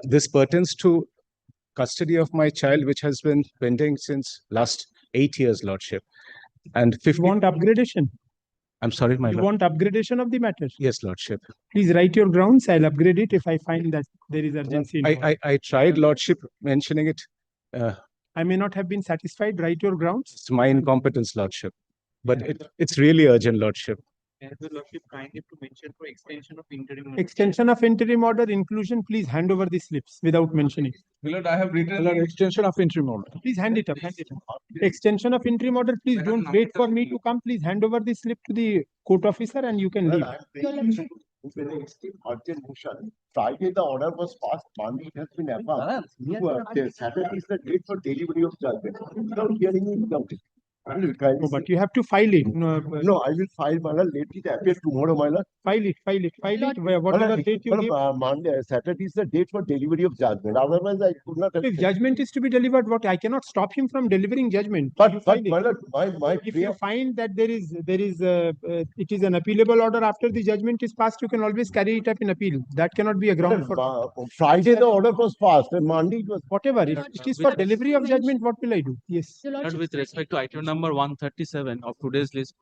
This pertains to custody of my child, which has been pending since last 8 years, Lordship. And 50. You want upgradation? I'm sorry, my You Lord. want upgradation of the matter? Yes, Lordship. Please write your grounds. I'll upgrade it if I find that there is urgency involved. I tried, Lordship, mentioning it. I may not have been satisfied. Write your grounds. It's my incompetence, Lordship. But it's really urgent, Lordship. Lordship, kindly to mention for extension of interim order. Extension of interim order inclusion. Please hand over the slips without mentioning. Milord, I have written extension of interim order. Please hand it up. Hand it up. Extension of interim order. Please don't wait for me to come. Please hand over the slip to the court officer and you can leave. Urgent motion. Friday the order was passed. Monday it has been affirmed. Saturday is the date for delivery of judgment. Without hearing me, without it. No, but you have to file it. No, I will file, my lord. Let it appear tomorrow, my lord. File it. Whatever date you give. Monday, Saturday is the date for delivery of judgment. Otherwise, I could not. If judgment is to be delivered, what I cannot stop him from delivering judgment. But my lord, if you find that it is an appealable order after the judgment is passed, you can always carry it up in appeal. That cannot be a ground for. Friday the order was passed and Monday it was. Whatever. If it is for delivery of judgment, what will I do? Yes. Lord, with respect to item number 137 of today's list,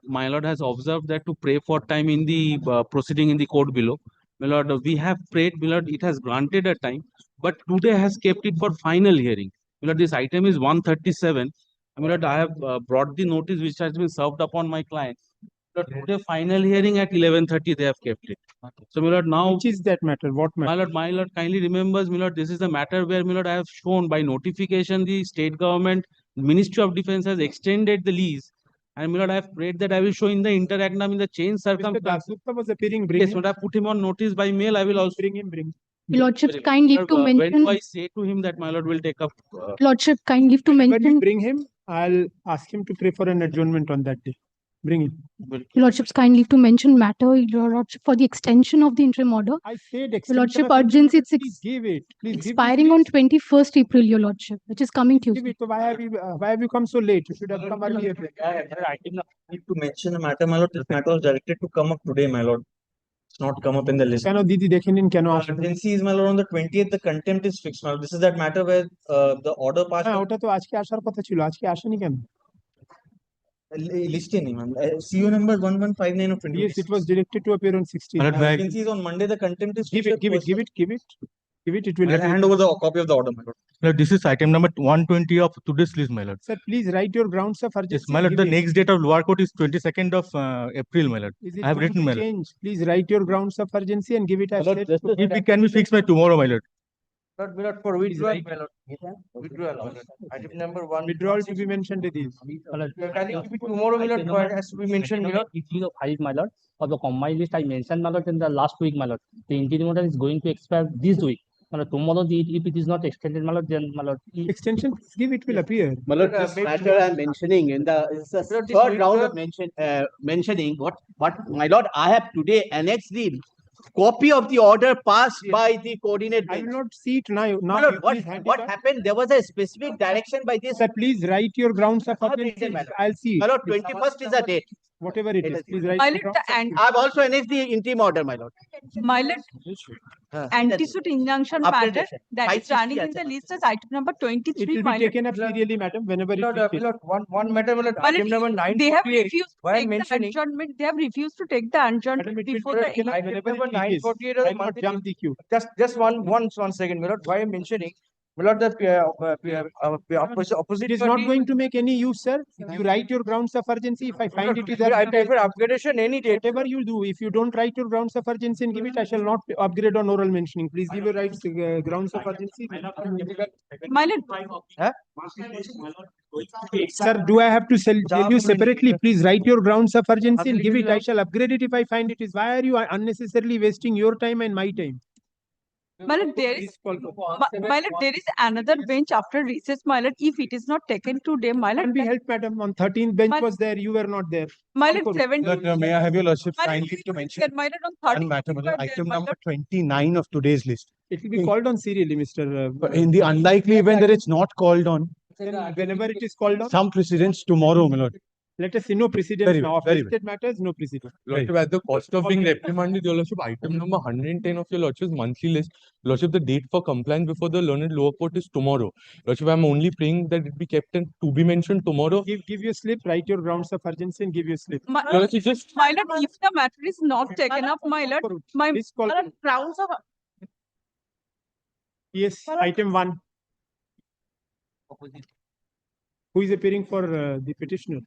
my lord has observed that to pray for time in the proceeding in the court below. My lord, we have prayed, my lord, it has granted a time, but today has kept it for final hearing. My lord, this item is 137. My lord, I have brought the notice which has been served upon my client. But today final hearing at 11:30 they have kept it. So my lord, now which is that matter? What matter? My lord kindly remembers, my lord, this is the matter where my lord I have shown by notification the state government Ministry of Defence has extended the lease. And my lord, I have prayed that I will show in the interagnum in the change circumstances. Mr. was appearing. Yes, but I put him on notice by mail. I will also bring him. Lordship, kind leave to mention. When do I say to him that my lord will take up? Lordship, kind leave to mention. When you bring him, I'll ask him to pray for an adjournment on that day. Bring it. Lordship's kind leave to mention matter, Your Lordship, for the extension of the interim order. I said extension. Lordship, urgency, it's give it. Please expiring on 21st April, Your Lordship, which is coming Tuesday. Give it. So why have you come so late? You should have come earlier. I did not need to mention the matter, my lord. This matter was directed to come up today, my lord. It's not come up in the list. Urgency is, my lord, on the 20th. The contempt is fixed, my lord. This is that matter where the order passed. List CO number 1159 of 20. Yes, it was directed to appear on 16th. Urgency is on Monday. The contempt is give it. It will hand over the copy of the order, my lord. Lord, this is item number 120 of today's list, my lord. Sir, please write your grounds of urgency. Yes, my lord. The next date of lower court is 22nd of April, my lord. I have written, my lord. Please write your grounds of urgency and give it as if it can be fixed by tomorrow, my lord. Lord, for withdrawal, my lord. Withdrawal. Item number 1. Withdrawal to be mentioned it is. Tomorrow, my lord, has to be mentioned, my lord. It is of 5, my lord. For the combined list, I mentioned, my lord, in the last week, my lord. The interim order is going to expire this week. My lord, tomorrow, if it is not extended, my lord, then, my lord. Extension, give it will appear. My lord, this matter I am mentioning in the third round of mentioning what, my lord, I have today annexed the copy of the order passed by the coordinate bench. I will not see it now. Lord, what happened? There was a specific direction by this. Sir, please write your grounds of urgency. I'll see. My lord, 21st is the date. Whatever it is, please write. I've also annexed the interim order, my lord. My lord, anti-suit injunction matter that is running in the list as item number 23. It will be taken up serially, madam, whenever it is. One matter, my lord, item number 9. They have refused to take the adjournment. They have refused to take the adjournment before the item number 948. I will jump the queue. Just one second, my lord. Why I'm mentioning? My lord, the opposite. It is not going to make any use, sir. You write your grounds of urgency. If I find it is I prefer upgradation any date. Whatever you do, if you don't write your grounds of urgency and give it, I shall not upgrade on oral mentioning. Please give your rights grounds of urgency. My lord. Sir, do I have to tell you separately? Please write your grounds of urgency and give it. I shall upgrade it if I find it is. Why are you unnecessarily wasting your time and my time? My lord, there is another bench after recess, my lord. If it is not taken today, my lord. Can be helped, madam. On 13th bench was there. You were not there. My lord, 17th. May I have your lordship kindly to mention my lord, on 13th. Item number 29 of today's list. It will be called on serially, Mr. In the unlikely event that it's not called on, whenever it is called on. some precedence tomorrow, my lord. Let us see, no precedence Very now. well, Of very well. listed matters, no precedence. Lordship, at the cost of being reprimanded, Your Lordship, item number 110 of your Lordship's monthly list. Lordship, the date for compliance before the learned lower court is tomorrow. Lordship, I'm only praying that it be kept and to be mentioned tomorrow. Give your slip, write your grounds of urgency and give your slip. My, Your Lordship, just my lord, if the matter is not taken up, my lord, my Please call. grounds of Yes, item 1. Who is appearing for the petitioner?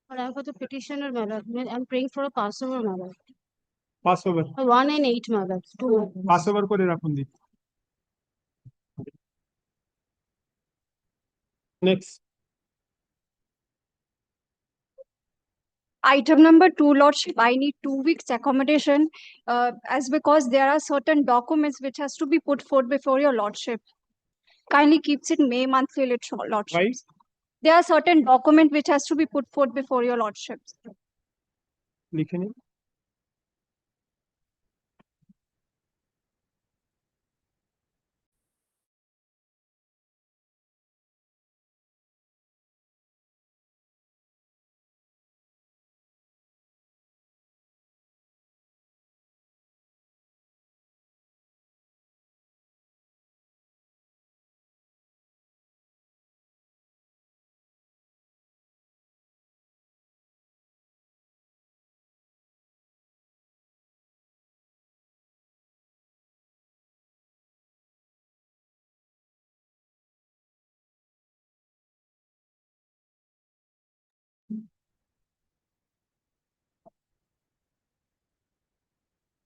I'm for the petitioner, my lord. I'm praying for a Passover, my lord. Passover. 1 and 8, my lord. 2. Passover করে রাখুন দি। Next. Item number 2, Lordship, I need 2 weeks accommodation as because there are certain documents which has to be put forth before your Lordship. Kindly keeps it May monthly Lordship. Why? There are certain document which has to be put forth before your Lordship. लिखे नहीं?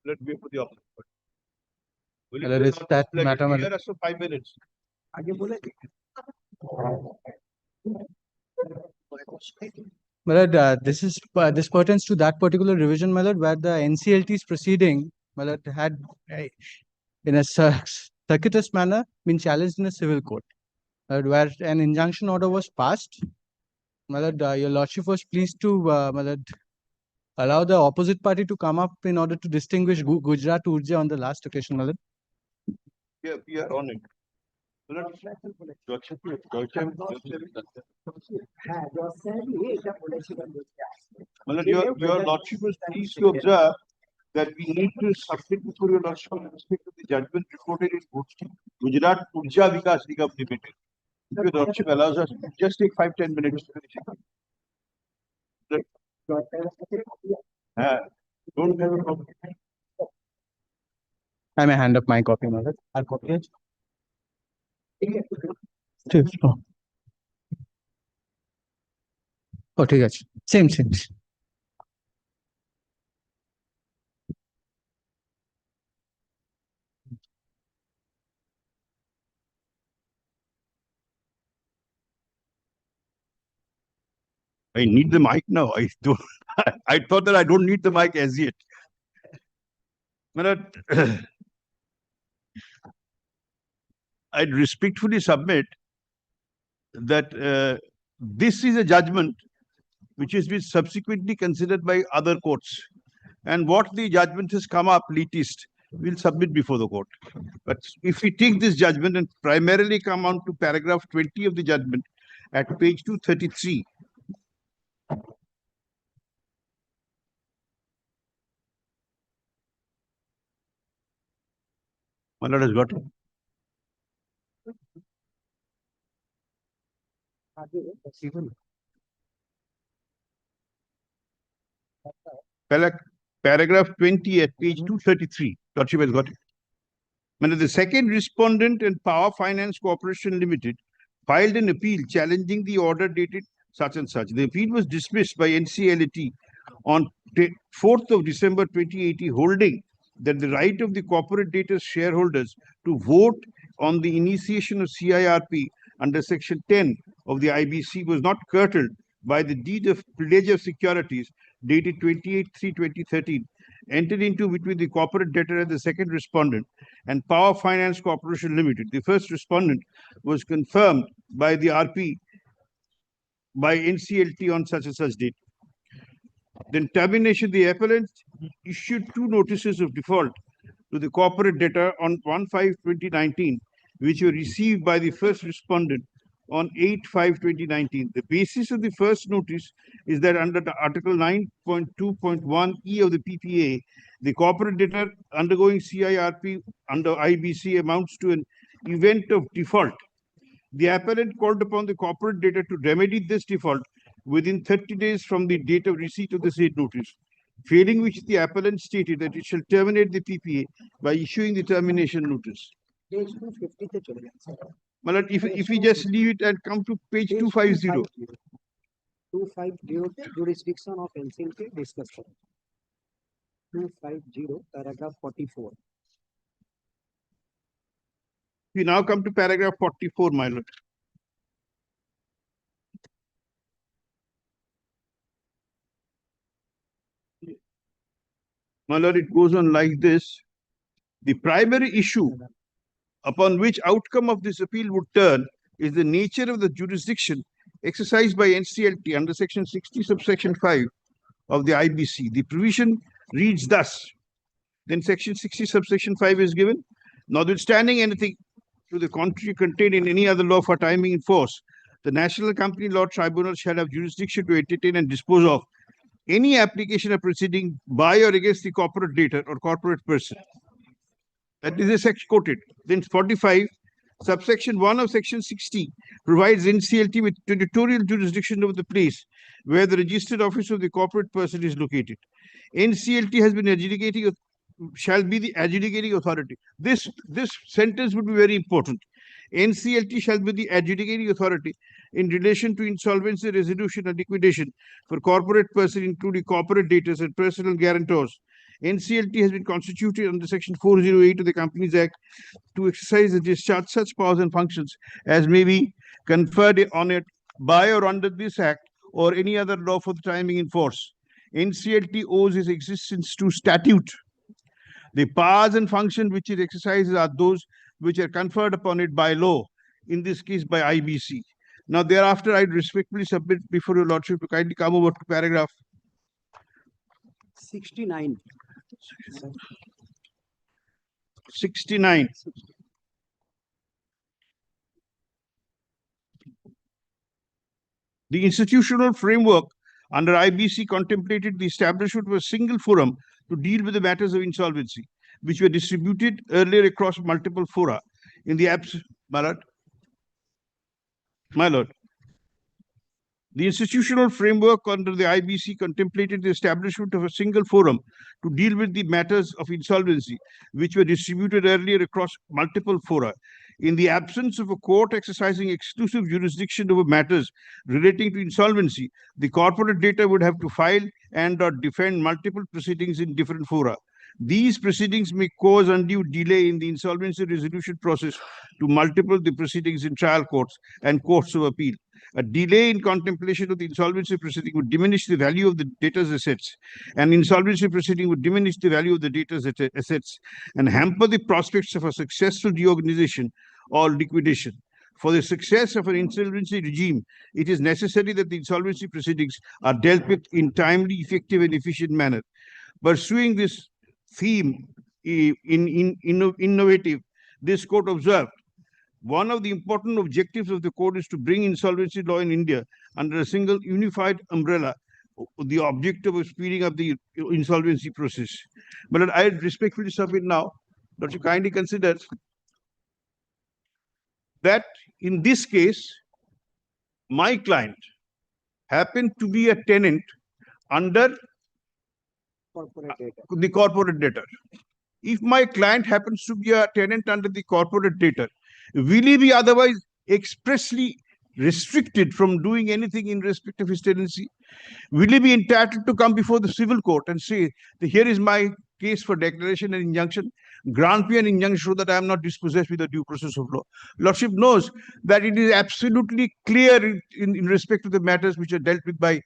Let's wait for the opposite. Will Well, is that matter, my Here us for 5 minutes. My lord, this pertains to that particular revision, my lord, where the NCLT's proceeding, my lord, had in a circuitous manner been challenged in a civil court, where an injunction order was passed. My lord, your lordship was pleased to, my lord, allow the opposite party to come up in order to distinguish Gujarat Urja on the last occasion, my lord. Yeah, we are on it. Your lordship was pleased to observe that we need to submit before your lordship with respect to the judgment reported in Gujarat Urja Vikas Nigam Limited. If your lordship allows us, just take 5-10 minutes to finish it. Don't have a problem. I may hand up my copy, my lord. I'll copy it. Oh, ঠিক আছে, same. I need the mic now. I don't. I thought that I don't need the mic as yet. I'd respectfully submit that this is a judgment which has been subsequently considered by other courts, and what the judgment has come up latest will submit before the court. But if we take this judgment and primarily come on to paragraph 20 of the judgment at page 233. My lord has got it. Paragraph 20 at page 233. Lordship has got it. When the second respondent and Power Finance Corporation Limited filed an appeal challenging the order dated such and such. The appeal was dismissed by NCLT on 4th of December 2018, holding that the right of the corporate debtors shareholders to vote on the initiation of CIRP under Section 10 of the IBC was not curtailed by the deed of pledge of securities dated 28/3/2013, entered into between the corporate debtor and the second respondent and Power Finance Corporation Limited. The first respondent was confirmed by the RP by NCLT on such and such date. Then termination, the appellant issued 2 notices of default to the corporate debtor on 1/5/2019, which were received by the first respondent on 8/5/2019. The basis of the first notice is that under the Article 9.2.1E of the PPA, the corporate debtor undergoing CIRP under IBC amounts to an event of default. The appellant called upon the corporate debtor to remedy this default within 30 days from the date of receipt of the said notice, failing which the appellant stated that it shall terminate the PPA by issuing the termination notice. Malat, if we just leave it and come to page 250. 250, jurisdiction of NCLT discussion. 250, paragraph 44. We now come to paragraph 44, my lord. My lord, it goes on like this. The primary issue upon which outcome of this appeal would turn is the nature of the jurisdiction exercised by NCLT under section 60 subsection 5 of the IBC. The provision reads thus. Then section 60 subsection 5 is given. Notwithstanding anything to the contrary contained in any other law for timing in force, the National Company Law Tribunal shall have jurisdiction to entertain and dispose of any application or proceeding by or against the corporate debtor or corporate person. That is a section quoted. Then 45, subsection 1 of section 60 provides NCLT with territorial jurisdiction over the place where the registered office of the corporate person is located. NCLT has been adjudicating, shall be the adjudicating authority. This sentence would be very important. NCLT shall be the adjudicating authority in relation to insolvency, resolution, and liquidation for corporate person, including corporate debtors and personal guarantors. NCLT has been constituted under section 408 of the Companies Act to exercise and discharge such powers and functions as may be conferred on it by or under this act or any other law for the timing in force. NCLT owes its existence to statute. The powers and functions which it exercises are those which are conferred upon it by law, in this case by IBC. Now, thereafter, I respectfully submit before your lordship to kindly come over to paragraph 69. 69. The institutional framework under IBC contemplated the establishment of a single forum to deal with the matters of insolvency, which were distributed earlier across multiple fora. In the absence, my lord, the institutional framework under the IBC contemplated the establishment of a single forum to deal with the matters of insolvency, which were distributed earlier across multiple fora. In the absence of a court exercising exclusive jurisdiction over matters relating to insolvency, the corporate debtor would have to file and or defend multiple proceedings in different fora. These proceedings may cause undue delay in the insolvency resolution process to multiple the proceedings in trial courts and courts of appeal. A delay in contemplation of the insolvency proceeding would diminish the value of the debtor's assets. An insolvency proceeding would diminish the value of the debtor's assets and hamper the prospects of a successful reorganization or liquidation. For the success of an insolvency regime, it is necessary that the insolvency proceedings are dealt with in timely, effective, and efficient manner. Pursuing this theme innovative, this court observed, one of the important objectives of the court is to bring insolvency law in India under a single unified umbrella, the objective of speeding up the insolvency process. But I respectfully submit now that you kindly consider that in this case, my client happened to be a tenant under the corporate debtor. If my client happens to be a tenant under the corporate debtor, will he be otherwise expressly restricted from doing anything in respect of his tenancy? Will he be entitled to come before the civil court and say, here is my case for declaration and injunction, grant me an injunction so that I am not dispossessed with the due process of law? Lordship knows that it is absolutely clear in respect to the matters which are dealt with by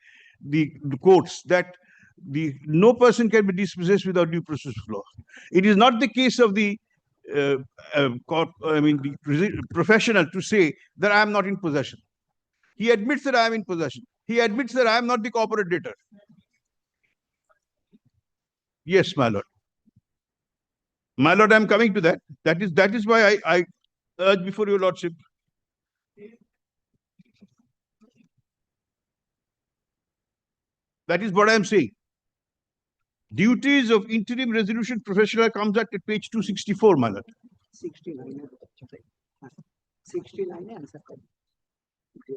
the courts that no person can be dispossessed without due process of law. It is not the case of the the professional to say that I am not in possession. He admits that I am in possession. He admits that I am not the corporate debtor. Yes, my lord. My lord, I am coming to that. That is why I urge before your lordship. That is what I am saying. Duties of interim resolution professional comes at page 264, my lord. 69 69 answer করুন যে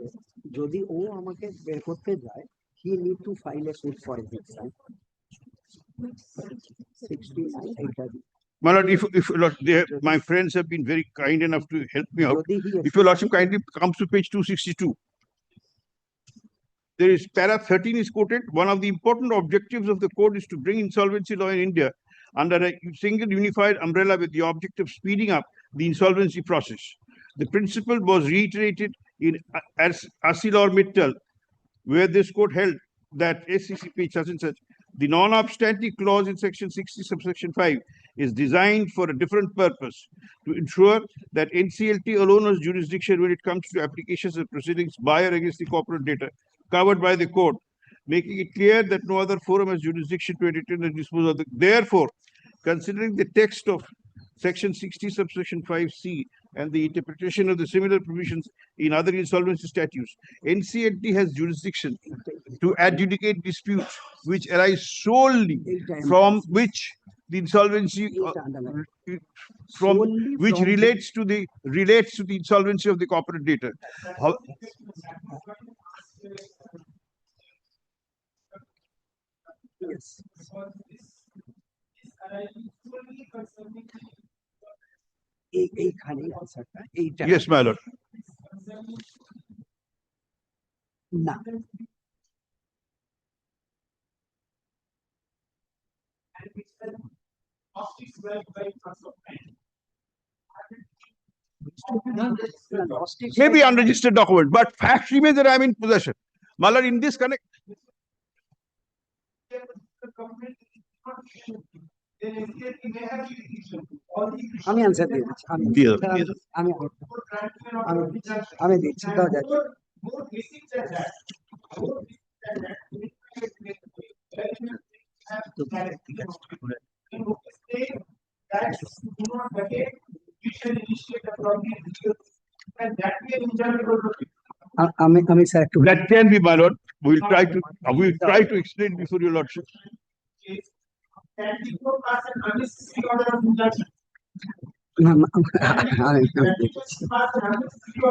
যদি ও আমাকে বের করতে যায় he need to file a suit for eviction 69 এটা My lord, if Lord, my friends have been very kind enough to help me out. If your lordship kindly comes to page 262, there is para 13 is quoted. One of the important objectives of the code is to bring insolvency law in India under a single unified umbrella with the object of speeding up the insolvency process. The principle was reiterated in Asilor Mittal, where this court held that SCCP such and such, the non-obstante clause in section 60 subsection 5 is designed for a different purpose, to ensure that NCLT alone has jurisdiction when it comes to applications and proceedings by or against the corporate data covered by the court, making it clear that no other forum has jurisdiction to entertain and dispose of the. Therefore, considering the text of section 60 subsection 5C and the interpretation of the similar provisions in other insolvency statutes, NCLT has jurisdiction to adjudicate disputes which arise solely from which the insolvency relates to the insolvency of the corporate debtor. Yes. এইখানে আনসারটা এইটা Yes, my lord. না Maybe unregistered document, but fact remains that I am in possession. My lord, in this connect. আমি answer দিয়ে দিচ্ছি আমি দিচ্ছি দাও যাচ্ছি আমি স্যার একটু That can be, my lord. We will try to explain before your lordship.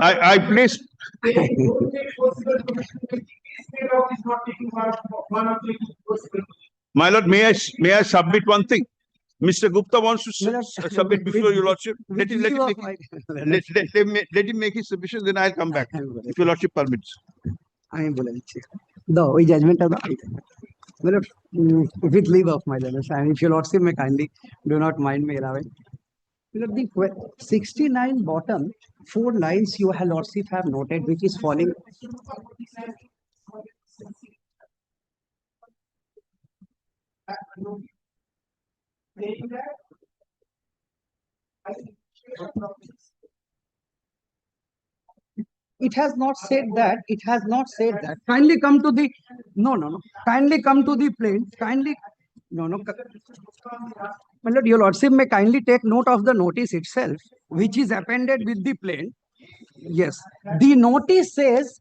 I placed. My lord, may I submit one thing? Mr. Gupta wants to submit before your lordship. Let him make his submission, then I'll come back if your lordship permits. আমি বলে দিচ্ছি দাও ওই জাজমেন্টটা দাও with leave of my lordship, and if your lordship may kindly do not mind me allowing. The 69 bottom 4 lines your lordship have noted, which is falling. It has not said that. It has not said that. Kindly come to the. No. Kindly come to the plane. Kindly. No. My lord, your lordship may kindly take note of the notice itself, which is appended with the plane. Yes. The notice says.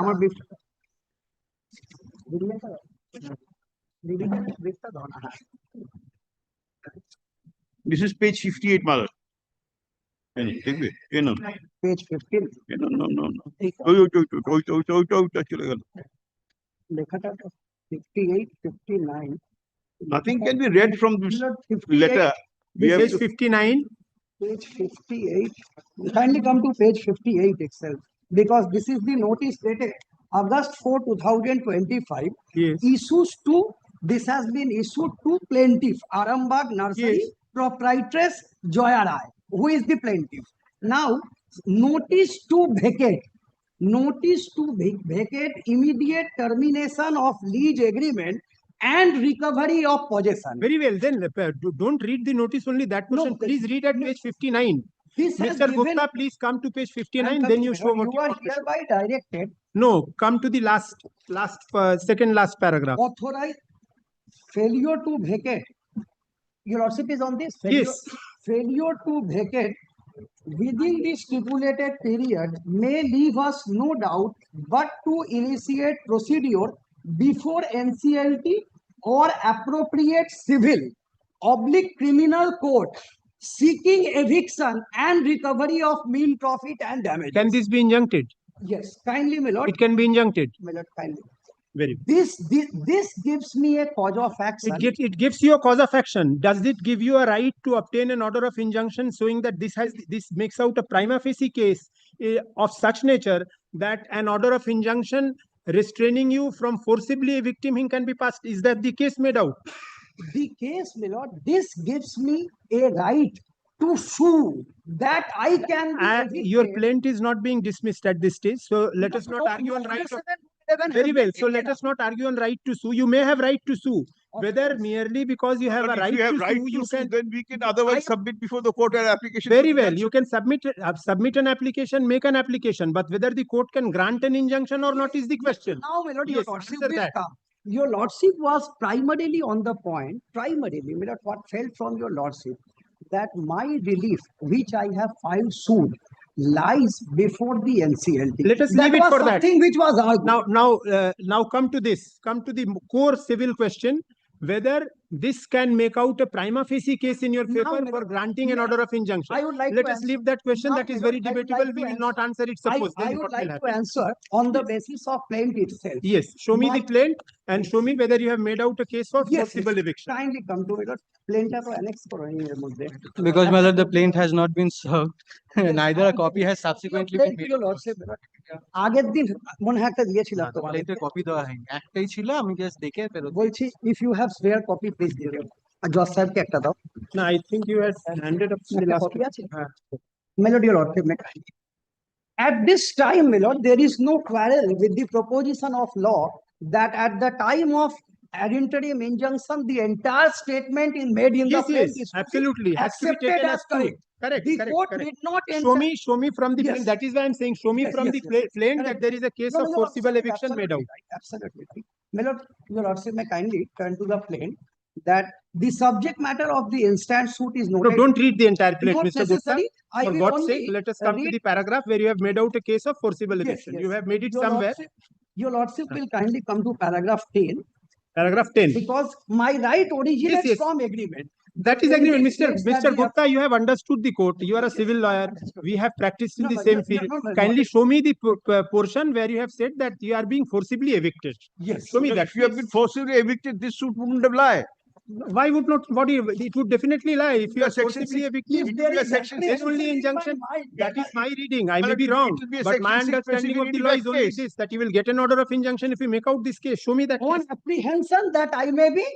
আমার This is page 58, my lord. Page 15. No. লেখাটা 58, 59. Nothing can be read from this letter. Page 59. Page 58. Kindly come to page 58 itself, because this is the notice dated August 4, 2025. Yes. Issues to, this has been issued to plaintiff Arambagh Nursery, Yes. proprietress Joya Rai, who is the plaintiff. Now, notice to vacate. Notice to vacate immediate termination of lease agreement and recovery of possession. Very well. Then don't read the notice only that portion. Please read at page 59. This has Mr. given- Gupta, please come to page 59. Then you show what you are hereby directed. No, come to the second last paragraph. Authorized failure to vacate. Your lordship is on this. Yes. Failure to vacate within the stipulated period may leave us no doubt but to initiate procedure before NCLT or appropriate civil / criminal court seeking eviction and recovery of mean profit and damages. Can this be injuncted? Yes, kindly, my lord. It can be injuncted. My lord, kindly. Very good. This gives me a cause of action. It gives you a cause of action. Does it give you a right to obtain an order of injunction showing that this makes out a prima facie case of such nature that an order of injunction restraining you from forcibly evicting him can be passed? Is that the case made out? The case, my lord, this gives me a right to sue that I can be evicted. Your plaint is not being dismissed at this stage. So let us not argue on right of... Very well. So let us not argue on right to sue. You may have right to sue. Whether merely because you have a right to sue, you can... Then we can otherwise submit before the court an application. Very well. You can submit an application, make an application. But whether the court can grant an injunction or not is the question. Now, my lord, Yes, your lordship answer will that. come. Your lordship was primarily on the point, my lord, what felt from your lordship, that my relief, which I have filed suit, lies before the NCLT. Let us leave it for that. Something which was argued. Now come to this. Come to the core civil question. Whether this can make out a prima facie case in your favor for granting an order of injunction. I would like Let to us leave that question. That is very debatable. We will not answer it. Suppose I would like to answer on the basis of plaint itself. Yes, show me the plaint and show me whether you have made out a case for forcible eviction. Kindly come to it. Plaint to annex karo in mudde. Because my lord, the plaint has not been served. Neither a copy has subsequently been made. Your lordship, আগের দিন মনে হয় একটা দিয়েছিলাম তোমাদের copy দেওয়া হয়নি একটাই ছিল আমি জাস্ট দেখে ফেরত বলছি if you have spare copy please give it জজ সাহেবকে একটা দাও No, I think you had handed up the last copy আছে Melody your lordship at this time my lord there is no quarrel with the proposition of law that at the time of ad interim injunction the entire statement is made in the plaint is absolutely has to be accepted taken as correct. Correct. The court did not Show me from the Yes. plaint. That is why I'm saying show me Yes, from yes, the yes. plaint that there is a case No, of no, forcible absolutely, eviction made out. Absolutely right. My lord, your lordship may kindly turn to the plaint that the subject matter of the instant suit is No, noted. don't read the entire plaint, Not Mr. Gupta. necessary. I For will God's only sake, let us come to read- the paragraph where you have made out a case of forcible eviction. You have made it Your somewhere. Your lordship will kindly come to paragraph 10 Paragraph 10. because my right originates yes. from agreement. That is agreement, Plaintiff states that Mr. the- Gupta. You have understood the court. You are a civil lawyer. We have practiced in No, the no, same no, field. no, no, Kindly no. show me the portion where you have said that you are being forcibly evicted. Yes. Show me that. If you have been forcibly evicted, this suit wouldn't have lied. Why would not? It would definitely lie if you are Section forcibly six- evicted. if there is Section section then only six- injunction. That is my reading. I may Well, be it wrong, will be a but my section six understanding of the specifically law that is only case. this: that you will get an order of injunction if you make out this case. Show me that. On apprehension that I may be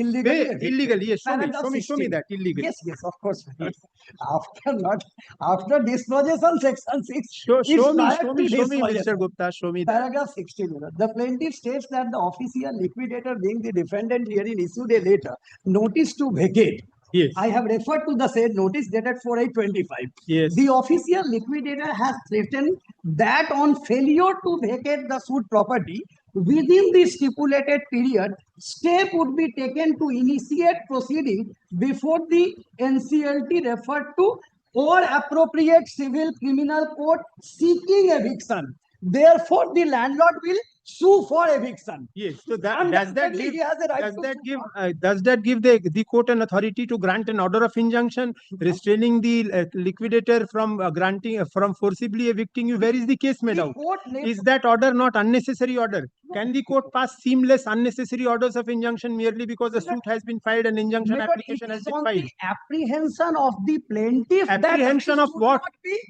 illegally evicted. Illegally, yes. Show me Paragraph that 16. illegally. Yes, of course. After disposition section 6. Show it's me, prior to Mr. disposition. Gupta. Show me that. Paragraph 16. The plaintiff states that the official liquidator being the defendant herein issued a letter, notice to vacate. Yes. I have referred to the said notice dated 4/8/25. Yes. The official liquidator has threatened that on failure to vacate the suit property within the stipulated period, step would be taken to initiate proceeding before the NCLT referred to or appropriate civil criminal court seeking eviction. Therefore, the landlord will sue for eviction. Yes. So does that Undoubtedly, he has a right to does that give the court an authority to grant an order of injunction restraining the liquidator from granting from forcibly evicting you? Where is the case made out? Is that order not unnecessary order? Can the court pass seamless unnecessary orders of injunction merely because a suit has been filed and injunction application has been filed? Apprehension of the plaintiff. Apprehension of what?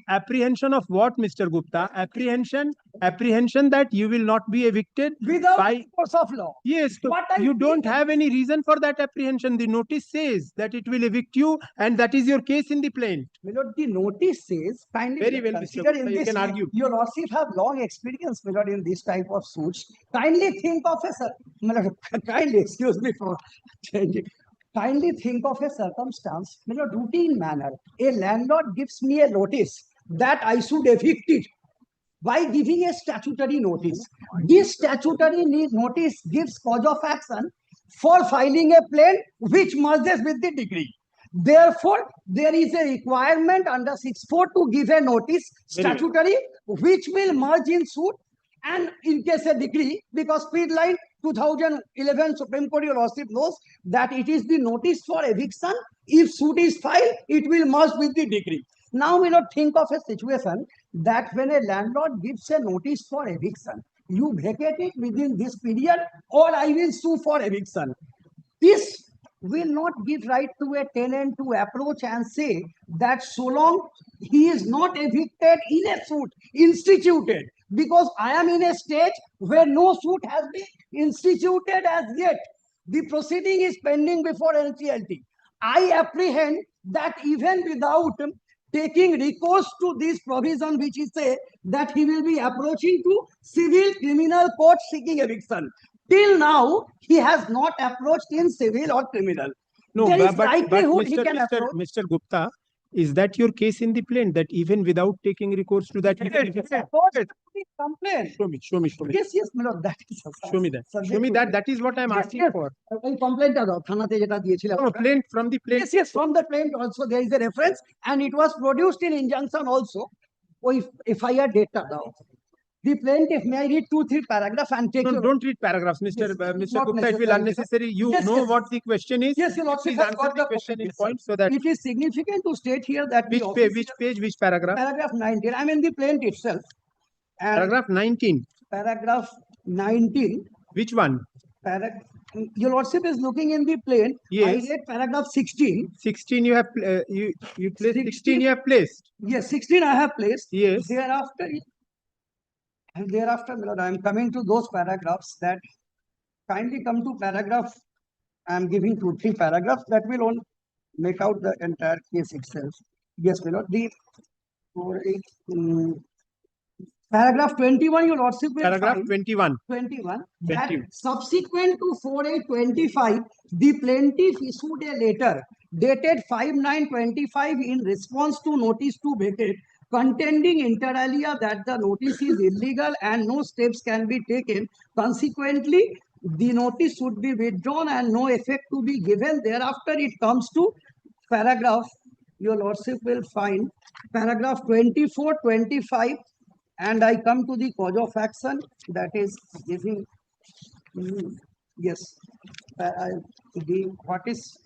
Apprehension of what, Mr. Gupta? Apprehension that you will not be evicted without by force of law. Yes, so you don't have any reason for that apprehension. The notice says that it will evict you, and that is your case in the plaint. Milord, the notice says kindly Very well, Mr. consider Gupta, in you this. can argue. Your lordship have long experience, Milord, in this type of suits. Kindly think of a Milord, kindly excuse me for changing. Kindly think of a circumstance, Milord, routine manner. A landlord gives me a notice that I should evict it by giving a statutory notice. This statutory notice gives cause of action for filing a plaint which merges with the decree. Therefore, there is a requirement under 6.4 to give a notice statutory, which will merge in suit and in case a decree, because speed line 2011 Supreme Court, your lordship knows that it is the notice for eviction. If suit is filed, it will merge with the decree. Now we not think of a situation that when a landlord gives a notice for eviction, you vacate it within this period or I will sue for eviction. This will not give right to a tenant to approach and say that so long he is not evicted in a suit instituted, because I am in a stage where no suit has been instituted as yet. The proceeding is pending before NCLT. I apprehend that even without taking recourse to this provision, which is say that he will be approaching to civil criminal court seeking eviction. Till now, he has not approached in civil or criminal. No, There is but likelihood he Mr. can approach. Mr. Gupta, is that your case in the plaint, that even without taking recourse to that? Complaint. Show me. Yes, my lord, that is Show me that. Show me that. That is what I'm asking for. Complaint No, plaint from the plaint. Yes, from the plaint also there is a reference, and it was produced in injunction also. FIR data now. The plaintiff, may I read 2-3 paragraphs and take your... Don't read paragraphs, Mr. not Gupta. It will necessary. unnecessary. You Yes, know yes. what the question is. Yes, your lordship Please has answer got the the question in yes, point so that it is significant to state here that which page, which paragraph? paragraph 19. I mean the plaint itself. And Paragraph 19. Paragraph 19. Which one? Your lordship is looking in the plaint. Yes. I read paragraph 16. 16 you have you placed. 16 you have placed. Yes, 16 I have placed. Yes. Thereafter, my lord, I am coming to those paragraphs that kindly come to paragraph. I am giving 2-3 paragraphs that will only make out the entire case itself. Yes, my lord. Paragraph 21, your lordship will Paragraph find 21. That subsequent to 4/8/25, the plaintiff issued a letter dated 5/9/25 in response to notice to vacate, contending inter alia that the notice is illegal and no steps can be taken. Consequently, the notice should be withdrawn and no effect to be given. Thereafter, it comes to paragraph, your lordship will find paragraph 24, 25, and I come to the cause of action, that is giving, yes, what is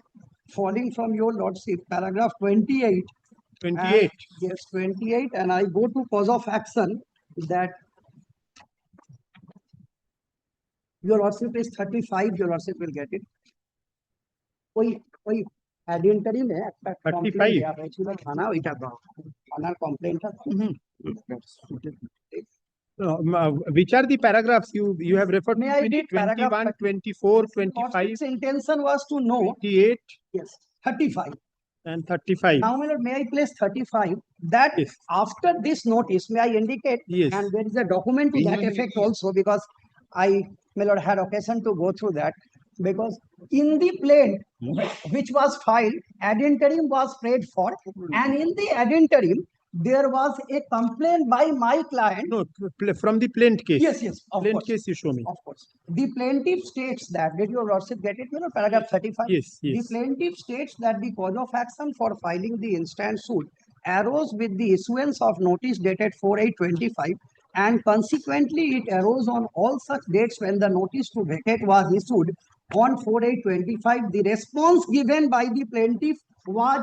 falling from your lordship, paragraph 28. 28. Yes, 28, and I go to cause of action that your lordship is 35, your lordship will get it. Addendary में একটা 35 থানা ওইটা দাও থানার কমপ্লেইনটা which are the paragraphs you have referred May to? I read 21, 24, 25. Its intention was to know 28. Yes, 35 and 35. Now, my lord, may I place 35 that Yes. after this notice, may I indicate, Yes. and there is a document to that effect also, because I, my lord, had occasion to go through that, because in the plaint which was filed, addendum was prayed for, and in the addendum there was a complaint by my client. No, from the plaint case. Yes, of plaint course. case you show me. Of course. The plaintiff states that, did your lordship get it, paragraph 35? Yes. The plaintiff states that the cause of action for filing the instant suit arose with the issuance of notice dated 4/8/25, and consequently it arose on all such dates when the notice to vacate was issued on 4/8/25. The response given by the plaintiff was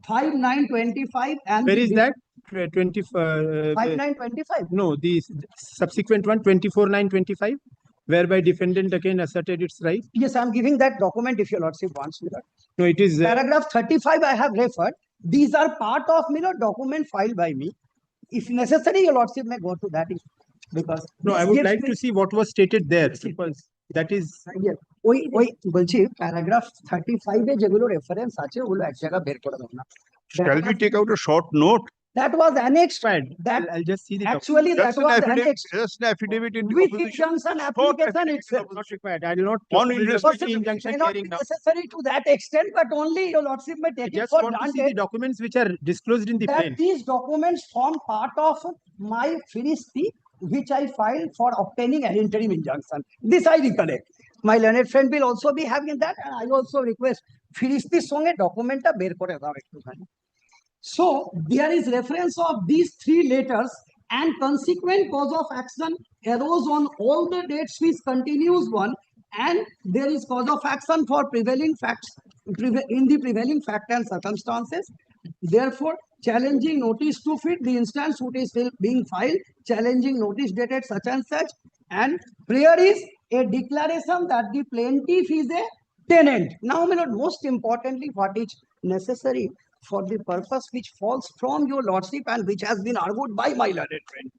5/9/25, and Where is that? 5/9/25. No, the subsequent one, 24/9/25, whereby defendant again asserted its right. Yes, I am giving that document if your lordship wants me. No, it is Paragraph 35 I have referred. These are part of document filed by me. If necessary, your lordship may go to that issue, because no, I would like to see what was stated there, because that is বলছি paragraph 35 এ যেগুলো reference আছে ওগুলো এক জায়গা বের করে দাও না। Shall we take out a short note? That was annexed. That I'll just see the actually that Just an was affidavit, annexed just an affidavit in the with opposition. injunction Short application affidavit itself. not required. I will not On request injunction. injunction May not be hearing now. necessary to that extent, but only your lordship may I take it just for want to see granted the documents which are disclosed in the that plaint. these documents form part of my fee which I filed for obtaining an interim injunction. This I recollect. My learned friend will also be having that, and I also request Firisti's songe document ta ber kore dao ekটুখানি. So there is reference of these three letters, and consequent cause of action arose on all the dates which continues one, and there is cause of action for prevailing facts in the prevailing fact and circumstances. Therefore, challenging notice to fit the instance suit is still being filed, challenging notice dated such and such, and prayer is a declaration that the plaintiff is a tenant. Now, my lord, most importantly, what is necessary for the purpose which falls from your lordship and which has been argued by my learned friend.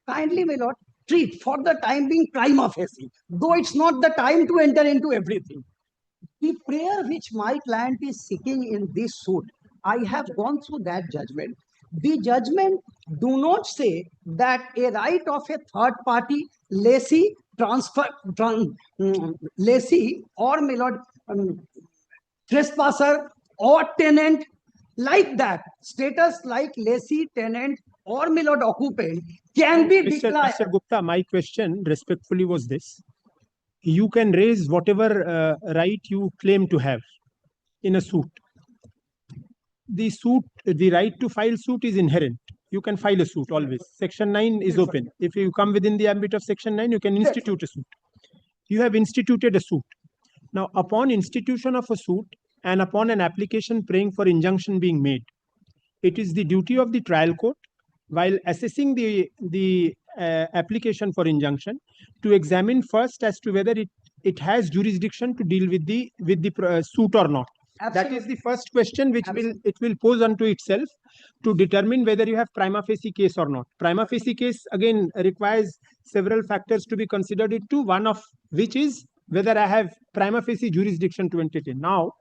Kindly, my lord, treat for the time being prima facie, though it's not the time to enter into everything. The prayer which my client is seeking in this suit, I have gone through that judgment. The judgment do not say that a right of a third party lessee lessee or, my lord, trespasser or tenant, like that status like lessee, tenant or, my lord, occupant can be declared. Mr. Gupta, my question respectfully was this: you can raise whatever right you claim to have in a suit. The right to file suit is inherent. You can file a suit always. Section 9 is open. If you come within the ambit of Section 9, you can institute a suit. You have instituted a suit. Now, upon institution of a suit and upon an application praying for injunction being made, it is the duty of the trial court, while assessing the application for injunction, to examine first as to whether it has jurisdiction to deal with the suit or not. Absolutely. That is the first question which it will pose unto itself to determine whether you have prima facie case or not. Prima facie case again requires several factors to be considered into, one of which is whether I have prima facie jurisdiction to entertain. Now,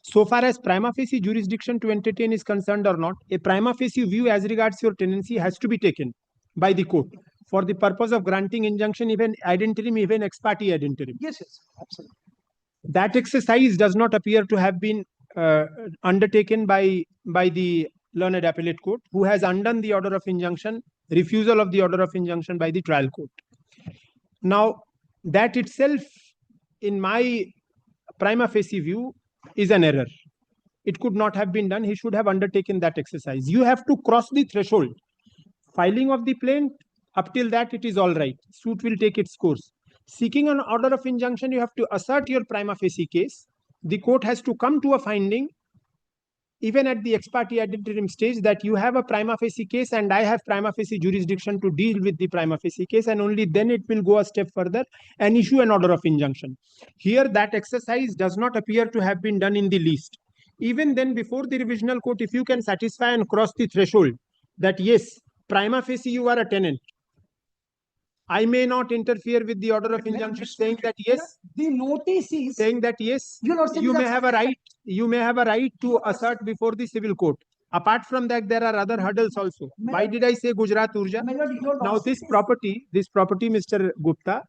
so far as prima facie jurisdiction to entertain is concerned or not, a prima facie view as regards your tenancy has to be taken by the court for the purpose of granting injunction, even ad interim, even ex parte ad interim. Yes, absolutely. That exercise does not appear to have been undertaken by the learned appellate court, who has undone the order of injunction, refusal of the order of injunction by the trial court. Now, that itself, in my prima facie view, is an error. It could not have been done. He should have undertaken that exercise. You have to cross the threshold. Filing of the plaint, up till that it is all right. Suit will take its course. Seeking an order of injunction, you have to assert your prima facie case. The court has to come to a finding, even at the ex parte ad interim stage, that you have a prima facie case and I have prima facie jurisdiction to deal with the prima facie case, and only then it will go a step further and issue an order of injunction. Here, that exercise does not appear to have been done in the least. Even then, before the revisional court, if you can satisfy and cross the threshold that yes, prima facie you are a tenant, I may not interfere with the order of injunction, saying that yes, the notice is saying that yes, you may have a right. You may have a right to assert before the civil court. Apart from that, there are other hurdles also. Why did I say Gujarat Urja? Now, this property, Mr. Gupta,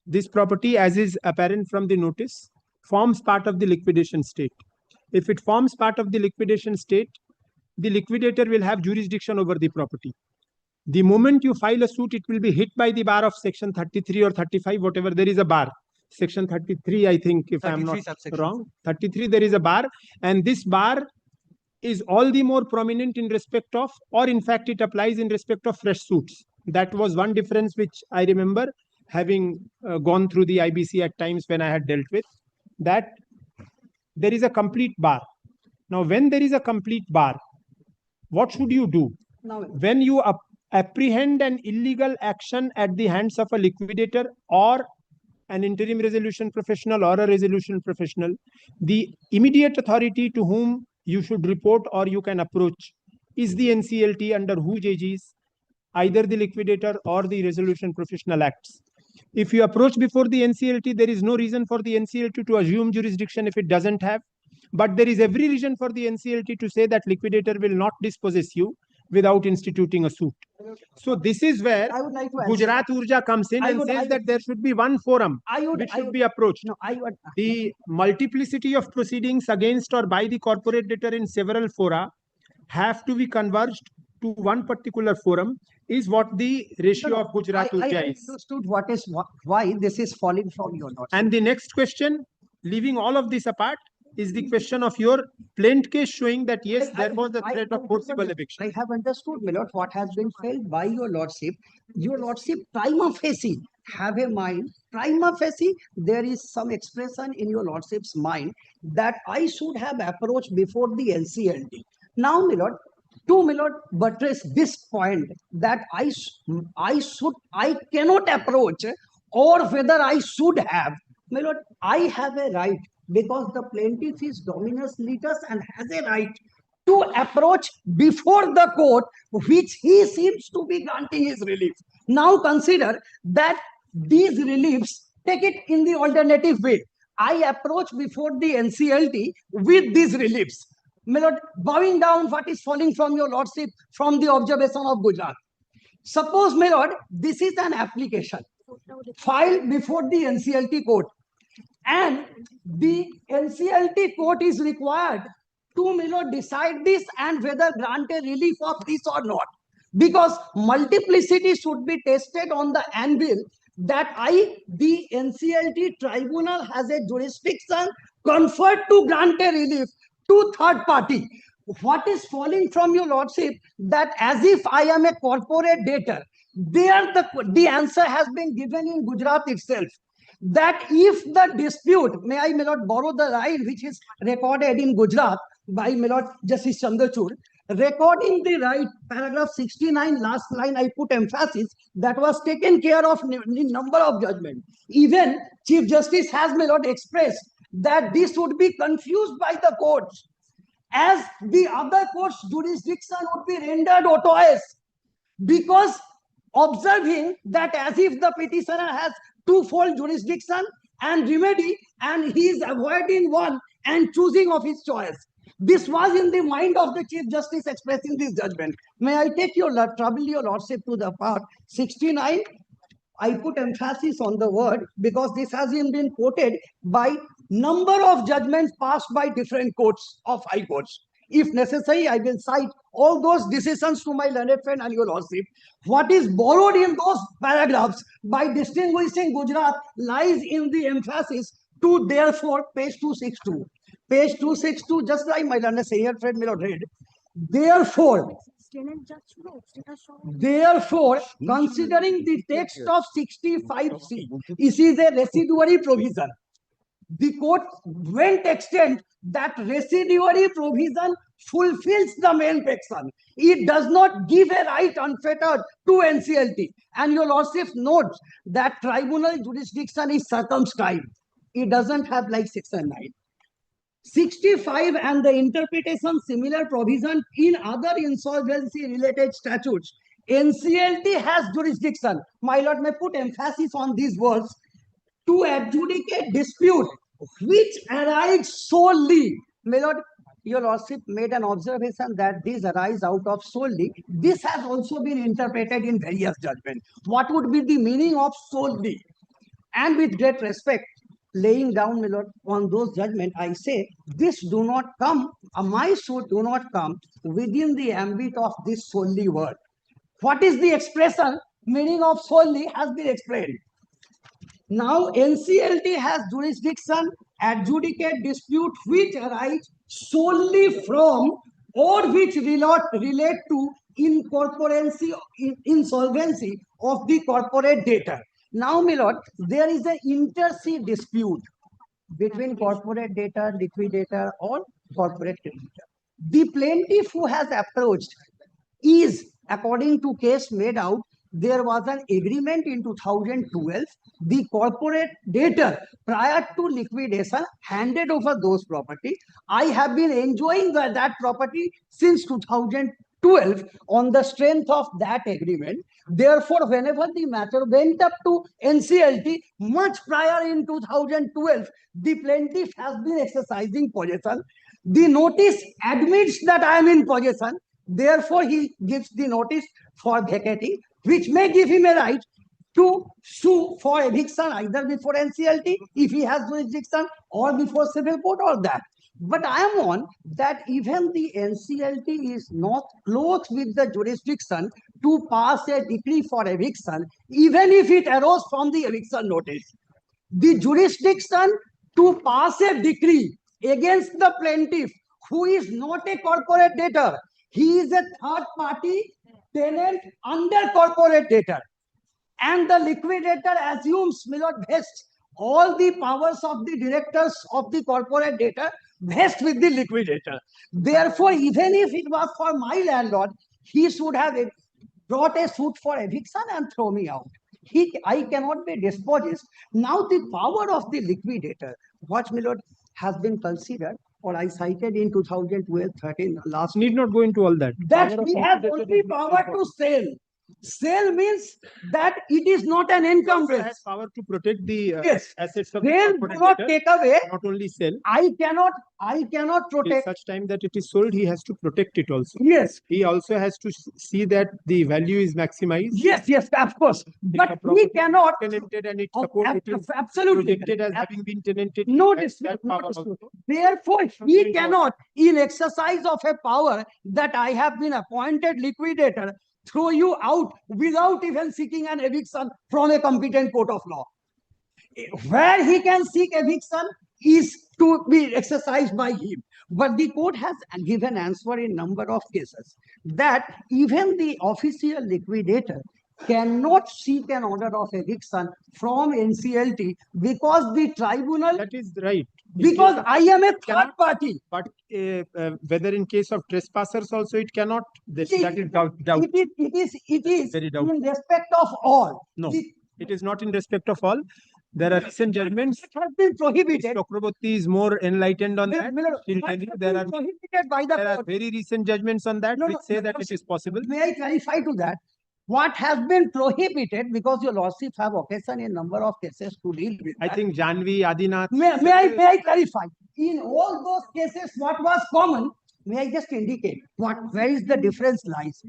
this property, as is apparent from the notice, forms part of the liquidation state. If it forms part of the liquidation state, the liquidator will have jurisdiction over the property. The moment you file a suit, it will be hit by the bar of Section 33 or 35, whatever. There is a bar. Section 33, I think, if I'm not wrong. 33, there is a bar. And this bar is all the more prominent in respect of, or in fact, it applies in respect of fresh suits. That was one difference which I remember having gone through the IBC at times when I had dealt with, that there is a complete bar. Now, when there is a complete bar, what should you do? Now, when you apprehend an illegal action at the hands of a liquidator or an interim resolution professional or a resolution professional, the immediate authority to whom you should report or you can approach is the NCLT, under whose aegis either the liquidator or the resolution professional acts. If you approach before the NCLT, there is no reason for the NCLT to assume jurisdiction if it doesn't have. But there is every reason for the NCLT to say that liquidator will not dispossess you without instituting a suit. So this is where I would like to Gujarat Urja comes in and says that there should be one forum which should be approached. No, The multiplicity of proceedings against or by the corporate debtor in several fora have to be converged to one particular forum, is what the ratio of Gujarat I Urja is. understood why this is falling from your lordship. And the next question, leaving all of this apart, is the question of your plaint case showing that yes, there was a threat of forcible eviction. I have understood, my lord, what has been felt by your lordship. Your lordship prima facie have a mind. Prima facie, there is some expression in your lordship's mind that I should have approached before the NCLT. Now, my lord, to my lord buttress this point that I cannot approach, or whether I should have, my lord, I have a right because the plaintiff is dominus litis and has a right to approach before the court, which he seems to be granting his relief. Now consider that these reliefs, take it in the alternative way. I approach before the NCLT with these reliefs. My lord, bowing down what is falling from your lordship from the observation of Gujarat. Suppose, my lord, this is an application filed before the NCLT court, and the NCLT court is required to, my lord, decide this and whether grant a relief of this or not. Because multiplicity should be tested on the anvil that the NCLT tribunal has a jurisdiction conferred to grant a relief to third party. What is falling from your lordship that as if I am a corporate debtor, there the answer has been given in Gujarat itself. That if the dispute, may I, my lord, borrow the line which is recorded in Gujarat by, my lord, Justice Chandrachud, recording the right, paragraph 69, last line I put emphasis, that was taken care of in number of judgments. Even Chief Justice has, my lord, expressed that this would be confused by the courts, as the other court's jurisdiction would be rendered otoes, because observing that as if the petitioner has twofold jurisdiction and remedy, and he is avoiding one and choosing of his choice. This was in the mind of the Chief Justice expressing this judgment. May I take your trouble, your lordship, to the part 69. I put emphasis on the word because this has been quoted by number of judgments passed by different courts of high courts. If necessary, I will cite all those decisions to my learned friend and your lordship. What is borrowed in those paragraphs by distinguishing Gujarat lies in the emphasis to therefore page 262. Page 262, just like my learned senior friend may not read. Therefore, considering the text of 65C, this is a residuary provision. The court went extent that residuary provision fulfills the main section. It does not give a right unfettered to NCLT. And your lordship notes that tribunal jurisdiction is circumscribed. It doesn't have like section 9. 65 and the interpretation similar provision in other insolvency related statutes. NCLT has jurisdiction. My lord may put emphasis on these words. To adjudicate dispute which arise solely. My lord, your lordship made an observation that these arise out of solely. This has also been interpreted in various judgments. What would be the meaning of solely? And with great respect, laying down, my lord, on those judgments, I say this do not come, my suit do not come within the ambit of this solely word. What is the expression? Meaning of solely has been explained. Now NCLT has jurisdiction adjudicate dispute which arise solely from or which relate to insolvency of the corporate debtor. Now, my lord, there is an inter se dispute between corporate debtor, liquidator, or corporate creditor. The plaintiff who has approached is, according to case made out, there was an agreement in 2012. The corporate debtor, prior to liquidation, handed over those property. I have been enjoying that property since 2012 on the strength of that agreement. Therefore, whenever the matter went up to NCLT, much prior in 2012, the plaintiff has been exercising possession. The notice admits that I am in possession. Therefore, he gives the notice for vacating, which may give him a right to sue for eviction either before NCLT if he has jurisdiction or before civil court or that. But I am on that even the NCLT is not clothed with the jurisdiction to pass a decree for eviction, even if it arose from the eviction notice. The jurisdiction to pass a decree against the plaintiff, who is not a corporate debtor, he is a third party tenant under corporate debtor, and the liquidator assumes, my lord, vests all the powers of the directors of the corporate debtor vest with the liquidator. Therefore, even if it was for my landlord, he should have brought a suit for eviction and throw me out. I cannot be dispossessed. Now the power of the liquidator, what, my lord, has been considered, or I cited in 2012-13 last. Need not go into all that. That he has only power to sell. Sell means that it is not an encumbrance. Has power to protect the Yes. assets of Sale the do not debtor, take away. not only sell. I cannot Till protect. such time that it is sold, he has to protect it also. Yes. He also has to see that the value is maximized. Yes, yes, of course. But he cannot. Tenanted and it Oh, support it is absolutely. projected as having been tenanted. No That dispute. No power dispute. also. Therefore, he cannot, in exercise of a power that I have been appointed liquidator, throw you out without even seeking an eviction from a competent court of law. Where he can seek eviction is to be exercised by him. But the court has given answer in number of cases that even the official liquidator cannot seek an order of eviction from NCLT because the tribunal. That is right. Because I am a third party. But whether in case of trespassers also it cannot. That is doubt. It is Very in doubtful. respect of all. No, it is not in respect of all. There are recent judgments. It has been prohibited. Chakraborty is more enlightened on that. There are prohibited by the there are court. very recent judgments on that which say that it is possible. May I clarify to that? What has been prohibited, because your lordship have occasion in number of cases to deal with I that. think Janvi, Adinath. May I clarify? In all those cases, what was common, may I just indicate where is the difference lies?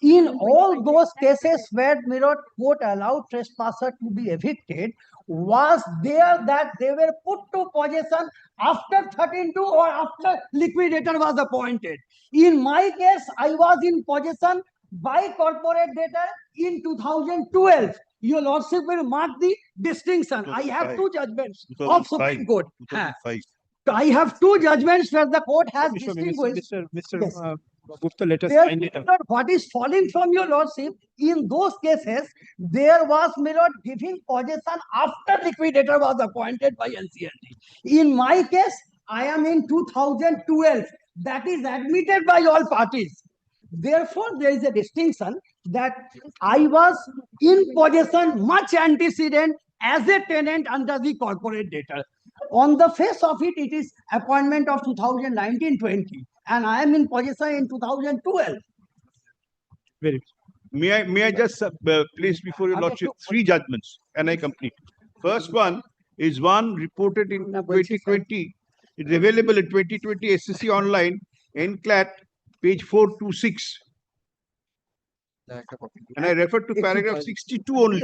In all those cases where Mirror Court allowed trespasser to be evicted, was there that they were put to possession after 13-2 or after liquidator was appointed. In my case, I was in possession by corporate debtor in 2012. Your lordship will mark the distinction. I have two judgments of Supreme Court. I have two judgments where the court has distinguished. Mr. Gupta, let us There find it out. What is falling from your lordship, in those cases, there was Mirror giving possession after liquidator was appointed by NCLT. In my case, I am in 2012. That is admitted by all parties. Therefore, there is a distinction that I was in possession much antecedent as a tenant under the corporate debtor. On the face of it, it is appointment of 2019-20, and I am in possession in 2012. Very. May I just place before your lordship three judgments, and I complete. First one is one reported in 2020. It's available in 2020 SCC online, NCLAT, page 426. And I refer to paragraph 62 only.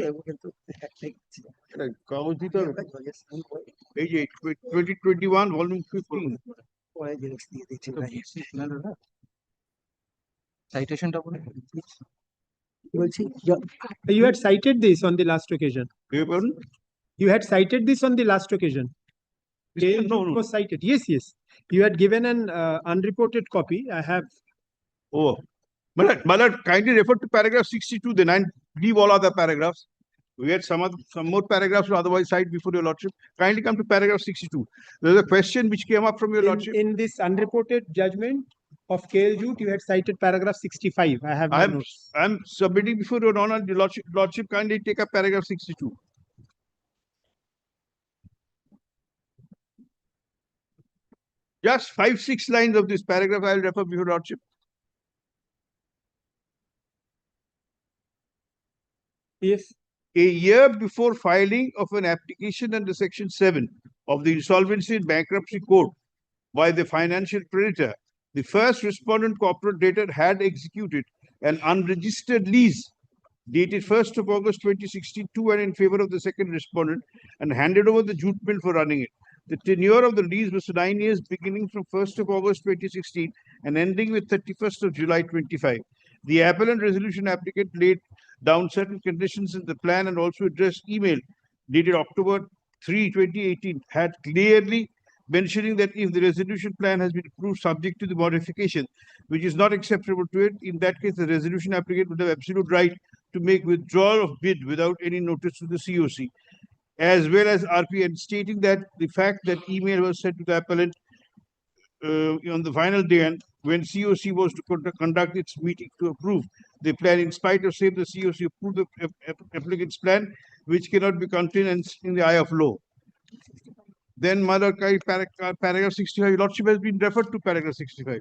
Page 8, 2021, volume 15. Citation double. You had cited this on the last occasion. You had cited this on the last occasion. It was cited. Yes, yes. You had given an unreported copy. I have. Oh, Malad, kindly refer to paragraph 62. Then I leave all other paragraphs. We had some more paragraphs to otherwise cite before your lordship. Kindly come to paragraph 62. There's a question which came up from your lordship. In this unreported judgment of KL Jute, you had cited paragraph 65. I have my notes. I'm submitting before your honor. The lordship kindly take up paragraph 62. Just 5-6 lines of this paragraph I will refer before your lordship. Yes. A year before filing of an application under Section 7 of the Insolvency and Bankruptcy Code by the financial creditor, the first respondent corporate debtor had executed an unregistered lease dated 1st of August 2016 to and in favor of the second respondent and handed over the jute mill for running it. The tenure of the lease was 9 years beginning from 1st of August 2016 and ending with 31st of July 25. The appellant resolution applicant laid down certain conditions in the plan and also addressed email dated October 3, 2018, had clearly mentioning that if the resolution plan has been approved subject to the modification, which is not acceptable to it, in that case, the resolution applicant would have absolute right to make withdrawal of bid without any notice to the COC, as well as RPN, stating that the fact that email was sent to the appellant on the final day and when COC was to conduct its meeting to approve the plan, in spite of saying the COC approved the applicant's plan, which cannot be contained in the eye of law. Then, paragraph 65, Your Lordship has been referred to paragraph 65.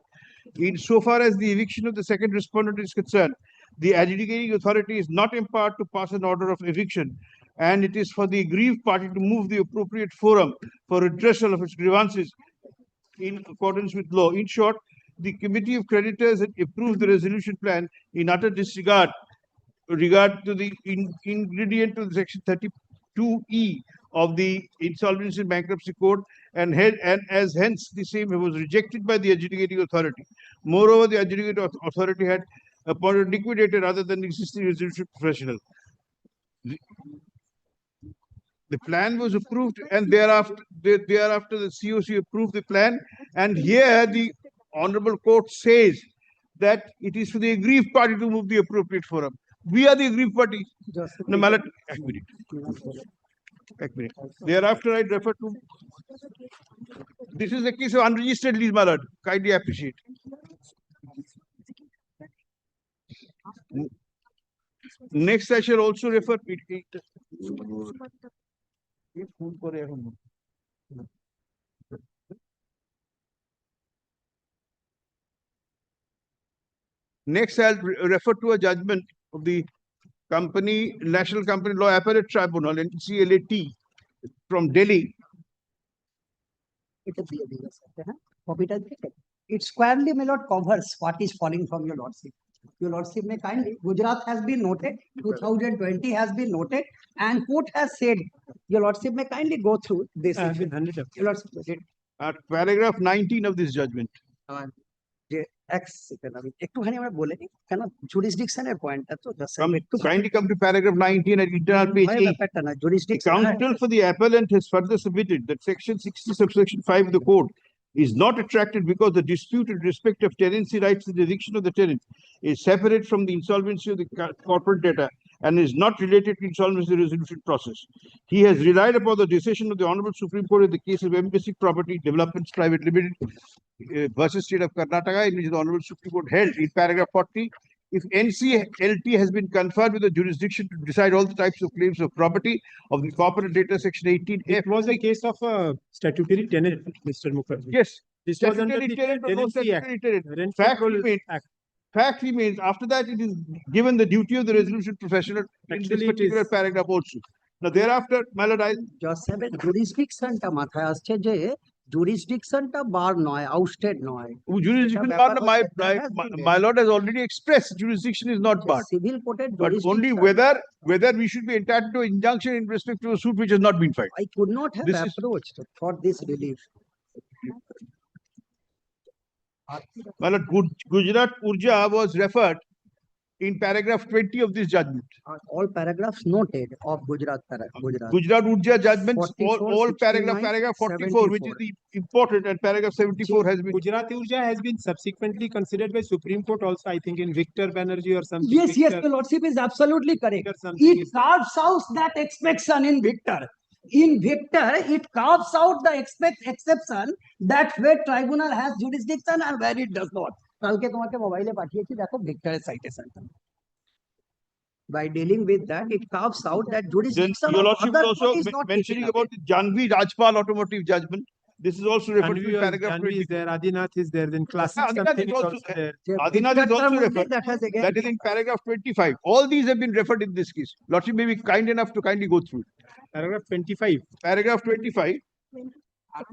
Insofar as the eviction of the second respondent is concerned, the adjudicating authority is not empowered to pass an order of eviction, and it is for the aggrieved party to move the appropriate forum for redressal of its grievances in accordance with law. In short, the Committee of Creditors had approved the resolution plan in utter disregard to the ingredient of the section 32E of the Insolvency and Bankruptcy Code, and as hence the same was rejected by the adjudicating authority. Moreover, the adjudicating authority had appointed a liquidator rather than the existing resolution professional. The plan was approved, and thereafter the COC approved the plan, and here the Honorable Court says that it is for the aggrieved party to move the appropriate forum. We are the aggrieved party. No, my lord, thereafter, I refer to this is the case of unregistered lease, my lord. Kindly appreciate. Next, I shall also refer Next, I'll refer to a judgment of the National Company Law Appellate Tribunal, NCLAT, from Delhi. It squarely, my lord, covers what is falling from your lordship. Your lordship may kindly, Gujarat has been noted, 2020 has been noted, and court has said, your lordship may kindly go through this. Your lordship, At paragraph 19 of this judgment. Jurisdiction point. Kindly come to paragraph 19 at internal page 8. The counsel for the appellant has further submitted that section 60 subsection 5 of the code is not attracted because the dispute in respect of tenancy rights and the eviction of the tenant is separate from the insolvency of the corporate debtor and is not related to insolvency resolution process. He has relied upon the decision of the Honorable Supreme Court in the case of Embassy Property Developments Private Limited versus State of Karnataka, in which the Honorable Supreme Court held in paragraph 40, if NCLT has been conferred with the jurisdiction to decide all the types of claims of property of the corporate data section 18F. It was a case of a statutory tenant, Mr. Mukherjee. Yes. This was under the Tenancy Act. Fact remains, after that it is given the duty of the resolution professional in this particular paragraph also. Now thereafter, my lord, jurisdiction ta mathay asche je jurisdiction ta bar noy, ousted noy. Jurisdiction bar, my lord has already expressed jurisdiction is not barred. Civil courted but only whether we should be entitled to injunction in respect to a suit which has not been filed. I could not have approached for this relief. My lord, Gujarat Urja was referred in paragraph 20 of this judgment. All paragraphs noted of Gujarat. Gujarat Urja judgments, all paragraph 44, which is the important, and paragraph 74 has been. Gujarat Urja has been subsequently considered by Supreme Court also, I think, in Victor Banerjee or something. Yes, yes, the lordship is absolutely correct. It carves out that exception in Victor. In Victor, it carves out the exception that where tribunal has jurisdiction and where it does not. Victor citation. By dealing with that, it carves out that jurisdiction. Your lordship is also mentioning about the Janvi Rajpal automotive judgment. This is also referred to in paragraph 20. Is there, Adinath is there, then classic Adinath is also there. Adinath is also referred. That is in paragraph 25. All these have been referred in this case. Lordship may be kind enough to kindly go through. Paragraph 25. Paragraph 25.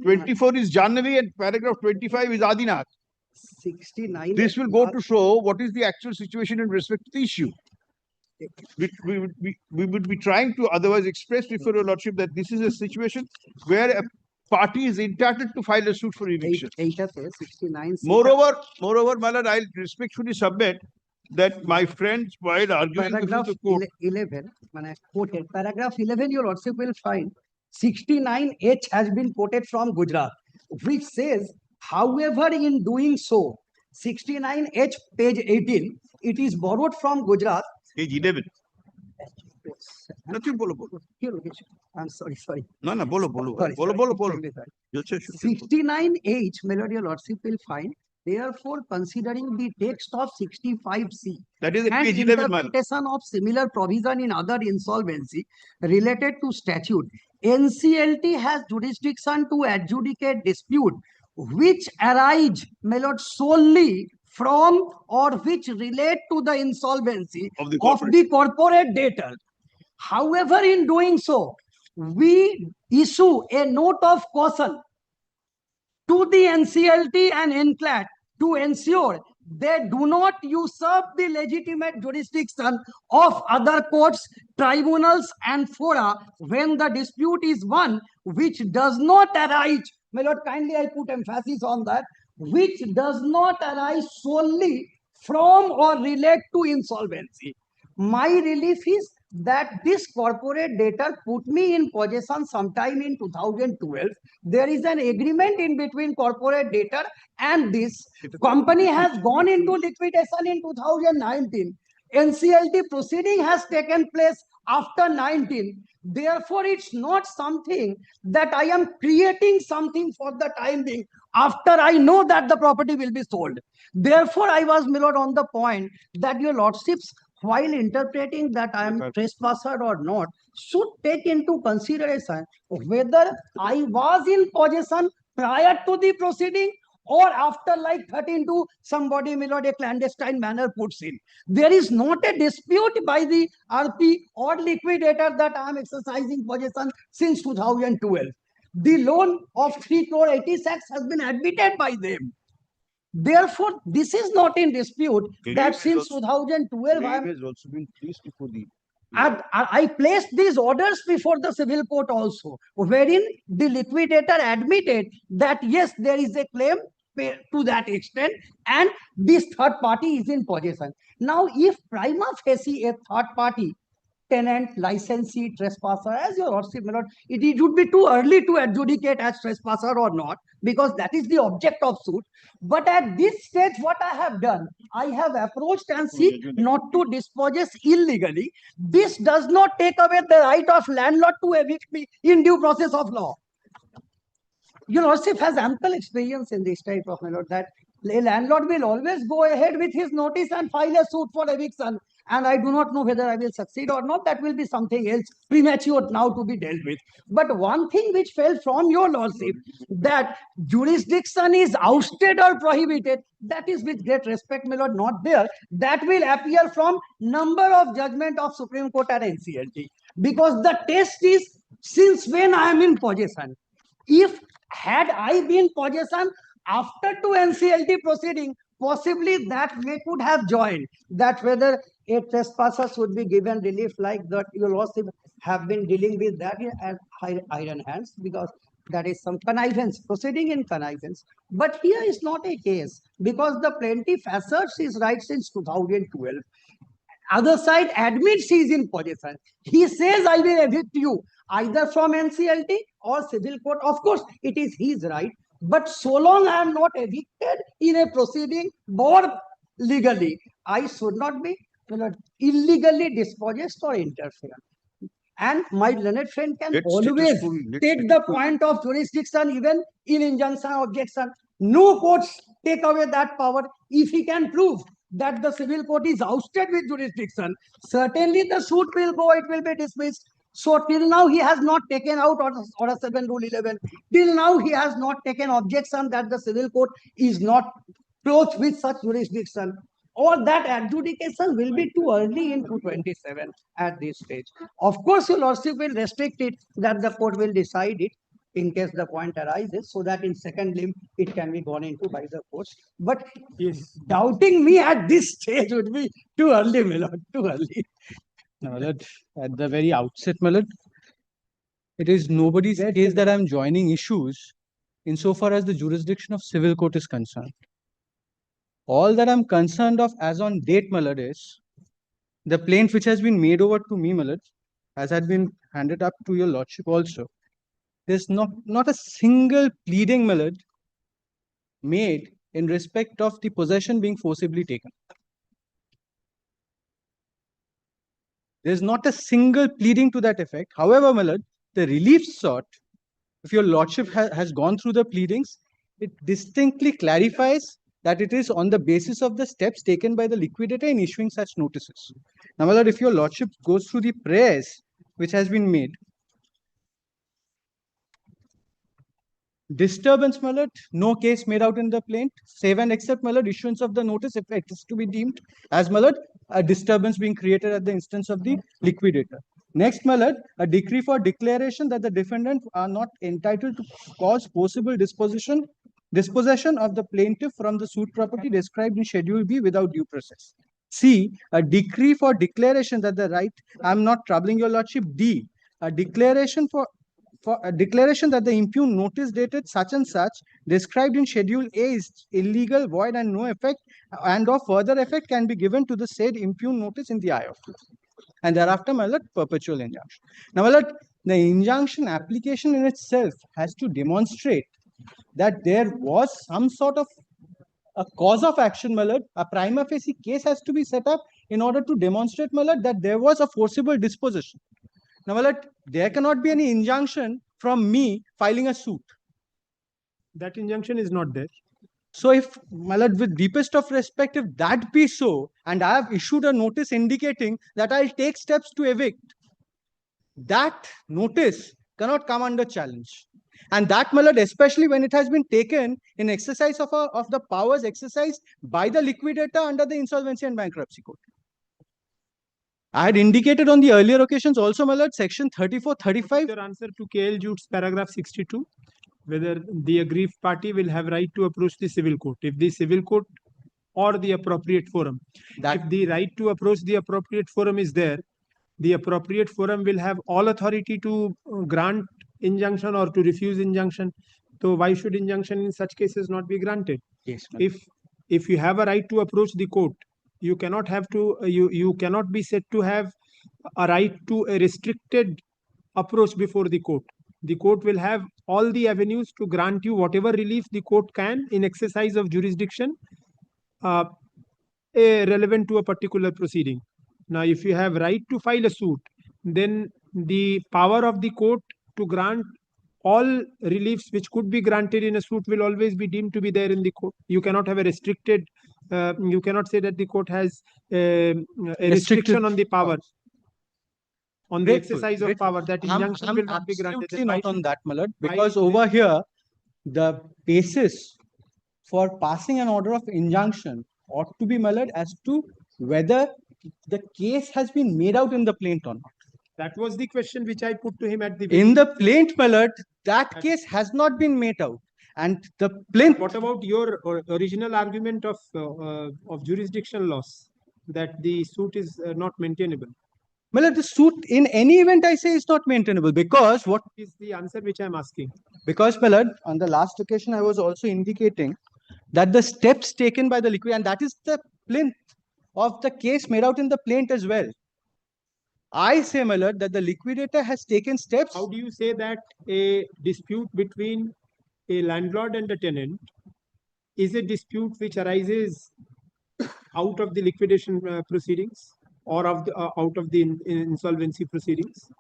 24 is Janvi and paragraph 25 is Adinath. 69. This will go to show what is the actual situation in respect to the issue. We would be trying to otherwise express before your lordship that this is a situation where a party is entitled to file a suit for eviction. 69. Moreover, my lord, I'll respectfully submit that my friends, while arguing before Paragraph the court, 11, quoted, paragraph 11, your lordship will find 69H has been quoted from Gujarat, which says, however, in doing so, 69H, page 18, it is borrowed from Gujarat. page 11. Nothing bolo bolo. I'm sorry. No, no, bolo bolo. Sorry, Bolo sorry. bolo bolo. Extremely sorry. Just a shoot. 69H, my lord, your lordship will find, therefore, considering the text of 65C That is a and page 11, my lord. interpretation of similar provision in other insolvency related to statute, NCLT has jurisdiction to adjudicate dispute which arise, my lord, solely from or which relate to the insolvency Of the of the corporate debtor. However, in doing so, we issue a note of caution to the NCLT and NCLAT to ensure they do not usurp the legitimate jurisdiction of other courts, tribunals, and fora when the dispute is one which does not arise. My lord, kindly I put emphasis on that, which does not arise solely from or relate to insolvency. My relief is that this corporate debtor put me in possession sometime in 2012. There is an agreement in between corporate debtor and this company has gone into liquidation in 2019. NCLT proceeding has taken place after 19. Therefore, it's not something that I am creating something for the time being after I know that the property will be sold. Therefore, I was, my lord, on the point that your lordships, while interpreting that I am trespasser or not, should take into consideration whether I was in possession prior to the proceeding or after like 13 to somebody, my lord, a clandestine manner puts in. There is not a dispute by the RP or liquidator that I am exercising possession since 2012. The loan of 3 crore 86 has been admitted by them. Therefore, this is not in dispute that since 2012 I am has also been placed before the I placed these orders before the civil court also, wherein the liquidator admitted that yes, there is a claim to that extent and this third party is in possession. Now, if prima facie a third party, tenant, licensee, trespasser, as your lordship, my lord, it would be too early to adjudicate as trespasser or not, because that is the object of suit. But at this stage, what I have done, I have approached and seek not to dispossess illegally. This does not take away the right of landlord to evict me in due process of law. Your lordship has ample experience in this type of, my lord, that a landlord will always go ahead with his notice and file a suit for eviction. And I do not know whether I will succeed or not. That will be something else premature now to be dealt with. But one thing which fell from your lordship, that jurisdiction is ousted or prohibited, that is with great respect, my lord, not there. That will appear from number of judgment of Supreme Court and NCLT. Because the test is since when I am in possession. If had I been possession after to NCLT proceeding, possibly that may could have joined that whether a trespasser should be given relief like that. Your lordship have been dealing with that at iron hands, because that is some connivance, proceeding in connivance. But here is not a case, because the plaintiff asserts his right since 2012. Other side admits he is in possession. He says, I will evict you either from NCLT or civil court. Of course, it is his right. But so long I am not evicted in a proceeding or legally, I should not be illegally dispossessed or interfere. And my learned friend can always take the point of jurisdiction even in injunction objection. No courts take away that power if he can prove that the civil court is ousted with jurisdiction. Certainly the suit will go, it will be dismissed. So till now he has not taken out Order 7 Rule 11. Till now he has not taken objection that the civil court is not clothed with such jurisdiction. Or that adjudication will be too early in 227 at this stage. Of course, your lordship will restrict it that the court will decide it in case the point arises, so that in second limb it can be gone into by the courts. But doubting me at this stage would be too early, my lord, too early. No, my lord, at the very outset, my lord, it is nobody's case that I'm joining issues insofar as the jurisdiction of civil court is concerned. All that I'm concerned of as on date, my lord, is the plaint which has been made over to me, my lord, as had been handed up to your lordship also. There's not a single pleading, my lord, made in respect of the possession being forcibly taken. There's not a single pleading to that effect. However, my lord, the relief sought, if your lordship has gone through the pleadings, it distinctly clarifies that it is on the basis of the steps taken by the liquidator in issuing such notices. Now, my lord, if your lordship goes through the prayers which has been made, disturbance, my lord, no case made out in the plaint, save and except, my lord, issuance of the notice if it is to be deemed as, my lord, a disturbance being created at the instance of the liquidator. Next, my lord, a decree for declaration that the defendant are not entitled to cause forcible dispossession of the plaintiff from the suit property described in Schedule B without due process. C, a decree for declaration that the right, I'm not troubling your lordship. D, a declaration for a declaration that the impugned notice dated such and such described in Schedule A is illegal, void, and no effect, and of further effect can be given to the said impugned notice in the eye of law. And thereafter, my lord, perpetual injunction. Now, my lord, the injunction application in itself has to demonstrate that there was some sort of a cause of action, my lord. A prima facie case has to be set up in order to demonstrate, my lord, that there was a forcible disposition. Now, my lord, there cannot be any injunction from me filing a suit. That injunction is not there. So if, my lord, with deepest of respect, if that be so, and I have issued a notice indicating that I'll take steps to evict, that notice cannot come under challenge. And that, my lord, especially when it has been taken in exercise of the powers exercised by the liquidator under the Insolvency and Bankruptcy Code. I had indicated on the earlier occasions also, my lord, section 34-35. Your answer to KL Jute's paragraph 62, whether the aggrieved party will have right to approach the civil court. If the civil court or the appropriate forum, if the right to approach the appropriate forum is there, the appropriate forum will have all authority to grant injunction or to refuse injunction. So why should injunction in such cases not be granted? Yes, if you have a right to approach the court, you cannot have to you cannot be said to have a right to a restricted approach before the court. The court will have all the avenues to grant you whatever relief the court can in exercise of jurisdiction relevant to a particular proceeding. Now, if you have right to file a suit, then the power of the court to grant all reliefs which could be granted in a suit will always be deemed to be there in the court. You cannot have a restricted, you cannot say that the court has a restriction on the power, on the exercise of power. That injunction will not be granted. Absolutely not on that, my lord, because over here, the basis for passing an order of injunction ought to be, my lord, as to whether the case has been made out in the plaint or not. That was the question which I put to him at the beginning. In the plaint, my lord, that case has not been made out. And the plaint. What about your original argument of jurisdiction loss, that the suit is not maintainable? My lord, the suit in any event, I say, is not maintainable, because what is the answer which I am asking? Because, my lord, on the last occasion, I was also indicating that the steps taken by the liquidator, and that is the plaint of the case made out in the plaint as well. I say, my lord, that the liquidator has taken steps. How do you say that a dispute between a landlord and a tenant is a dispute which arises out of the liquidation proceedings or of the, out of the insolvency proceedings?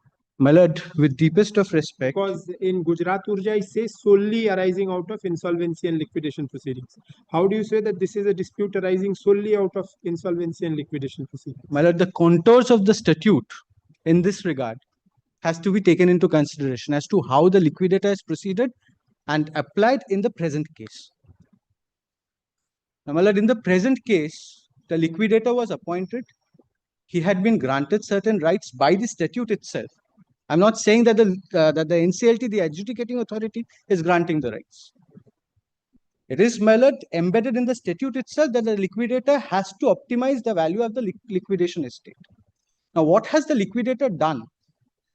My lord, with deepest of respect. Because in Gujarat Urja, it says solely arising out of insolvency and liquidation proceedings. How do you say that this is a dispute arising solely out of insolvency and liquidation proceedings? My lord, the contours of the statute in this regard has to be taken into consideration as to how the liquidator has proceeded and applied in the present case. Now, my lord, in the present case, the liquidator was appointed. He had been granted certain rights by the statute itself. I'm not saying that the NCLT, the adjudicating authority, is granting the rights. It is, my lord, embedded in the statute itself that the liquidator has to optimize the value of the liquidation estate. Now, what has the liquidator done?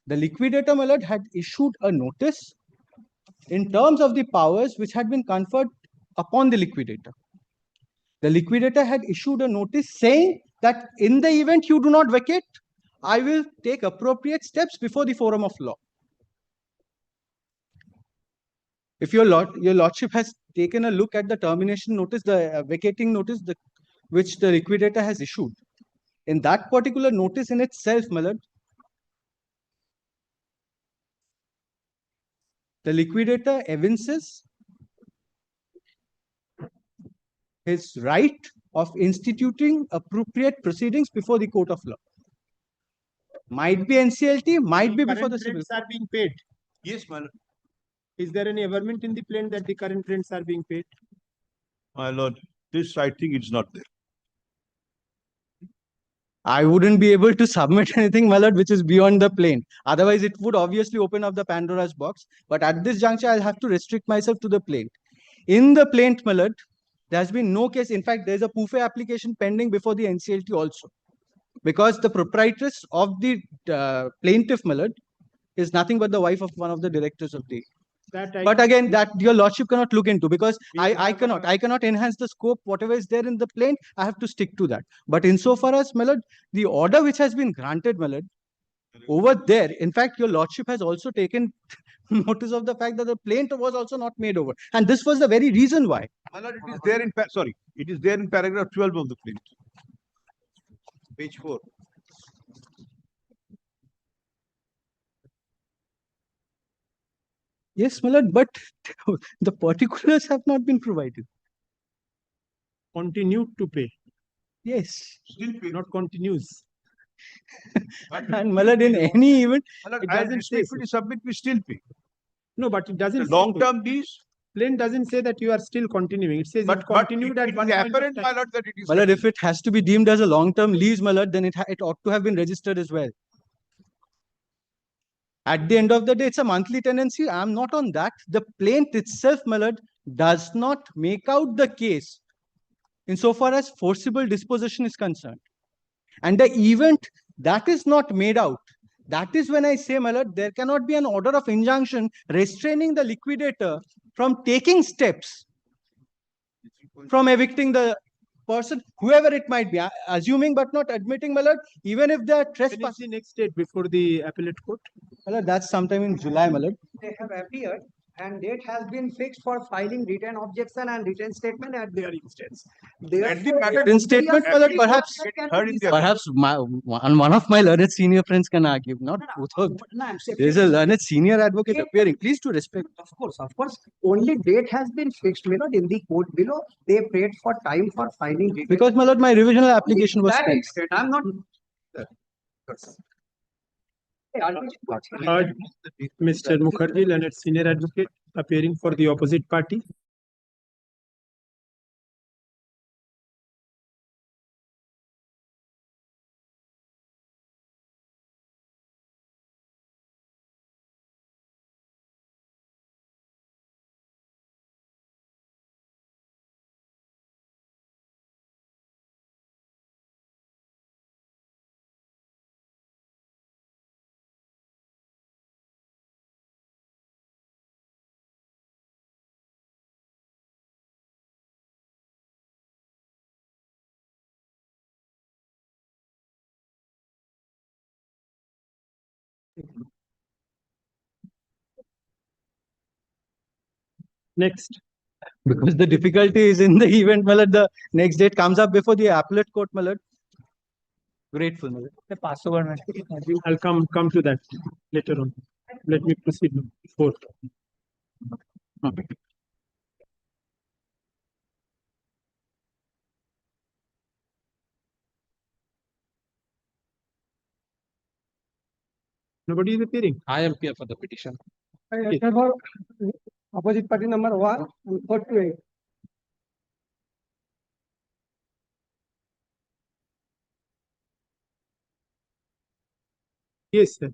The liquidator, my lord, had issued a notice in terms of the powers which had been conferred upon the liquidator. The liquidator had issued a notice saying that in the event you do not vacate, I will take appropriate steps before the forum of law. If your lordship has taken a look at the termination notice, the vacating notice, which the liquidator has issued, in that particular notice in itself, my lord, the liquidator evinces his right of instituting appropriate proceedings before the court of law. Might be NCLT, might be before the civil. Rents are being paid. Yes, my lord. Is there any averment in the plaint that the current rents are being paid? My lord, this I think it's not there. I wouldn't be able to submit anything, my lord, which is beyond the plaint. Otherwise, it would obviously open up the Pandora's box. But at this juncture, I'll have to restrict myself to the plaint. In the plaint, my lord, there has been no case. In fact, there's a PUFE application pending before the NCLT also. Because the proprietress of the plaintiff, my lord, is nothing but the wife of one of the directors of the. But again, that your lordship cannot look into, because I cannot enhance the scope. Whatever is there in the plaint, I have to stick to that. But insofar as, my lord, the order which has been granted, my lord, over there, in fact, your lordship has also taken notice of the fact that the plaint was also not made over. And this was the very reason why. My lord, it is there in, it is there in paragraph 12 of the plaint. Page 4. Yes, my lord, but the particulars have not been provided. Continued to pay. Yes. Still pay. Not continues. And my lord, in any event, it doesn't say to submit, we still pay. No, but it doesn't. Long-term lease. Plaint doesn't say that you are still continuing. It says it continued at one point. Apparent, my lord, that it is. My lord, if it has to be deemed as a long-term lease, my lord, then it ought to have been registered as well. At the end of the day, it's a monthly tenancy. I'm not on that. The plaint itself, my lord, does not make out the case insofar as forcible disposition is concerned. And the event that is not made out, that is when I say, my lord, there cannot be an order of injunction restraining the liquidator from taking steps, from evicting the person, whoever it might be, assuming but not admitting, my lord, even if they are trespassing. When is the next date before the appellate court? My lord, that's sometime in July, my lord. They have appeared and date has been fixed for filing written objection and written statement at their instance. Written statement, my lord, perhaps one of my learned senior friends can argue, not both of them. There's a learned senior advocate appearing. Please to respect. Of course. Only date has been fixed, my lord, in the court below. They prayed for time for filing. Because, my lord, my revisional application was spent. I'm not. Mr. Mukherjee, learned senior advocate, appearing for the opposite party. Next. Because the difficulty is in the event, my lord, the next date comes up before the appellate court, my lord. Grateful, my lord. I'll come to that later on. Let me proceed now. 4. Nobody is appearing. I am here for the petition. Opposite party number 1 and 4 to 8. Yes, sir.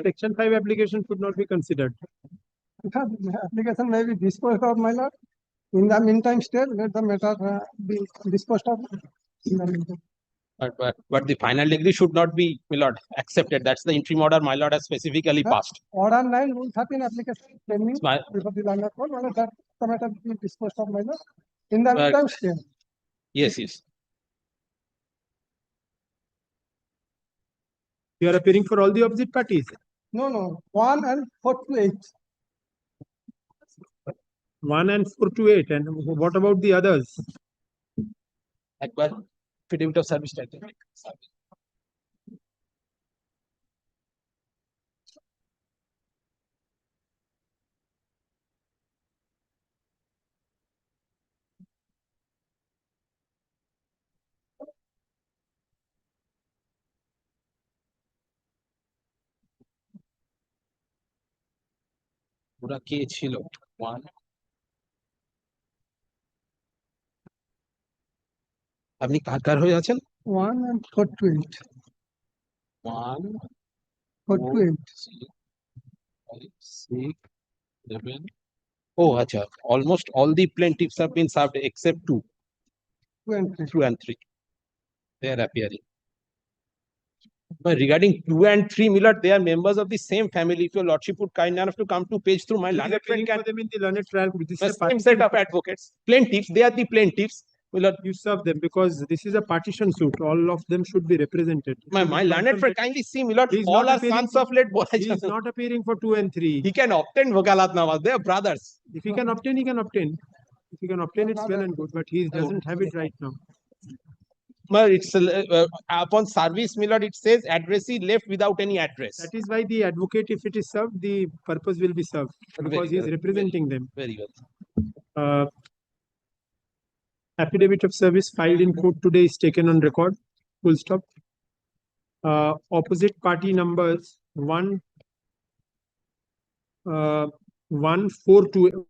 Section 5 application should not be considered. Application may be disposed of, my lord. In the meantime, still let the matter be disposed of. But the final degree should not be, my lord, accepted. That's the interim order my lord has specifically passed. Order 9, Rule 13 application pending My- before the landlord court. My lord, that the matter be disposed of, my lord. In the But- injunction. Yes, yes. You are appearing for all the opposite parties? No, 1 and 4 to 8. 1 and 4 to 8. And what about the others? Acquire affidavit of service title. ওরা কে ছিল? 1 আপনি কার হয়ে আছেন? 1 and 4 to 8. 1 4 to 8. 5 6 7. Oh, acha. Almost all the plaintiffs have been served except 2 and 3. They are appearing. But regarding 2 and 3, Millard, they are members of the same family. If your lordship would kind enough to come to page through my learned friend can them in the learned trial. This the is a same set of advocates. Plaintiffs, they are the plaintiffs. Millard, You serve them because this is a partition suit. All of them should be represented. my learned friend, kindly see, Millard, He's all not are appearing sons for- of late He is Borajan. not appearing for 2 and 3. He can obtain Vokalat Namas. They are brothers. If he can obtain, he can obtain. If he can obtain, it's well and good, but he doesn't have it right now. Well, it's upon service, Millard, it says addressee left without any address. That is why the advocate, if it is served, the purpose will be served because he is well, representing them. Very well. Affidavit of service filed in court today is taken on record. Full stop. Opposite party numbers 1, 4 to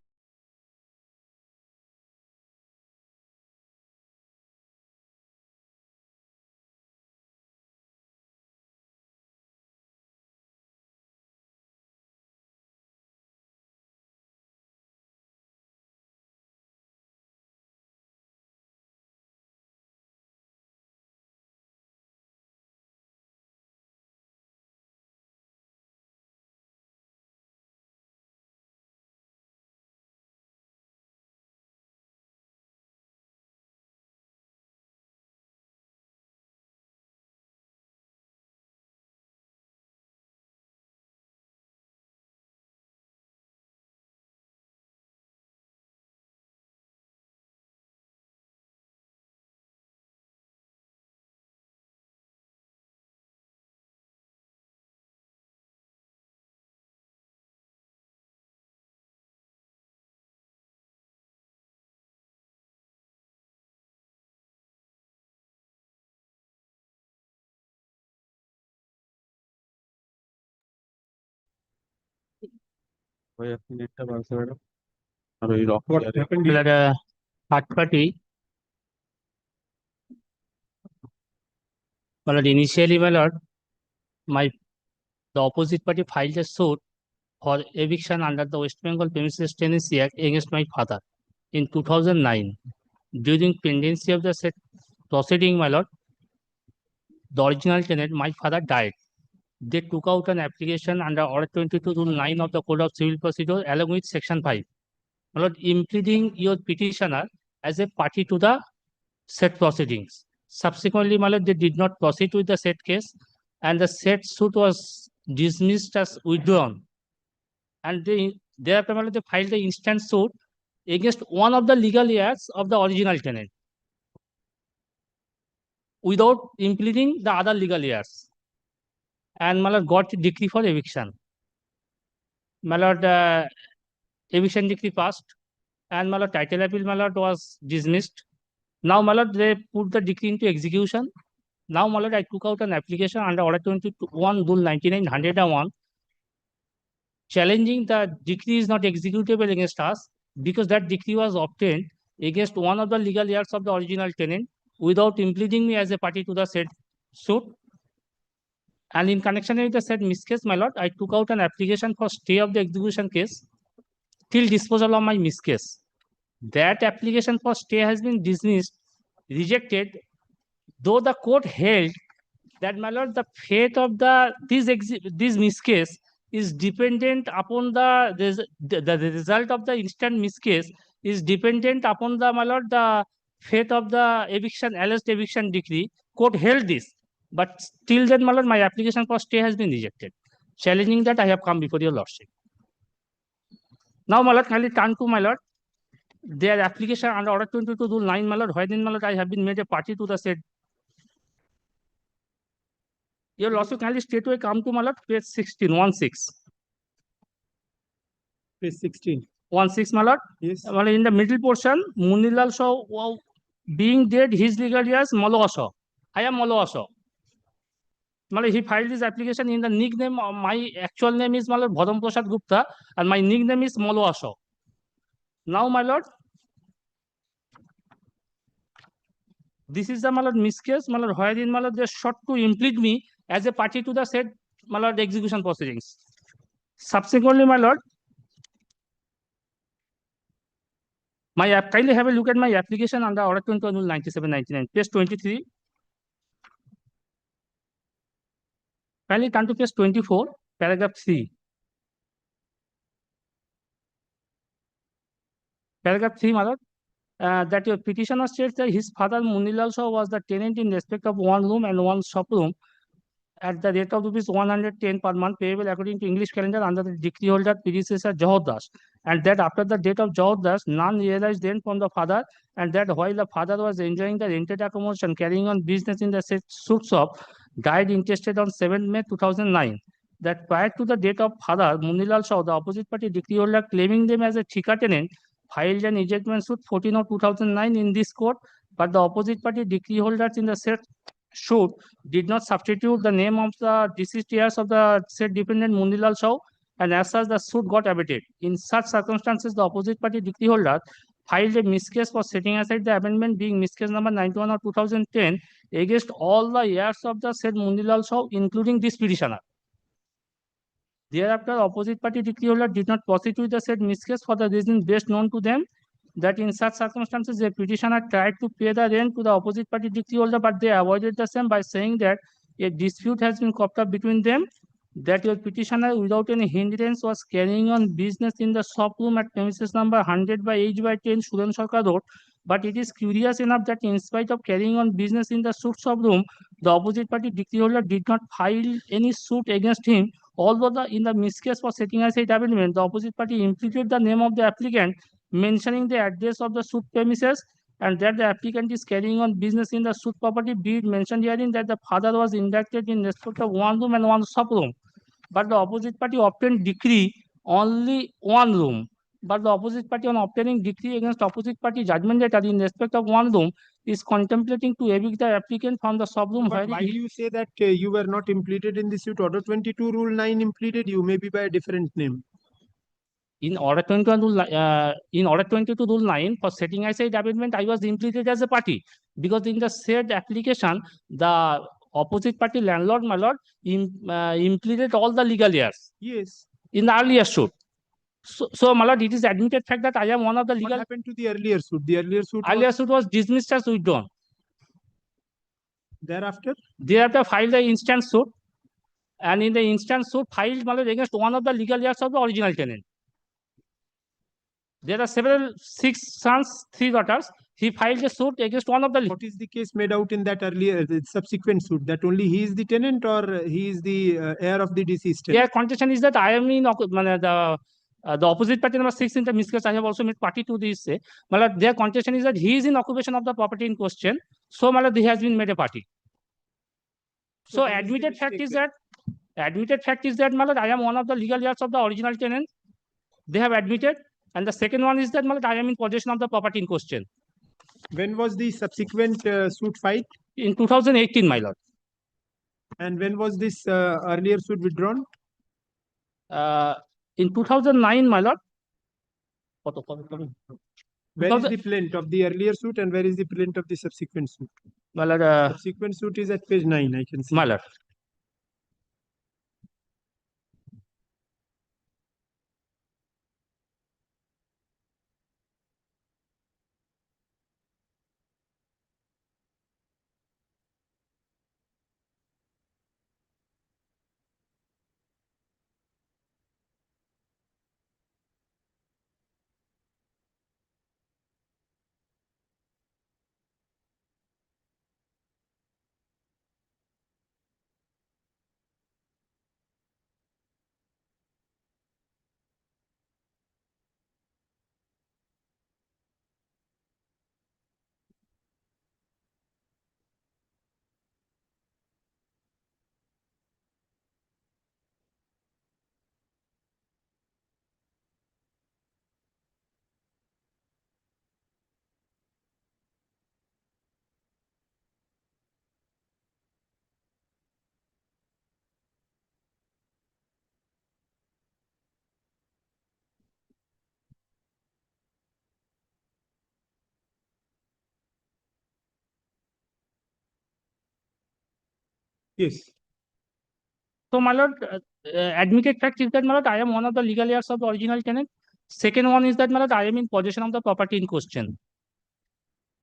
what happened? Third party. My lord, initially, my lord, the opposite party filed a suit for eviction under the West Bengal Premises Tenancy Act against my father in 2009. During pendency of the said proceeding, my lord, the original tenant, my father, died. They took out an application under Order 22 Rule 9 of the Code of Civil Procedure along with Section 5. My lord, impleading your petitioner as a party to the said proceedings. Subsequently, my lord, they did not proceed with the said case and the said suit was dismissed as withdrawn. And thereafter, my lord, they filed the instant suit against one of the legal heirs of the original tenant without impleading the other legal heirs. And my lord, got a decree for eviction. My lord, eviction decree passed and my lord, title appeal, my lord, was dismissed. Now, my lord, they put the decree into execution. Now, my lord, I took out an application under Order 21 Rule 99/101 challenging the decree is not executable against us because that decree was obtained against one of the legal heirs of the original tenant without impleading me as a party to the said suit. And in connection with the said miscase, my lord, I took out an application for stay of the execution case till disposal of my miscase. That application for stay has been dismissed, rejected, though the court held that, my lord, the fate of this miscase is dependent upon the result of the instant miscase is dependent upon the, my lord, the fate of the eviction, alleged eviction decree. Court held this, but till then, my lord, my application for stay has been rejected. Challenging that, I have come before your lordship. Now, my lord, kindly turn to, my lord, their application under Order 22 Rule 9, my lord, wherein, my lord, I have been made a party to the said. Your lordship, kindly straightway come to, my lord, page 16, 16. Page 16. 16, my lord. Yes. Well, in the middle portion, Munilal Shaw, wow, being dead, his legal years, Maloa Shaw. I am Maloa Shaw. He filed his application in the nickname. My actual name is Bhadam Prasad Gupta, and my nickname is Maloa Shaw. Now, my lord, this is the miscase, wherein they sought to implicate me as a party to the said execution proceedings. Subsequently, my lord, kindly have a look at my application under Order 21 Rule 97/99, page 23. Kindly turn to page 24, paragraph 3. Paragraph 3, my lord. That your petitioner states that his father Munilal Shaw was the tenant in respect of one room and one shop room at the rate of rupees 110 per month, payable according to English calendar under the decree holder predecessor Johor Das, and that after the date of Johor Das, none realized then from the father, and that while the father was enjoying the rented accommodation, carrying on business in the said suit shop, died intestate on 7 May 2009. That prior to the date of father Munilal Shaw, the opposite party decree holder claiming them as a Thika tenant filed an ejectment suit 14 of 2009 in this court, but the opposite party decree holders in the said suit did not substitute the name of the deceased heirs of the said defendant Munilal Shaw, and as such the suit got abated. In such circumstances, the opposite party decree holder filed a miscase for setting aside the amendment, being miscase number 91 of 2010 against all the heirs of the said Munilal Shaw, including this petitioner. Thereafter, opposite party decree holder did not prosecute the said miscase for the reason best known to them, that in such circumstances, the petitioner tried to pay the rent to the opposite party decree holder, but they avoided the same by saying that a dispute has been cropped up between them, that your petitioner, without any hindrance, was carrying on business in the shop room at premises number 100 by H by 10 Suran Sarkar Road. But it is curious enough that in spite of carrying on business in the suit shop room, the opposite party decree holder did not file any suit against him, although in the miscase for setting aside amendment, the opposite party implicated the name of the applicant, mentioning the address of the suit premises, and that the applicant is carrying on business in the suit property, be it mentioned herein that the father was indicted in respect of one room and one shop room. But the opposite party obtained decree only one room. But the opposite party, on obtaining decree against opposite party judgment letter in respect of one room, is contemplating to evict the applicant from the sub room. But why do you say that you were not impleted in the suit? Order 22 Rule 9 impleted you, maybe by a different name. In Order 22 Rule 9, for setting aside amendment, I was impleted as a party, because in the said application, the opposite party landlord, my lord, impleted all the legal heirs. Yes. In the earlier suit. So, my lord, it is admitted fact that I am one of the legal. What happened to the earlier suit? The earlier suit. Suit was dismissed as withdrawn. Thereafter? Thereafter, filed the instant suit, and in the instant suit filed, my lord, against one of the legal heirs of the original tenant. There are several 6 sons, 3 daughters. He filed a suit against one of the. What is the case made out in that earlier, the subsequent suit? That only he is the tenant, or he is the heir of the deceased tenant? Their contention is that I am in the opposite party number 6 in the miscase. I have also made party to this. Their contention is that he is in occupation of the property in question. So, he has been made a party. So, admitted fact is that I am one of the legal heirs of the original tenant. They have admitted. And the second one is that I am in possession of the property in question. When was the subsequent suit filed? In 2018, my lord. And when was this earlier suit withdrawn? In 2009, my lord. Where is the plaint of the earlier suit and where is the plaint of the subsequent suit? My lord, subsequent suit is at page 9, I can see. My lord. Yes. So, my lord, admitted fact is that, my lord, I am one of the legal heirs of the original tenant. Second one is that, my lord, I am in possession of the property in question.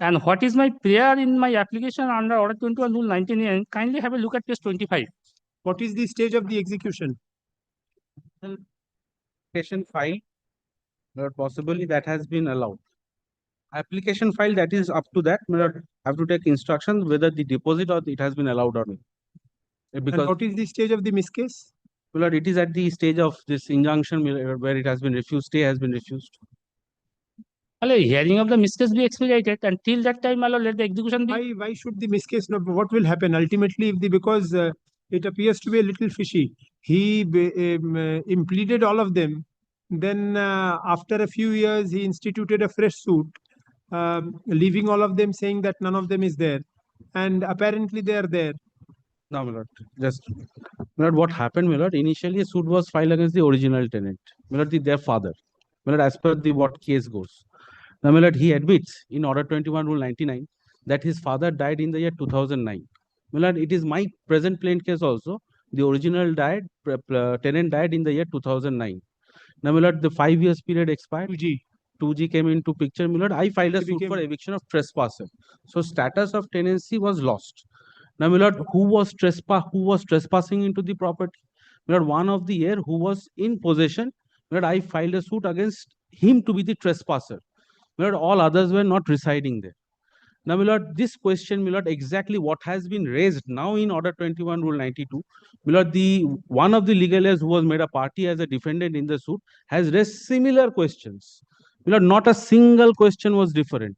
And what is my prayer in my application under Order 21 Rule 19? Kindly have a look at page 25. What is the stage of the execution? Application file, or possibly that has been allowed. Application file that is up to that, have to take instructions whether the deposit or it has been allowed or not. Because And what is the stage of the miscase? Lord, it is at the stage of this injunction where it has been refused, stay has been refused. Well, a hearing of the miscase be expedited, and till that time, my lord, let the execution be. Why should the miscase not? What will happen ultimately if because it appears to be a little fishy. He impleaded all of them. Then after a few years, he instituted a fresh suit, leaving all of them, saying that none of them is there, and apparently they are there. No, my lord, what happened, my lord, initially a suit was filed against the original tenant, my lord, their father, my lord, as per the what case goes. Now, my lord, he admits in Order 21 Rule 99 that his father died in the year 2009. My lord, it is my present plaint case also. The original tenant died in the year 2009. Now, my lord, the 5 years period expired. 2G came into picture, my lord. I filed a suit for eviction of trespasser. So, status of tenancy was lost. Now, my lord, who was trespassing into the property? My lord, one of the heir who was in possession. My lord, I filed a suit against him to be the trespasser. My lord, all others were not residing there. Now, my lord, this question, my lord, exactly what has been raised now in Order 21 Rule 92, my lord, one of the legal heirs who was made a party as a defendant in the suit has raised similar questions. My lord, not a single question was different.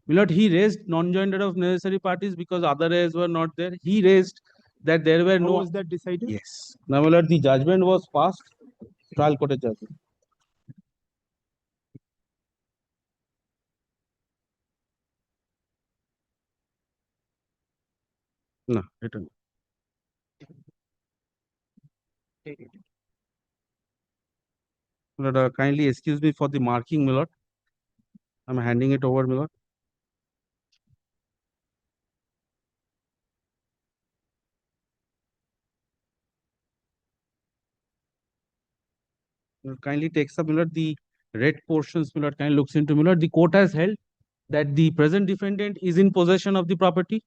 My lord, he raised non-joinder of necessary parties because other heirs were not there. He raised that there were no. Was that decided? Yes. Now, my lord, the judgment was passed. Trial court judgment. No, return. Lord, kindly excuse me for the marking, my lord. I'm handing it over, my lord. Kindly takes up, my lord, the red portions, my lord, kindly looks into, my lord. The court has held that the present defendant is in possession of the property.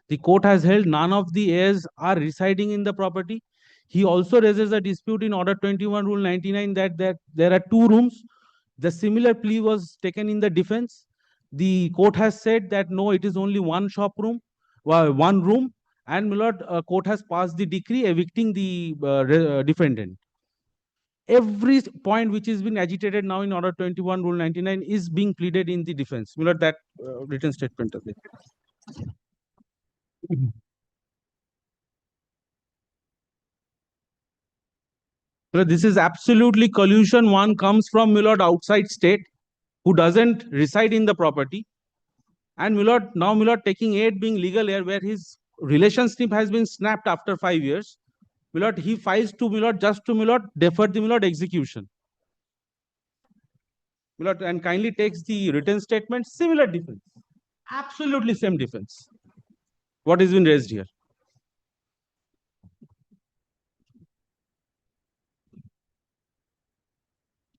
The court has held none of the heirs are residing in the property. He also raises a dispute in Order 21 Rule 99 that there are two rooms. The similar plea was taken in the defense. The court has said that no, it is only one one room, and my lord, court has passed the decree evicting the defendant. Every point which is being agitated now in Order 21 Rule 99 is being pleaded in the defense. My lord, that written statement of it. So this is absolutely collusion. One comes from, my lord, outside state who doesn't reside in the property. And my lord, now my lord taking aid being legal heir where his relationship has been snapped after 5 years. My lord, he files to my lord just to my lord defer the my lord execution. My lord, and kindly takes the written statement, similar defense. Absolutely same defense. What has been raised here?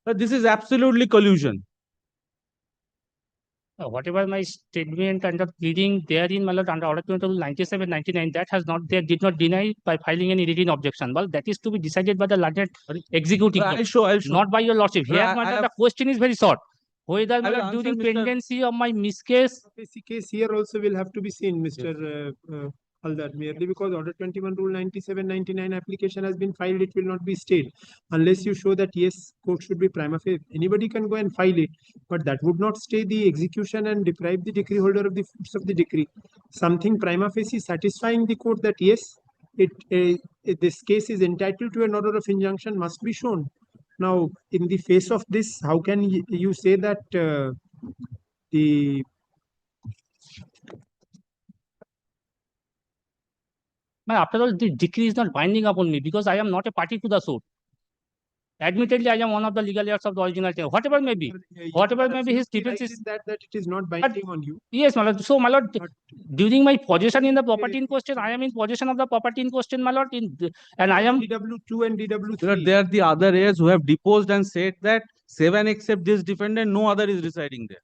This is absolutely collusion. Whatever my statement under pleading therein, my lord, under Order 97, 99, that has not, they did not deny by filing any written objection. Well, that is to be decided by the landed executive, I'll show. not by your lordship. Here, my lord, the question is very short. Whether, my I will lord, during answer, Mr. pendency of my miscase. Case here also will have to be seen, Mr. Haldar, merely because Order 21 Rule 97, 99 application has been filed, it will not be stayed unless you show that yes, court should be prima facie. Anybody can go and file it, but that would not stay the execution and deprive the decree holder of the fruits of the decree. Something prima facie satisfying the court that yes, this case is entitled to an order of injunction must be shown. Now, in the face of this, how can you say that the After all, the decree is not binding upon me because I am not a party to the suit. Admittedly, I am one of the legal heirs of the original tenant. Whatever may be, whatever may be his defense is that it is not binding on you. yes, my lord. So, my lord, during my possession in the property in question, I am in possession of the property in question, my lord, and I am DW2 and DW3. Milord, they are the other heirs who have deposed and said that 7 except this defendant, no other is residing there.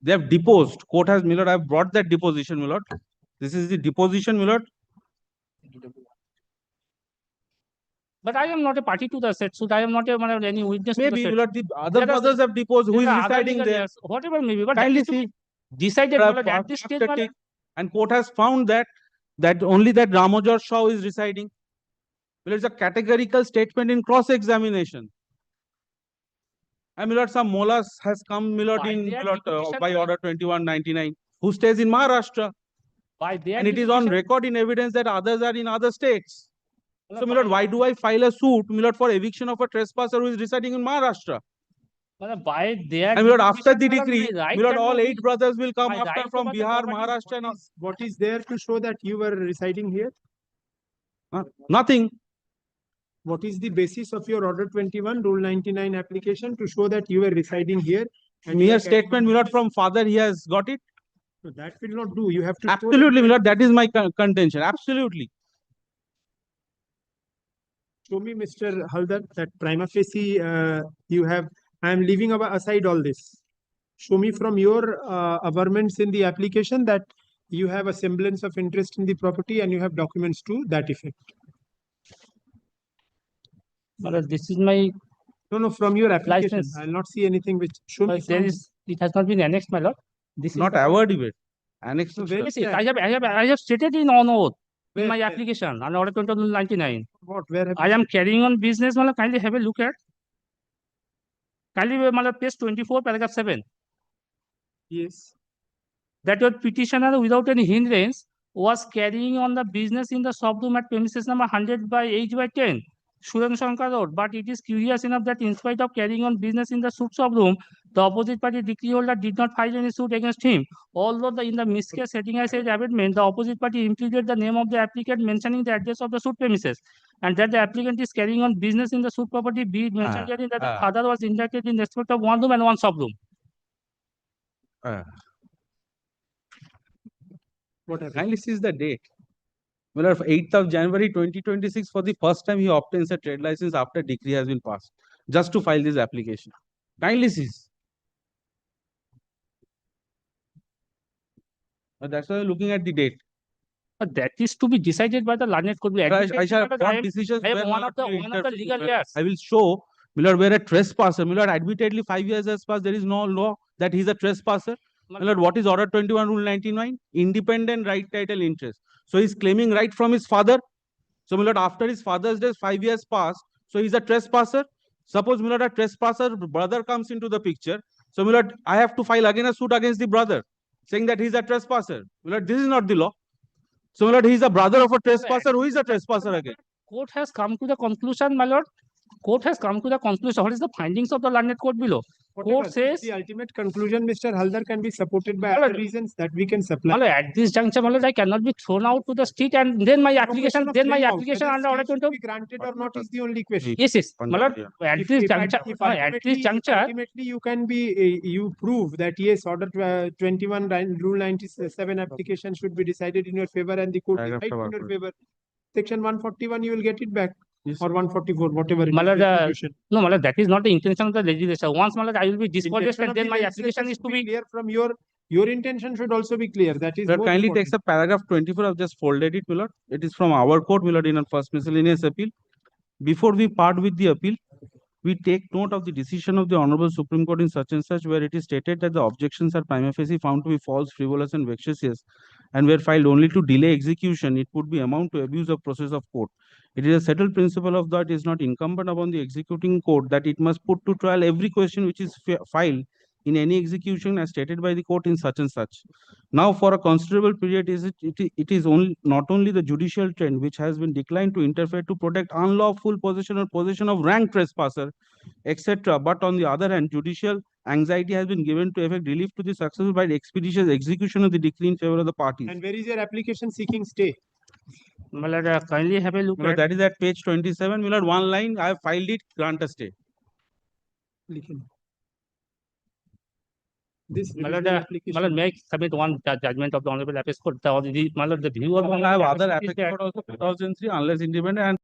They have deposed. Court has, Milord, I have brought that deposition, Milord. This is the deposition, Milord. but I am not a party to the said suit. I am not a, my lord, any witness to the Maybe, said. Milord, the other There are- brothers have deposed. Who There is are other residing legal there? heirs, whatever may be, but Kindly that is to see. be decided, my lord, at this stage, my After lord. and court has found that only that Ramajor Shaw is residing. Well, it's a categorical statement in cross-examination. And Milord, some Molas has come, Milord, By in their Milord, deposition, by my order 2199, who stays in Maharashtra. by their And it is on deposition, record in evidence that others are in other states. my So, lord, Milord, by- why do I file a suit, Milord, for eviction of a trespasser who is residing in Maharashtra? my lord, by their And Milord, after the deposition, my lord, decree, my right Milord, cannot all 8 be- brothers will come my after right from over the Bihar, property- Maharashtra, and all. What is there to show that you were residing here? Nothing. What is the basis of your order 21 rule 99 application to show that you were residing here? and you Mere are carrying statement, on Milord, business? from father, he has got it. So that will not do. You have to show that Absolutely, you are- Milord, that is my contention. Absolutely. Show me, Mr. Haldar, that prima facie you have. I am leaving aside all this. Show me from your averments in the application that you have a semblance of interest in the property and you have documents to that effect. my lord, this is my, No, from your application. License. I will not see anything which show me. but there is, it has not been annexed, my lord. This is Not the- award even. Annex So to where stuff. is Yes, that? I have stated in on oath in Where- my where? application on order 2099. What? Where have I am carrying on business, my lord, kindly have a look at. Kindly, my lord, page 24, paragraph 7. Yes. That your petitioner without any hindrance was carrying on the business in the subroom at premises number 100 by H by 10, Suran Shankar Road. But it is curious enough that in spite of carrying on business in the suit subroom, the opposite party decree holder did not file any suit against him. Although in the miscase setting aside abatement, the opposite party implicated the name of the applicant mentioning the address of the suit premises, and that the applicant is carrying on business in the suit property, be it mentioned herein that the father was indicted in respect of one room and one subroom. What happened? Kindly sees the date. Well, 8th of January 2026, for the first time, he obtains a trade license after decree has been passed, just to file this application. Kindly sees. That's why we're looking at the date. But that is to be decided by the learned court. I shall I want am- decisions. I am where one not of the to one of the interfere. legal heirs. I will show, Milord, where a trespasser, Milord, admittedly 5 years has passed, there is no law that he is a trespasser. Milord, what is order 21 rule 99? Independent right title interest. So he's claiming right from his father. So Milord, after his father's death, 5 years passed. So he's a trespasser. Suppose Milord, a trespasser brother comes into the picture. So Milord, I have to file again a suit against the brother, saying that he's a trespasser. Milord, this is not the law. So Milord, he's a brother of a trespasser. Who is a trespasser again? Court has come to the conclusion, my lord. Court has come to the conclusion. What is the findings of the learned court below? Whatever, Court says, the ultimate conclusion, Mr. Haldar, can be supported by Well, other reasons that we can supply. my lord, at this juncture, my lord, I cannot be thrown out to the street, and then my No application, question of then my throwing out. application Whether under order stay should 20. be granted or not is the only question. Yes, yes, my lord. At this juncture, Ultimately you can be, you prove that yes, order 21 rule 97 application should be decided in your favor and the court Paragraph decides in cover. your favor. Section 141, you will get it back. Yes. Or 144, whatever it My is, lord, restitution. no, my lord, that is not the intention of the legislature. Once, my lord, I will be dispossessed, Intention and of then the my legislature application is should to be. clear from your intention should also be clear. That is Milord, more kindly important. takes up paragraph 24. I've just folded it, Milord. It is from our court, Milord, in a first miscellaneous appeal. Before we part with the appeal, we take note of the decision of the Honorable Supreme Court in such and such, where it is stated that the objections are prima facie found to be false, frivolous, and vexatious, and were filed only to delay execution. It would be amount to abuse of process of court. It is a settled principle of that it is not incumbent upon the executing court that it must put to trial every question which is filed in any execution as stated by the court in such and such. Now, for a considerable period, it is only not only the judicial trend which has been declined to interfere to protect unlawful possession or possession of rank trespasser, etc. But on the other hand, judicial anxiety has been given to effect relief to the successful by the expeditious execution of the decree in favor of the parties. And where is your application seeking stay? My lord, kindly have a look My lord, at. that is at page 27. My lord, one line, I have filed it, grant a stay. This My lord, revision my application. lord, may I submit one judgment of the Honorable Appeals Court? My lord, the view of the I have Honorable other Appeals Court is apex that court also 2003 unless independent and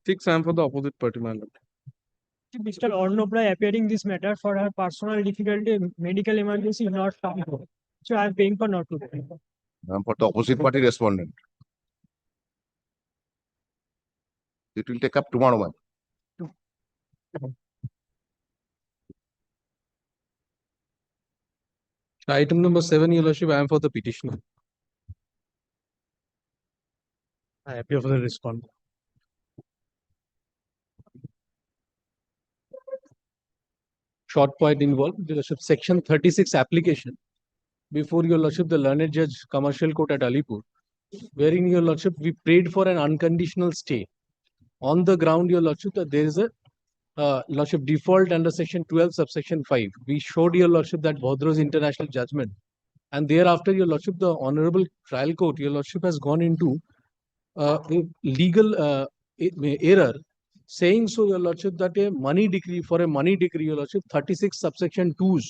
6, I am for the opposite party, my lord. Mr. HON'BLE appearing this matter for her personal difficulty, medical emergency not come. So I am paying for not to pay. I'm for the opposite party respondent. It will take up tomorrow, ma'am. Item number 7, Your Lordship, I am for the petitioner. I appear for the respondent. Short point involved, Your Lordship, Section 36 application before Your Lordship, the learned judge, Commercial Court at Alipur, wherein Your Lordship, we prayed for an unconditional stay. On the ground, Your Lordship, that there is a Lordship default under Section 12, subsection 5. We showed Your Lordship that Bhodro's international judgment. And thereafter, Your Lordship, the Honorable Trial Court, Your Lordship, has gone into a legal error, saying so, Your Lordship, that a money decree, for a money decree, Your Lordship, 36 subsection 2s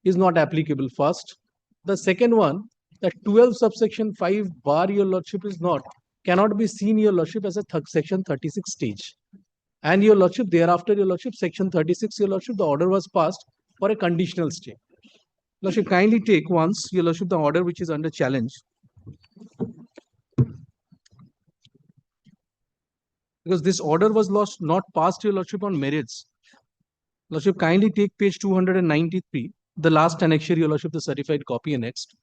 is not applicable first. The second one, that 12 subsection 5 bar, Your Lordship, cannot be seen, Your Lordship, as a Section 36 stage. And Your Lordship, thereafter, Your Lordship, Section 36, Your Lordship, the order was passed for a conditional stay. Lordship, kindly take once, Your Lordship, the order which is under challenge. Because this order was not passed, Your Lordship, on merits. Lordship, kindly take page 293, the last annexure, Your Lordship, the certified copy annexed.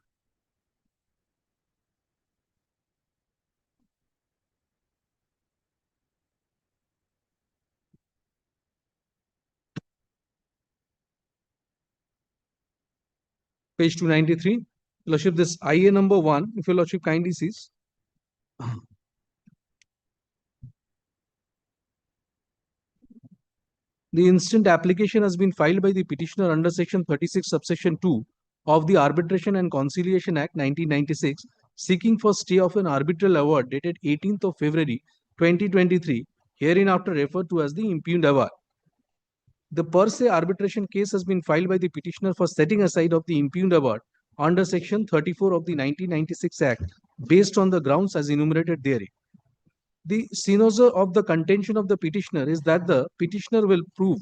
Page 293, Lordship, this IA number 1, if Your Lordship kindly sees. The instant application has been filed by the petitioner under Section 36, subsection 2 of the Arbitration and Conciliation Act 1996, seeking for stay of an arbitral award dated 18th of February 2023, hereinafter referred to as the impugned award. The per se arbitration case has been filed by the petitioner for setting aside of the impugned award under Section 34 of the 1996 Act, based on the grounds as enumerated therein. The cynosure of the contention of the petitioner is that the petitioner will prove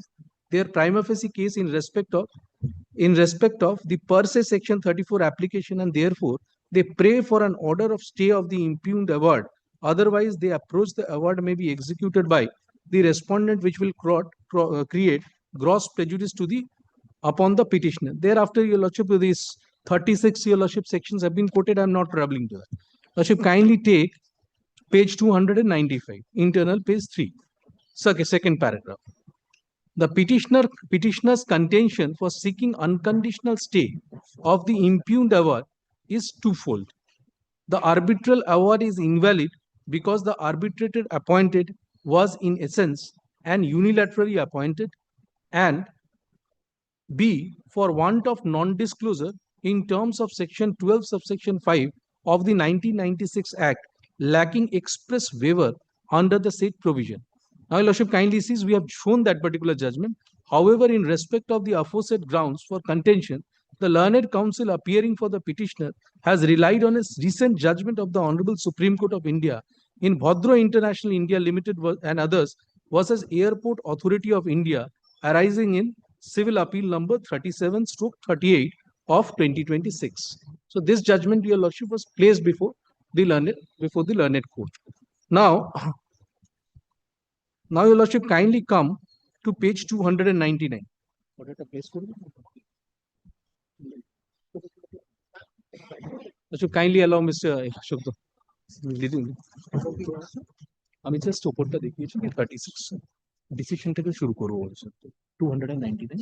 their prima facie case in respect of the per se Section 34 application, and therefore they pray for an order of stay of the impugned award. Otherwise, they approach the award may be executed by the respondent, which will create gross prejudice to upon the petitioner. Thereafter, Your Lordship, these 36, Your Lordship, sections have been quoted. I am not troubling to that. Lordship, kindly take page 295, internal page 3, second paragraph. The petitioner's contention for seeking unconditional stay of the impugned award is twofold. The arbitral award is invalid because the arbitrator appointed was in essence and unilaterally appointed, and B, for want of non-disclosure in terms of Section 12, subsection 5 of the 1996 Act, lacking express waiver under the said provision. Now, Your Lordship, kindly sees we have shown that particular judgment. However, in respect of the aforesaid grounds for contention, the learned counsel appearing for the petitioner has relied on a recent judgment of the Honorable Supreme Court of India in Bhodro International India Limited and others versus Airport Authority of India, arising in Civil Appeal number 37/38 of 2026. So this judgment, Your Lordship, was placed before the learned court. Now, Your Lordship, kindly come to page 299. Lordship, kindly allow Mr. Ashok. আমি just ওপরটা দেখিয়েছি কি 36 decision থেকে শুরু করব বলছে 299.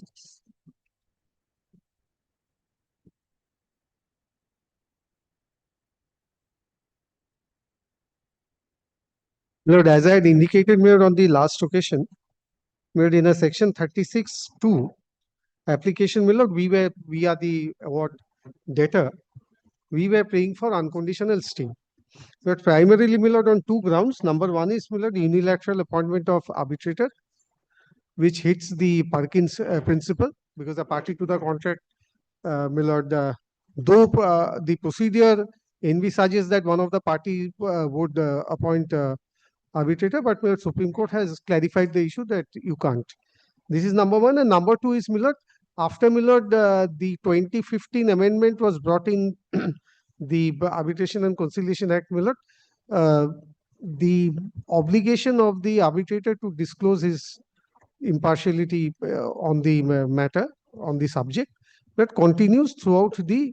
Lord, as I had indicated, Mayor, on the last occasion, Mayor, in a Section 36(2) application, Lord, we are the award debtor. We were praying for unconditional stay. But primarily, Lord, on two grounds. Number one is, Lord, unilateral appointment of arbitrator, which hits the Perkins principle, because the party to the contract, Lord, though the procedure envisages that one of the party would appoint arbitrator, but my Lord, Supreme Court has clarified the issue that you can't. This is number one. And number two is, my Lord, after, my Lord, the 2015 amendment was brought in the Arbitration and Conciliation Act, my Lord, the obligation of the arbitrator to disclose his impartiality on the matter, on the subject, that continues throughout the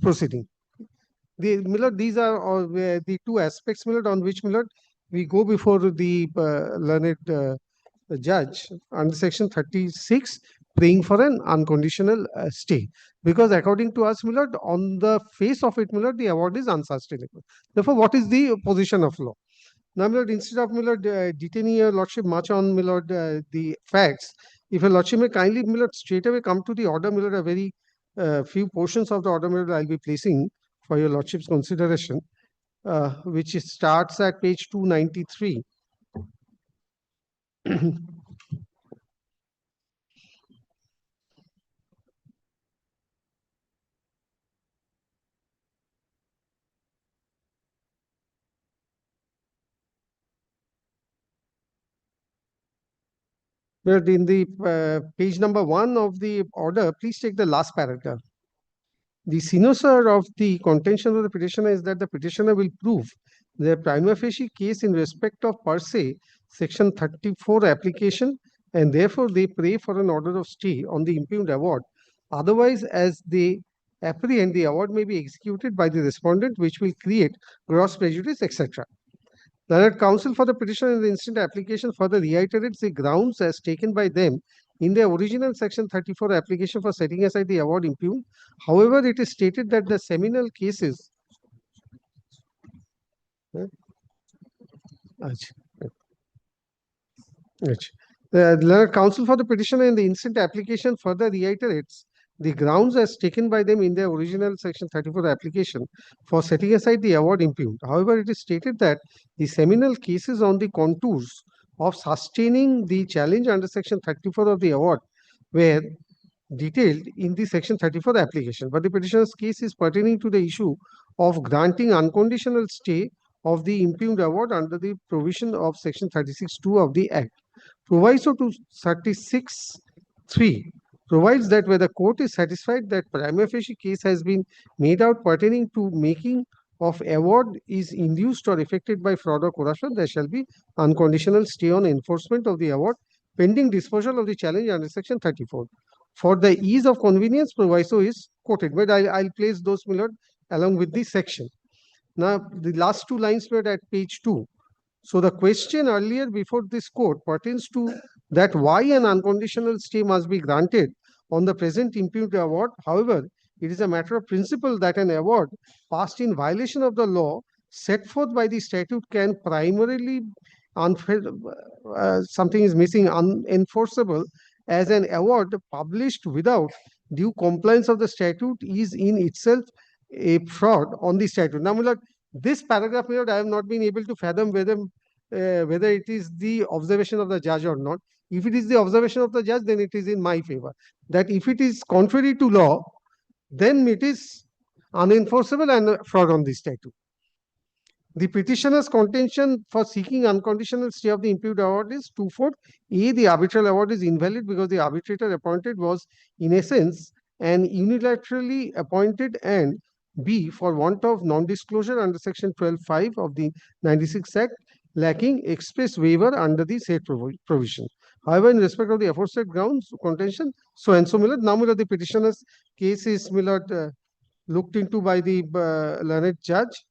proceeding. My Lord, these are all the two aspects, my Lord, on which, my Lord, we go before the learned judge under section 36, praying for an unconditional stay. Because according to us, my Lord, on the face of it, my Lord, the award is unsustainable. Therefore, what is the position of law? Now, my Lord, instead of, my Lord, detaining your Lordship much on, my Lord, the facts, if your Lordship may kindly, my Lord, straight away come to the order, my Lord, a very few portions of the order, my Lord, I'll be placing for your Lordship's consideration, which starts at page 293. But in the page number 1 of the order, please take the last paragraph. The cynosure of the contention of the petitioner is that the petitioner will prove their prima facie case in respect of per se section 34 application, and therefore they pray for an order of stay on the impugned award. Otherwise, as they apprehend, the award may be executed by the respondent, which will create gross prejudice, etc. The counsel for the petitioner in the instant application further reiterates the grounds as taken by them in their original section 34 application for setting aside the award impugned. However, it is stated that the seminal cases the counsel for the petitioner in the instant application further reiterates the grounds as taken by them in their original section 34 application for setting aside the award impugned. However, it is stated that the seminal cases on the contours of sustaining the challenge under section 34 of the award were detailed in the section 34 application, but the petitioner's case is pertaining to the issue of granting unconditional stay of the impugned award under the provision of section 36(2) of the Act. Proviso to 36(3) provides that where the court is satisfied that prima facie case has been made out pertaining to making of award is induced or affected by fraud or corruption, there shall be unconditional stay on enforcement of the award pending disposal of the challenge under section 34. For the ease of convenience, proviso is quoted, but I'll place those, my Lord, along with the section. Now, the last two lines were at page 2. So the question earlier before this court pertains to that why an unconditional stay must be granted on the present impugned award. However, it is a matter of principle that an award passed in violation of the law set forth by the statute can primarily something is missing, unenforceable, as an award published without due compliance of the statute is in itself a fraud on the statute. Now, my Lord, this paragraph, my Lord, I have not been able to fathom whether it is the observation of the judge or not. If it is the observation of the judge, then it is in my favor. That if it is contrary to law, then it is unenforceable and fraud on the statute. The petitioner's contention for seeking unconditional stay of the impugned award is twofold. A, the arbitral award is invalid because the arbitrator appointed was, in essence, an unilaterally appointed, and B, for want of non-disclosure under section 12(5) of the 96 Act, lacking express waiver under the said provision. However, in respect of the aforesaid grounds contention, so and so, my Lord, now, my Lord, the petitioner's case is, my Lord, looked into by the learned judge.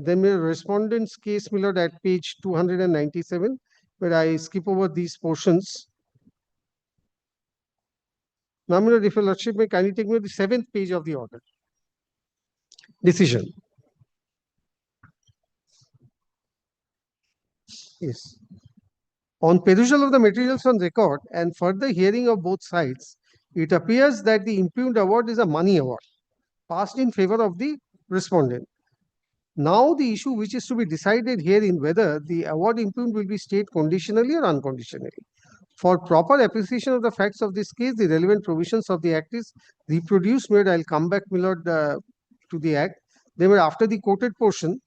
Then my respondent's case, my Lord, at page 297, where I skip over these portions. Now, my Lord, if your Lordship may kindly take me to the 7th page of the order. Decision. Yes. On perusal of the materials on record and further hearing of both sides, it appears that the impugned award is a money award passed in favor of the respondent. Now, the issue which is to be decided here in whether the award impugned will be stayed conditionally or unconditionally. For proper appreciation of the facts of this case, the relevant provisions of the Act is reproduced. I'll come back, my Lord, to the Act. Then, after the quoted portion,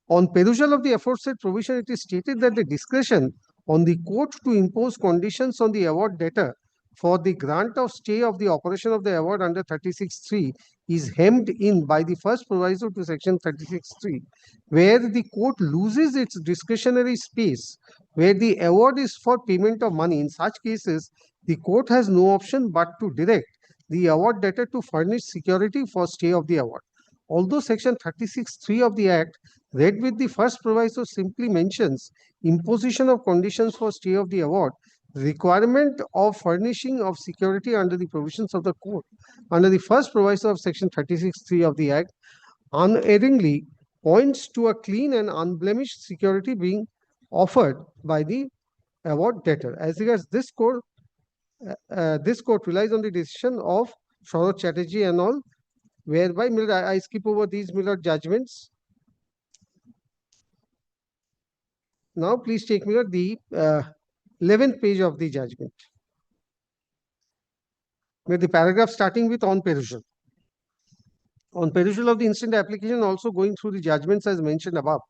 On perusal of the aforesaid provision, it is stated that the discretion on the court to impose conditions on the award debtor for the grant of stay of the operation of the award under 36(3) is hemmed in by the first proviso to section 36(3), where the court loses its discretionary space, where the award is for payment of money. In such cases, the court has no option but to direct the award debtor to furnish security for stay of the award. Although section 36(3) of the Act, read with the first proviso, simply mentions imposition of conditions for stay of the award, requirement of furnishing of security under the provisions of the court under the first proviso of section 36(3) of the Act unerringly points to a clean and unblemished security being offered by the award debtor. As regards this court relies on the decision of Sharat Chatterjee and all, whereby I skip over these judgments. Now, please take the 11th page of the judgment. With the paragraph starting with on perusal. On perusal of the instant application, also going through the judgments as mentioned above,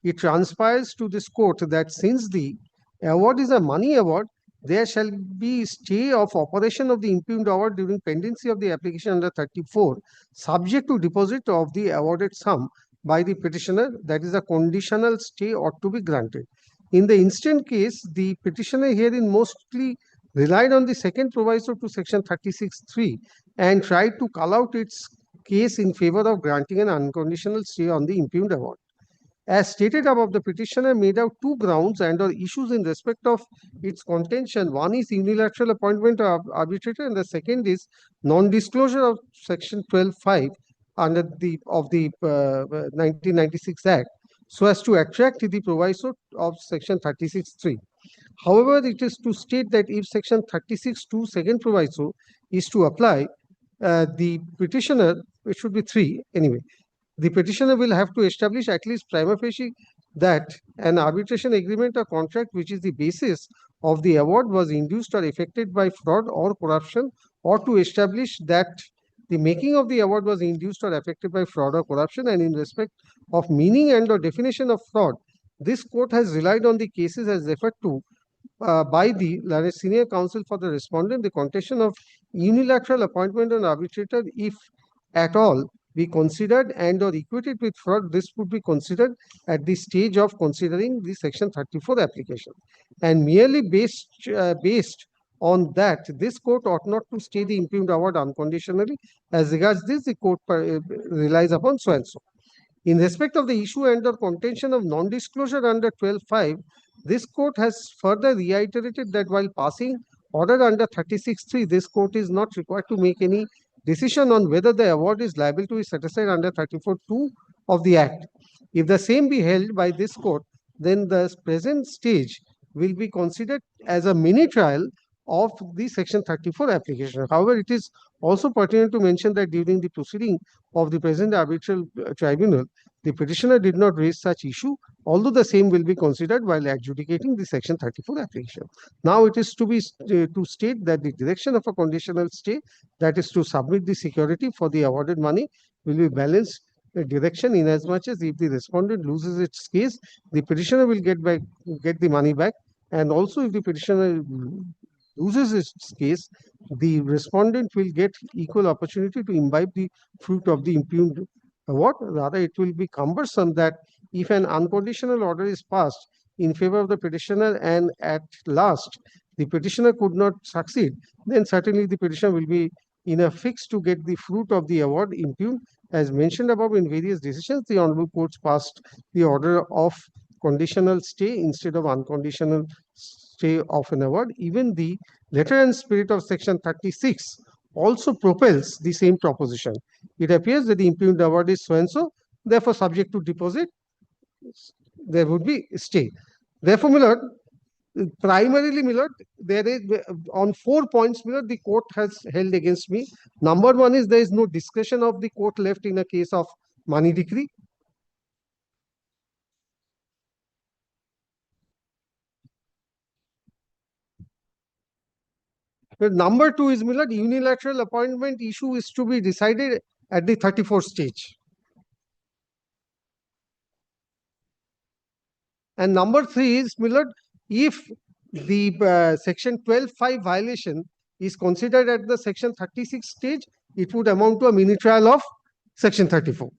it transpires to this court that since the award is a money award, there shall be stay of operation of the impugned award during pendency of the application under 34, subject to deposit of the awarded sum by the petitioner, that is a conditional stay ought to be granted. In the instant case, the petitioner herein mostly relied on the second proviso to section 36(3) and tried to call out its case in favor of granting an unconditional stay on the impugned award. As stated above, the petitioner made out two grounds and or issues in respect of its contention. One is unilateral appointment of arbitrator, and the second is non-disclosure of section 12(5) under the 1996 Act, so as to attract the proviso of section 36(3). However, it is to state that if section 36(2) second proviso is to apply, the petitioner, it should be 3 anyway, the petitioner will have to establish at least prima facie that an arbitration agreement or contract which is the basis of the award was induced or affected by fraud or corruption, or to establish that the making of the award was induced or affected by fraud or corruption. And in respect of meaning and or definition of fraud, this court has relied on the cases as referred to by the senior counsel for the respondent. The contention of unilateral appointment on arbitrator, if at all be considered and or equated with fraud, this would be considered at the stage of considering the section 34 application. And merely based on that, this court ought not to stay the impugned award unconditionally. As regards this, the court relies upon so and so. In respect of the issue and or contention of non-disclosure under 12(5), this court has further reiterated that while passing order under 36(3), this court is not required to make any decision on whether the award is liable to be set aside under 34(2) of the Act. If the same be held by this court, then the present stage will be considered as a mini trial of the section 34 application. However, it is also pertinent to mention that during the proceeding of the present arbitral tribunal, the petitioner did not raise such issue, although the same will be considered while adjudicating the section 34 application. Now it is to state that the direction of a conditional stay, that is to submit the security for the awarded money, will be balanced direction, inasmuch as if the respondent loses its case, the petitioner will get the money back, and also if the petitioner loses its case, the respondent will get equal opportunity to imbibe the fruit of the impugned award. Rather, it will be cumbersome that if an unconditional order is passed in favor of the petitioner and at last the petitioner could not succeed, then certainly the petitioner will be in a fix to get the fruit of the award impugned. As mentioned above in various decisions, the honorable courts passed the order of conditional stay instead of unconditional stay of an award. Even the letter and spirit of section 36 also propels the same proposition. It appears that the impugned award is so and so, therefore subject to deposit, there would be stay. Therefore, my lord, primarily, my lord, there is on 4 points, my lord, the court has held against me. Number one is there is no discretion of the court left in a case of money decree. But number two is, my lord, unilateral appointment issue is to be decided at the 34th stage. And number 3 is, my lord, if the section 12(5) violation is considered at the section 36 stage, it would amount to a mini trial of section 34.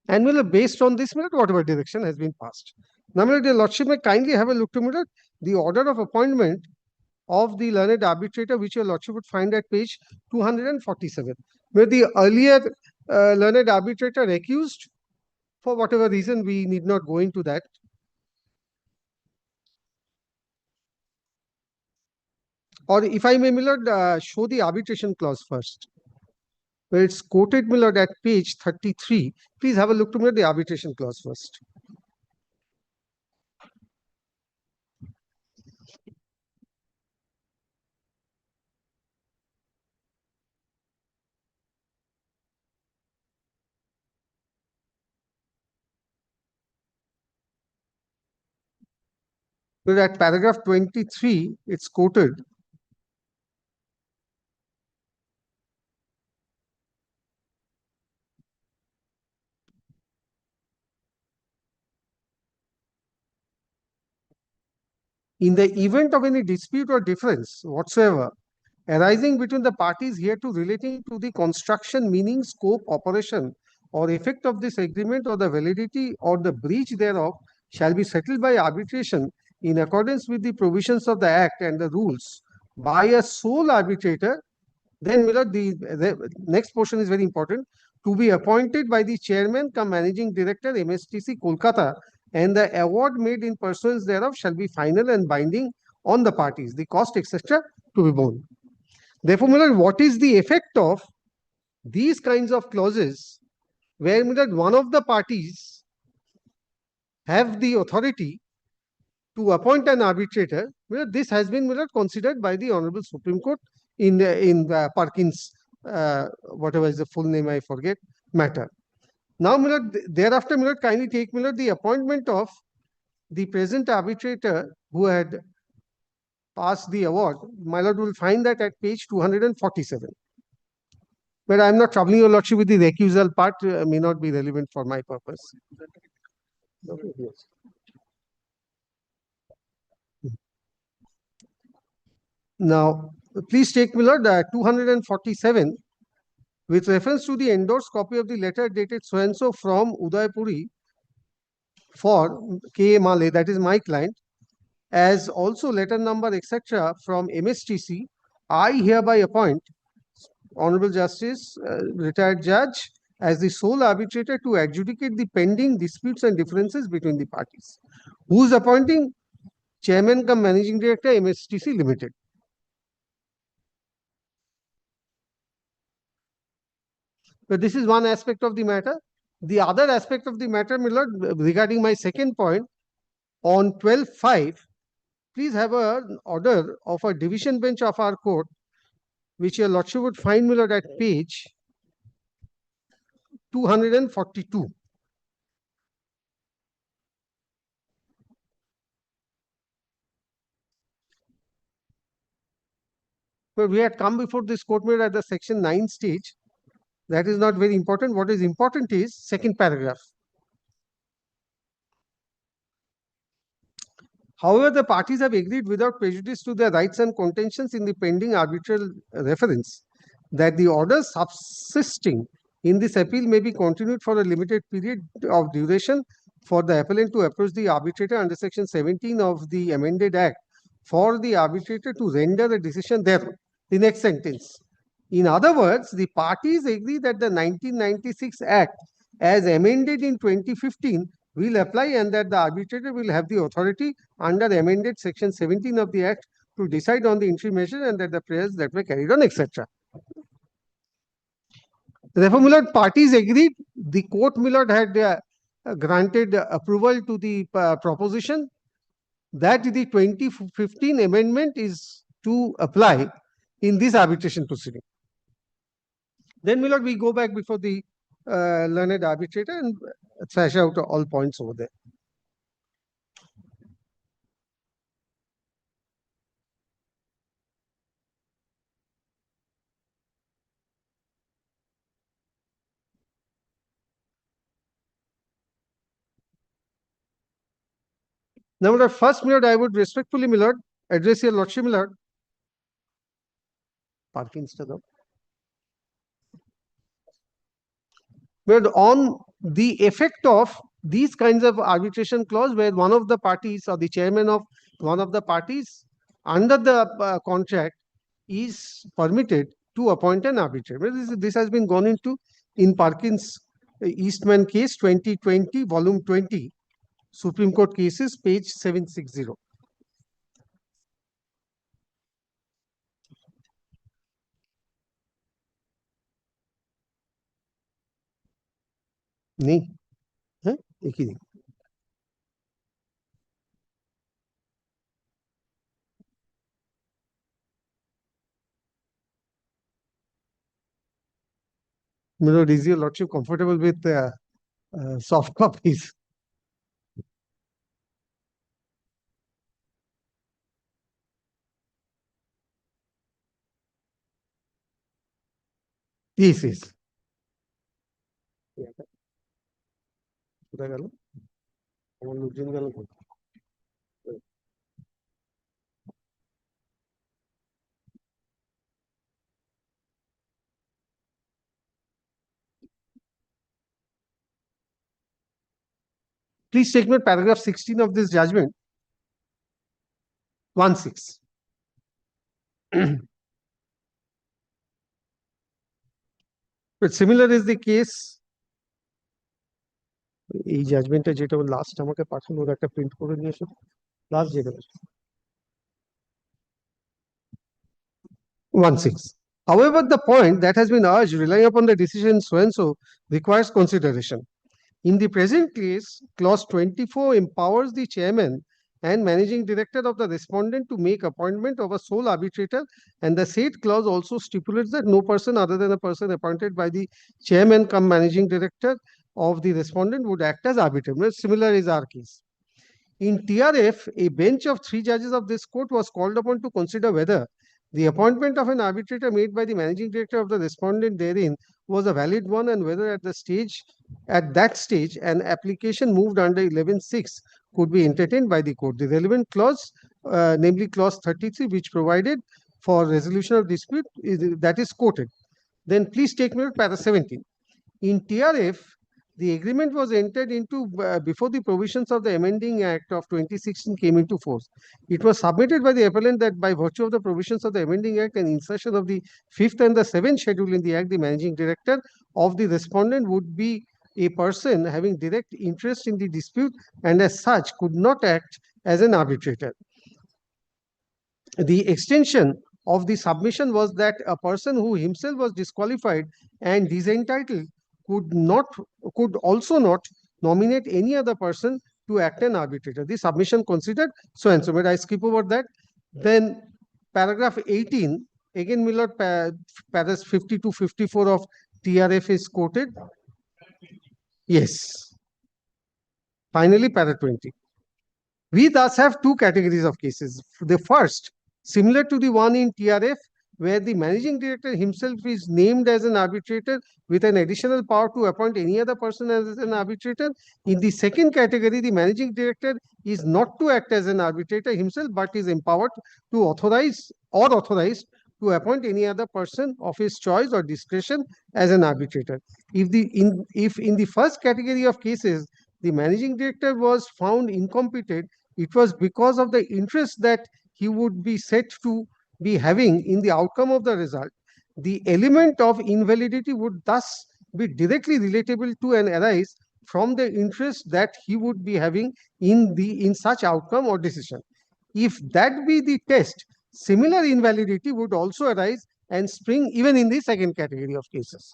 And my lord, based on this, my lord, whatever direction has been passed. Now, my lord, your lordship may kindly have a look to, my lord, the order of appointment of the learned arbitrator, which your lordship would find at page 247, where the earlier learned arbitrator recused for whatever reason. We need not go into that. Or if I may, my lord, show the arbitration clause first, where it's quoted, my lord, at page 33. Please have a look to, my lord, the arbitration clause first. But at paragraph 23, it's quoted. In the event of any dispute or difference whatsoever arising between the parties hereto relating to the construction, meaning, scope, operation, or effect of this agreement, or the validity or the breach thereof, shall be settled by arbitration in accordance with the provisions of the Act and the rules by a sole arbitrator. Then, my lord, the next portion is very important. To be appointed by the chairman cum managing director, MSTC, Kolkata, and the award made in pursuance thereof shall be final and binding on the parties, the cost, etc., to be borne. Therefore, my lord, what is the effect of these kinds of clauses where, my lord, one of the parties have the authority to appoint an arbitrator? My lord, this has been, my lord, considered by the Honorable Supreme Court in Perkins, whatever is the full name, I forget, matter. Now, my lord, thereafter, my lord, kindly take, my lord, the appointment of the present arbitrator who had passed the award. My lord will find that at page 247. But I'm not troubling your lordship with the recusal part, may not be relevant for my purpose. Now, please take, my lord, 247, with reference to the endorsed copy of the letter dated so and so from Udaipuri for K. Male, that is my client, as also letter number, etc., from MSTC, I hereby appoint Honorable Justice, retired judge, as the sole arbitrator to adjudicate the pending disputes and differences between the parties. Who is appointing? Chairman cum Managing Director, MSTC Limited. But this is one aspect of the matter. The other aspect of the matter, my lord, regarding my second point, on 12(5), please have an order of a division bench of our court, which your lordship would find, my lord, at page 242. But we had come before this court, my lord, at the section 9 stage. That is not very important. What is important is second paragraph. However, the parties have agreed without prejudice to their rights and contentions in the pending arbitral reference that the orders subsisting in this appeal may be continued for a limited period of duration for the appellant to approach the arbitrator under section 17 of the amended act for the arbitrator to render a decision thereon. The next sentence. In other words, the parties agree that the 1996 Act, as amended in 2015, will apply and that the arbitrator will have the authority under amended section 17 of the Act to decide on the interim measure and that the prayers that were carried on, etc. Therefore, my lord, parties agreed. The court, my lord, had granted approval to the proposition that the 2015 amendment is to apply in this arbitration proceeding. Then, my lord, we go back before the learned arbitrator and thrash out all points over there. Now, my lord, first, my lord, I would respectfully, my lord, address your lordship, my lord. Parkins to the but on the effect of these kinds of arbitration clause where one of the parties or the chairman of one of the parties under the contract is permitted to appoint an arbitrator. This has been gone into in Parkins Eastman case 2020, volume 20, Supreme Court cases, page 760. नहीं है एक ही नहीं Milord, is your lordship comfortable with soft copies? Yes, yes. কোথায় গেল আমার লোকজন গেল Please take note paragraph 16 of this judgment. 1-6. But similar is the case. এই জাজমেন্টটা যেটা লাস্ট আমাকে পাঠানো ওর একটা প্রিন্ট করে নিয়ে এসো লাস্ট যেটা 1-6. However, the point that has been urged relying upon the decision so and so requires consideration. In the present case, clause 24 empowers the chairman and managing director of the respondent to make appointment of a sole arbitrator, and the said clause also stipulates that no person other than a person appointed by the chairman cum managing director of the respondent would act as arbitrator. Similar is our case. In TRF, a bench of 3 judges of this court was called upon to consider whether the appointment of an arbitrator made by the managing director of the respondent therein was a valid one, and whether at that stage an application moved under 11(6) could be entertained by the court. The relevant clause, namely clause 33, which provided for resolution of dispute, that is quoted. Then please take note para 17. In TRF, the agreement was entered into before the provisions of the amending act of 2016 came into force. It was submitted by the appellant that by virtue of the provisions of the amending act and insertion of the 5th and the 7th schedule in the act, the managing director of the respondent would be a person having direct interest in the dispute and as such could not act as an arbitrator. The extension of the submission was that a person who himself was disqualified and disentitled could also not nominate any other person to act an arbitrator. The submission considered so and so. But I skip over that. Then paragraph 18, again, Milord, paras 50 to 54 of TRF is quoted. Yes. Finally, para 20. We thus have 2 categories of cases. The first, similar to the one in TRF, where the managing director himself is named as an arbitrator with an additional power to appoint any other person as an arbitrator. In the second category, the managing director is not to act as an arbitrator himself, but is empowered to authorized to appoint any other person of his choice or discretion as an arbitrator. If in the first category of cases, the managing director was found incompetent, it was because of the interest that he would be set to be having in the outcome of the result. The element of invalidity would thus be directly relatable to and arise from the interest that he would be having in such outcome or decision. If that be the test, similar invalidity would also arise and spring even in the second category of cases.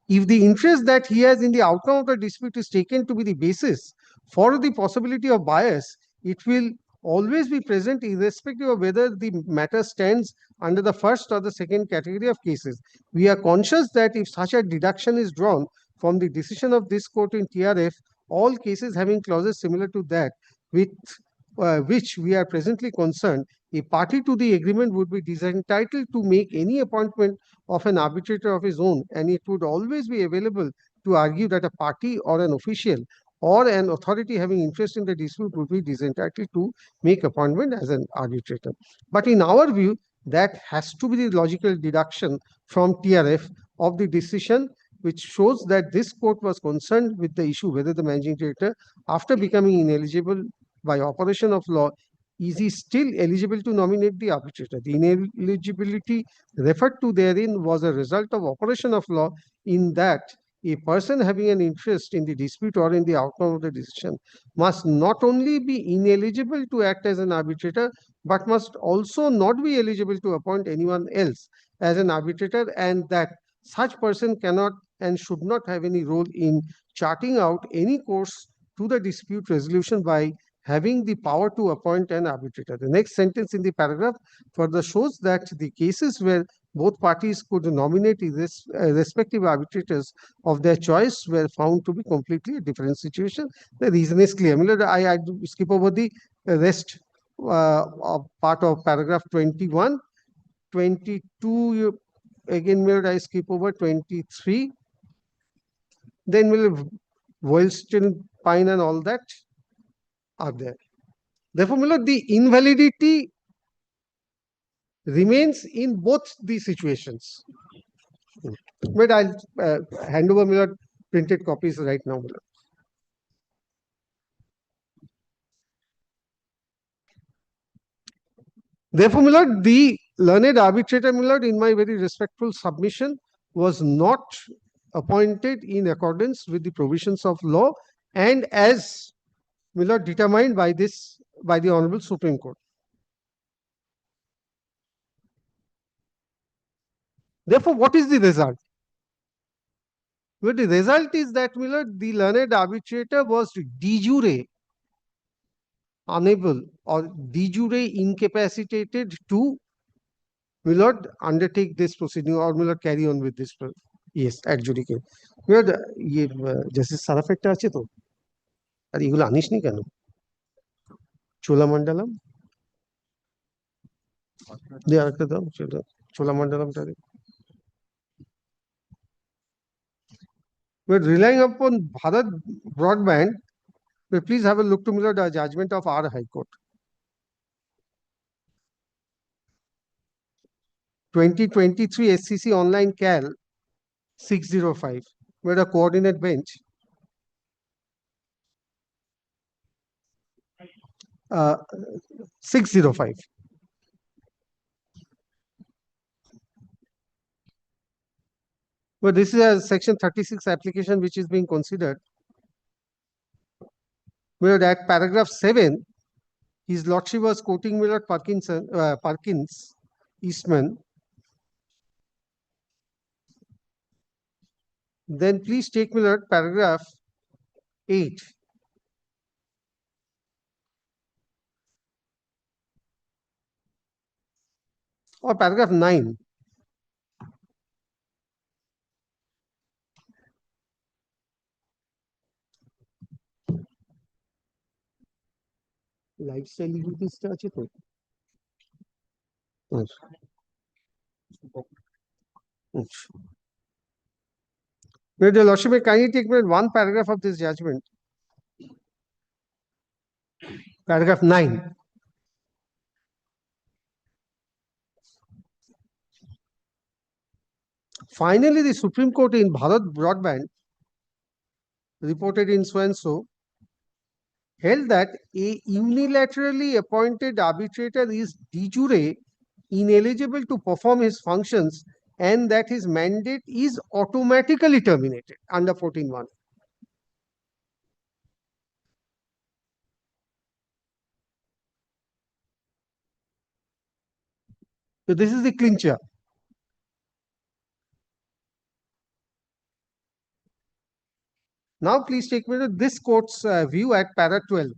If the interest that he has in the outcome of the dispute is taken to be the basis for the possibility of bias, it will always be present irrespective of whether the matter stands under the first or the second category of cases. We are conscious that if such a deduction is drawn from the decision of this court in TRF, all cases having clauses similar to that with which we are presently concerned, a party to the agreement would be disentitled to make any appointment of an arbitrator of his own, and it would always be available to argue that a party or an official or an authority having interest in the dispute would be entitled to make appointment as an arbitrator. But in our view, that has to be the logical deduction from TRF of the decision, which shows that this court was concerned with the issue whether the managing director, after becoming ineligible by operation of law, is he still eligible to nominate the arbitrator. The ineligibility referred to therein was a result of operation of law, in that a person having an interest in the dispute or in the outcome of the decision must not only be ineligible to act as an arbitrator, but must also not be eligible to appoint anyone else as an arbitrator, and that such person cannot and should not have any role in charting out any course to the dispute resolution by having the power to appoint an arbitrator. The next sentence in the paragraph further shows that the cases where both parties could nominate respective arbitrators of their choice were found to be completely a different situation. The reason is clear. I skip over the rest of part of paragraph 21. 22, again, I skip over 23. Then Wollstonecraft, Pine and all that are there. Therefore, the invalidity remains in both the situations. But I'll hand over printed copies right now. Therefore, the learned arbitrator, in my very respectful submission, was not appointed in accordance with the provisions of law and as determined by the Honorable Supreme Court. Therefore, what is the result? Well, the result is that the learned arbitrator was de jure unable or de jure incapacitated to undertake this proceeding or carry on with this. Yes, adjudicate. Justice Sarafetta আছে তো আর এগুলো আনিস নি কেন চোলামণ্ডলম দিয়ে আরেকটা দাও চোলামণ্ডলমটা We're relying upon Bharat Broadband. Please have a look to the judgment of our High Court. 2023 SCC Online Cal 605. We're a coordinate bench. 605. But this is a section 36 application which is being considered. Where at paragraph 7, his lordship was quoting Perkins, Eastman. Then please take me at paragraph 8. Or paragraph 9. Lifestyle লিখতে আছে তো Your Lordship may kindly take one paragraph of this judgment. Paragraph 9. Finally, the Supreme Court in Bharat Broadband reported in so-and-so held that a unilaterally appointed arbitrator is de jure ineligible to perform his functions and that his mandate is automatically terminated under 14(1). So this is the clincher. Now, please take me to this court's view at para 12.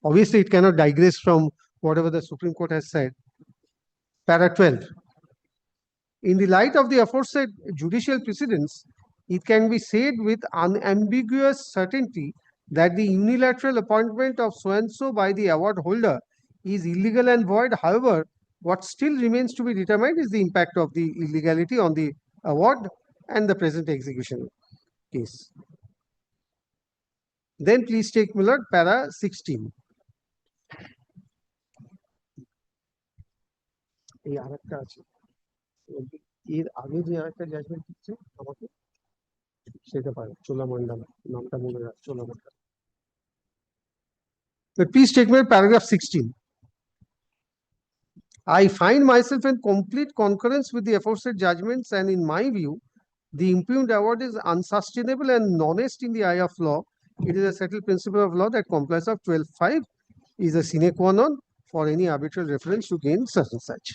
Obviously, it cannot digress from whatever the Supreme Court has said. Para 12. In the light of the aforesaid judicial precedents, it can be said with unambiguous certainty that the unilateral appointment of so-and-so by the award holder is illegal and void. However, what still remains to be determined is the impact of the illegality on the award and the present execution case. Then please take my lord para 16. এই আরেকটা আছে এর আগে যে আরেকটা judgement দিচ্ছে আমাকে সেটা পারে চোলামণ্ডলম নামটা মনে রাখ Cholamandalam please take my paragraph 16. I find myself in complete concurrence with the aforesaid judgments, and in my view the impugned award is unsustainable and honest in the eye of law. It is a settled principle of law that compliance of 12(5) is a sine qua non for any arbitral reference to gain such and such.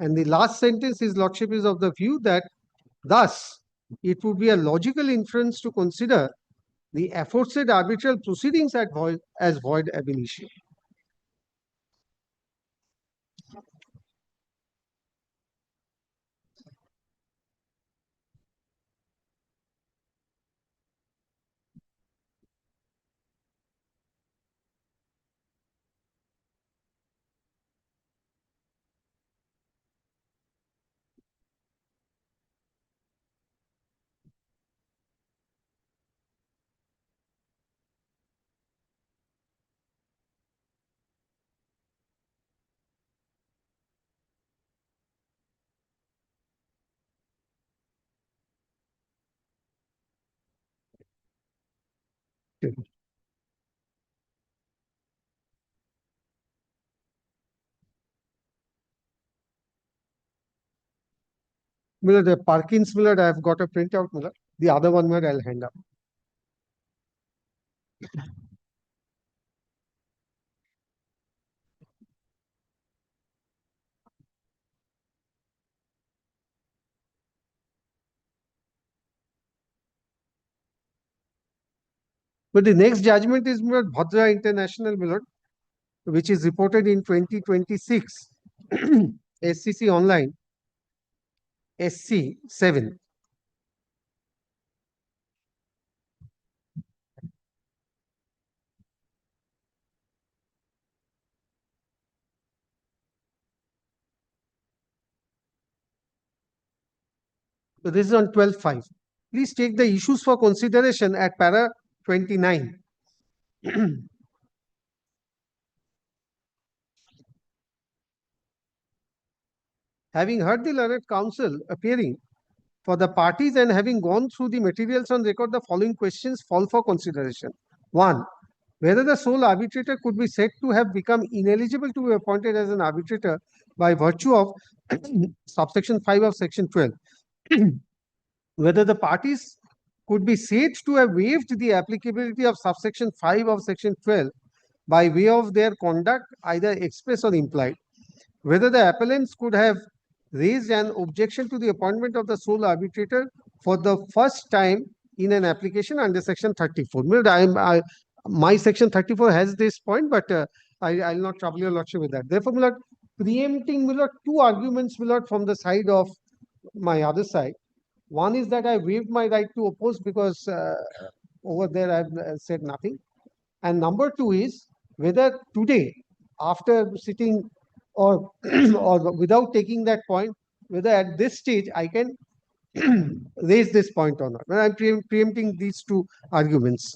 And the last sentence, his lordship is of the view that thus it would be a logical inference to consider the aforesaid arbitral proceedings as void ab initio. Miller, the Parkins Miller, I've got a printout, Miller. The other one, Miller, I'll hand up. But the next judgment is Miller Bhadra International, Miller, which is reported in 2026, SCC Online, SC 7. So this is on 12(5). Please take the issues for consideration at para 29. Having heard the learned counsel appearing for the parties and having gone through the materials on record, the following questions fall for consideration. 1. Whether the sole arbitrator could be said to have become ineligible to be appointed as an arbitrator by virtue of subsection 5 of section 12. Whether the parties could be said to have waived the applicability of subsection 5 of section 12 by way of their conduct, either express or implied. Whether the appellants could have raised an objection to the appointment of the sole arbitrator for the first time in an application under section 34. My section 34 has this point, but I'll not trouble your lordship with that. Therefore, Milord, preempting Milord, two arguments, Milord, from the side of my other side. One is that I waived my right to oppose because over there I've said nothing. And number two is whether today, after sitting or or without taking that point, whether at this stage I can raise this point or not. Well, I'm preempting these two arguments.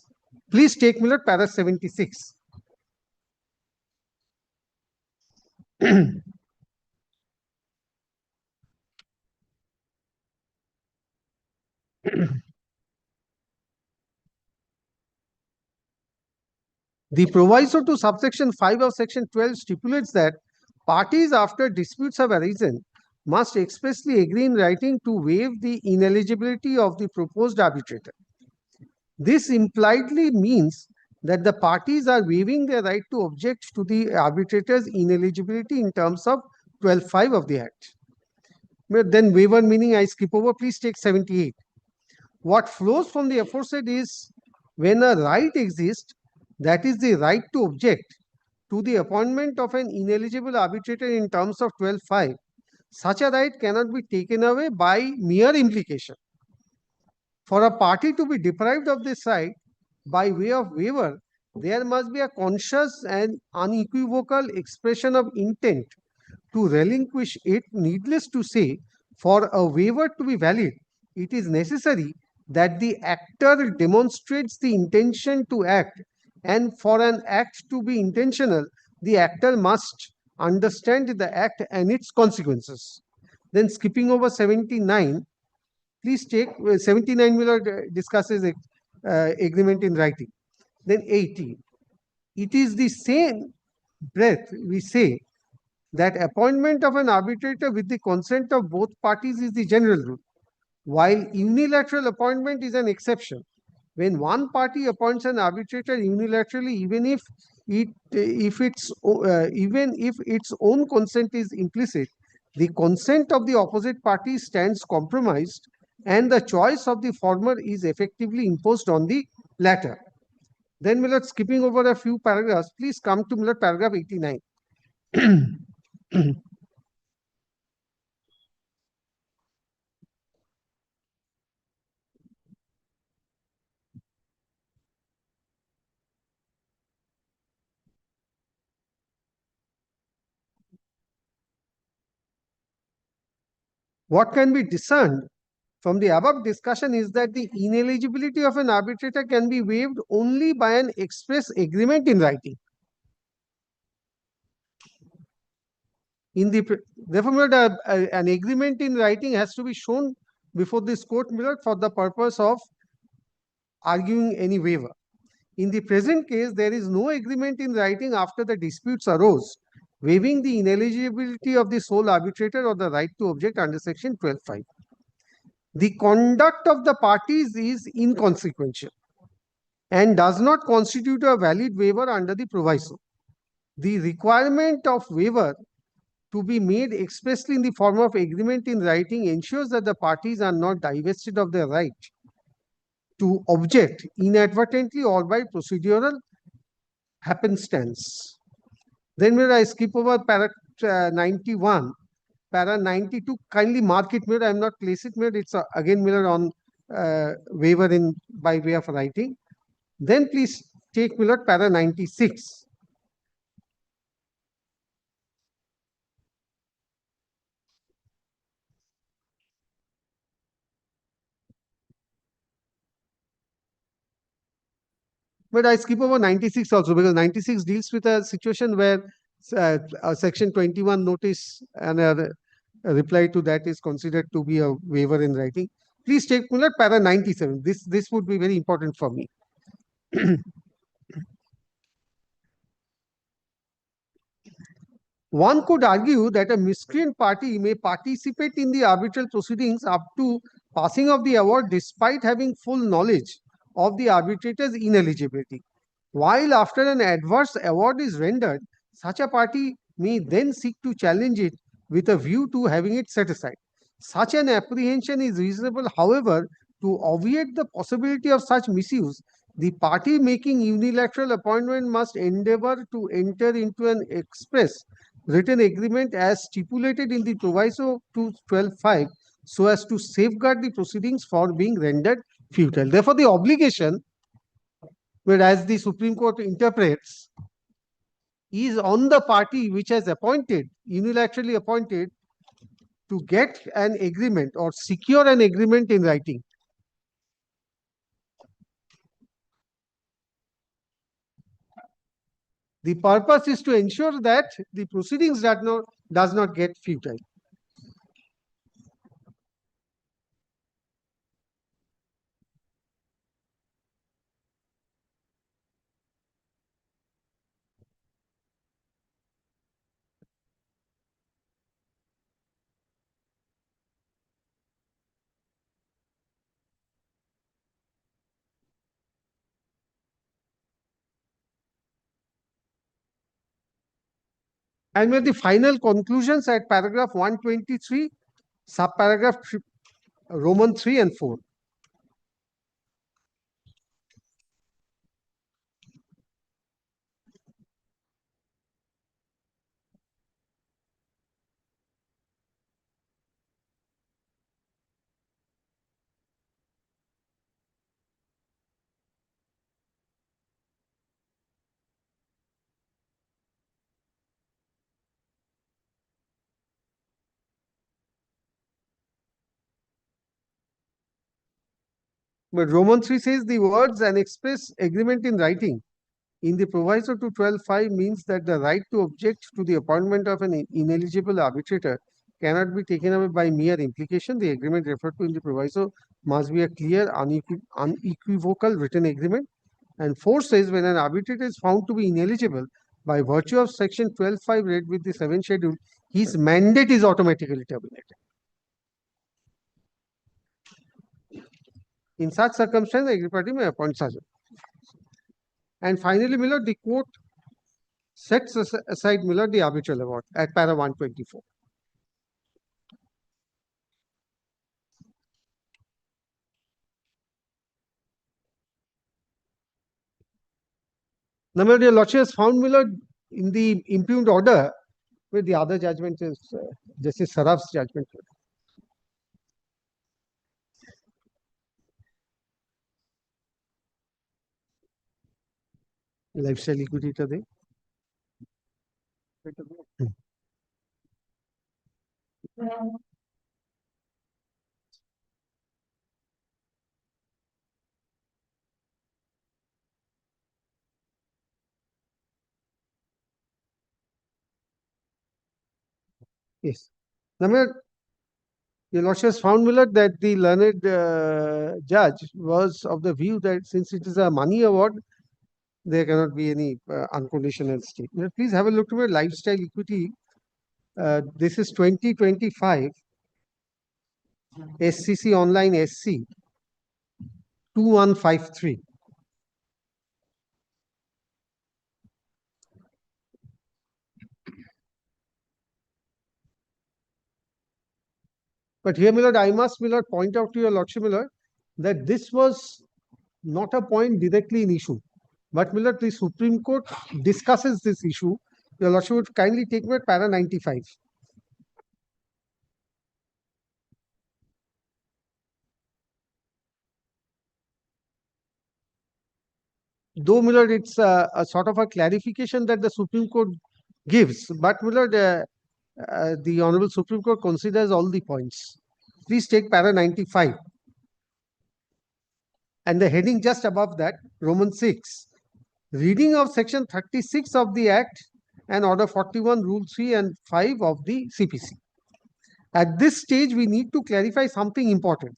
Please take Milord para 76. The proviso to subsection 5 of section 12 stipulates that parties, after disputes have arisen, must expressly agree in writing to waive the ineligibility of the proposed arbitrator. This impliedly means that the parties are waiving their right to object to the arbitrator's ineligibility in terms of 12(5) of the Act. But then waiver meaning I skip over, please take 78. What flows from the aforesaid is when a right exists, that is the right to object to the appointment of an ineligible arbitrator in terms of 12(5), such a right cannot be taken away by mere implication. For a party to be deprived of this right by way of waiver, there must be a conscious and unequivocal expression of intent to relinquish it. Needless to say, for a waiver to be valid, it is necessary that the actor demonstrates the intention to act, and for an act to be intentional, the actor must understand the act and its consequences. Then skipping over 79, please take 79 Miller discusses agreement in writing. Then 80, it is the same breath we say that appointment of an arbitrator with the consent of both parties is the general rule, while unilateral appointment is an exception. When one party appoints an arbitrator unilaterally, even if its own consent is implicit, the consent of the opposite party stands compromised, and the choice of the former is effectively imposed on the latter. Then, Miller, skipping over a few paragraphs, please come to Miller paragraph 89. What can be discerned from the above discussion is that the ineligibility of an arbitrator can be waived only by an express agreement in writing. Therefore, an agreement in writing has to be shown before this court, Miller, for the purpose of arguing any waiver. In the present case, there is no agreement in writing after the disputes arose, waiving the ineligibility of the sole arbitrator or the right to object under section 12(5). The conduct of the parties is inconsequential and does not constitute a valid waiver under the proviso. The requirement of waiver to be made expressly in the form of agreement in writing ensures that the parties are not divested of their right to object inadvertently or by procedural happenstance. Then I skip over para 91. Para 92, kindly mark it, Miller. I am not place it, Miller. It's again, Miller, on waiver in by way of writing. Then please take, Miller, para 96. But I skip over 96 also, because 96 deals with a situation where a section 21 notice and a reply to that is considered to be a waiver in writing. Please take, Miller, para 97. This would be very important for me. One could argue that a miscreant party may participate in the arbitral proceedings up to passing of the award despite having full knowledge of the arbitrator's ineligibility. While after an adverse award is rendered, such a party may then seek to challenge it with a view to having it set aside. Such an apprehension is reasonable, however, to obviate the possibility of such misuse, the party making unilateral appointment must endeavor to enter into an express written agreement as stipulated in the proviso to 12(5) so as to safeguard the proceedings for being rendered futile. Therefore, the obligation, whereas the Supreme Court interprets, is on the party which has appointed, unilaterally appointed, to get an agreement or secure an agreement in writing. The purpose is to ensure that the proceedings does not get futile. And with the final conclusions at paragraph 123, subparagraph Roman 3 and 4. But Roman 3 says the words "an express agreement in writing" in the proviso to 12.5 means that the right to object to the appointment of an ineligible arbitrator cannot be taken away by mere implication. The agreement referred to in the proviso must be a clear, unequivocal written agreement. And 4 says when an arbitrator is found to be ineligible by virtue of section 12.5 read with the 7th schedule, his mandate is automatically terminated. In such circumstances, the agreed party may appoint sergeant. And finally, Miller, the court sets aside Miller the arbitral award at para 124. Now, dear Lordship has found Miller in the impugned order where the other judgment is Justice Saraf's judgment. Lifestyle equity টা দেই। Yes. Now, your Lordship has found Miller that the learned judge was of the view that since it is a money award, there cannot be any unconditional stay. Now, please have a look to my lifestyle equity. This is 2025 SCC online SC 2153. But here, Miller, I must, Miller, point out to your Lordship, Miller, that this was not a point directly in issue. But, Miller, the Supreme Court discusses this issue. Your Lordship would kindly take me at para 95. Though, Miller, it's a sort of a clarification that the Supreme Court gives, but, Miller, the Honorable Supreme Court considers all the points. Please take para 95. And the heading just above that, Roman 6. Reading of section 36 of the Act and Order 41, Rule 3 and 5 of the CPC. At this stage, we need to clarify something important.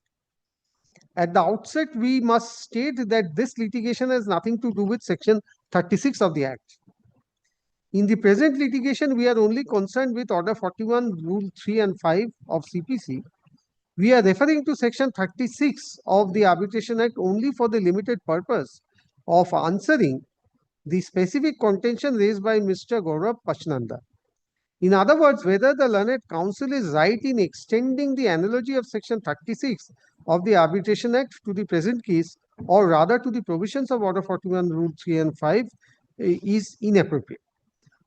At the outset, we must state that this litigation has nothing to do with section 36 of the Act. In the present litigation, we are only concerned with Order 41, Rule 3 and 5 of CPC. We are referring to section 36 of the Arbitration Act only for the limited purpose of answering the specific contention raised by Mr. Gaurav Pachnanda. In other words, whether the learned counsel is right in extending the analogy of section 36 of the Arbitration Act to the present case, or rather to the provisions of Order 41, Rule 3 and 5 is inappropriate.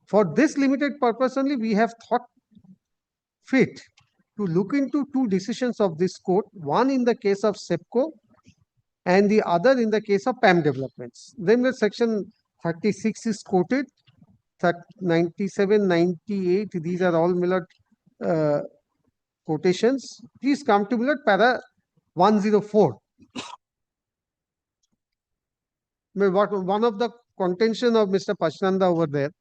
For this limited purpose only, we have thought fit to look into two decisions of this court, one in the case of SEPCO and the other in the case of PAM developments. Then the section 36 is quoted, 97, 98, these are all Miller quotations. Please come to Miller para 104. One of the contention of Mr. Pachnanda over there.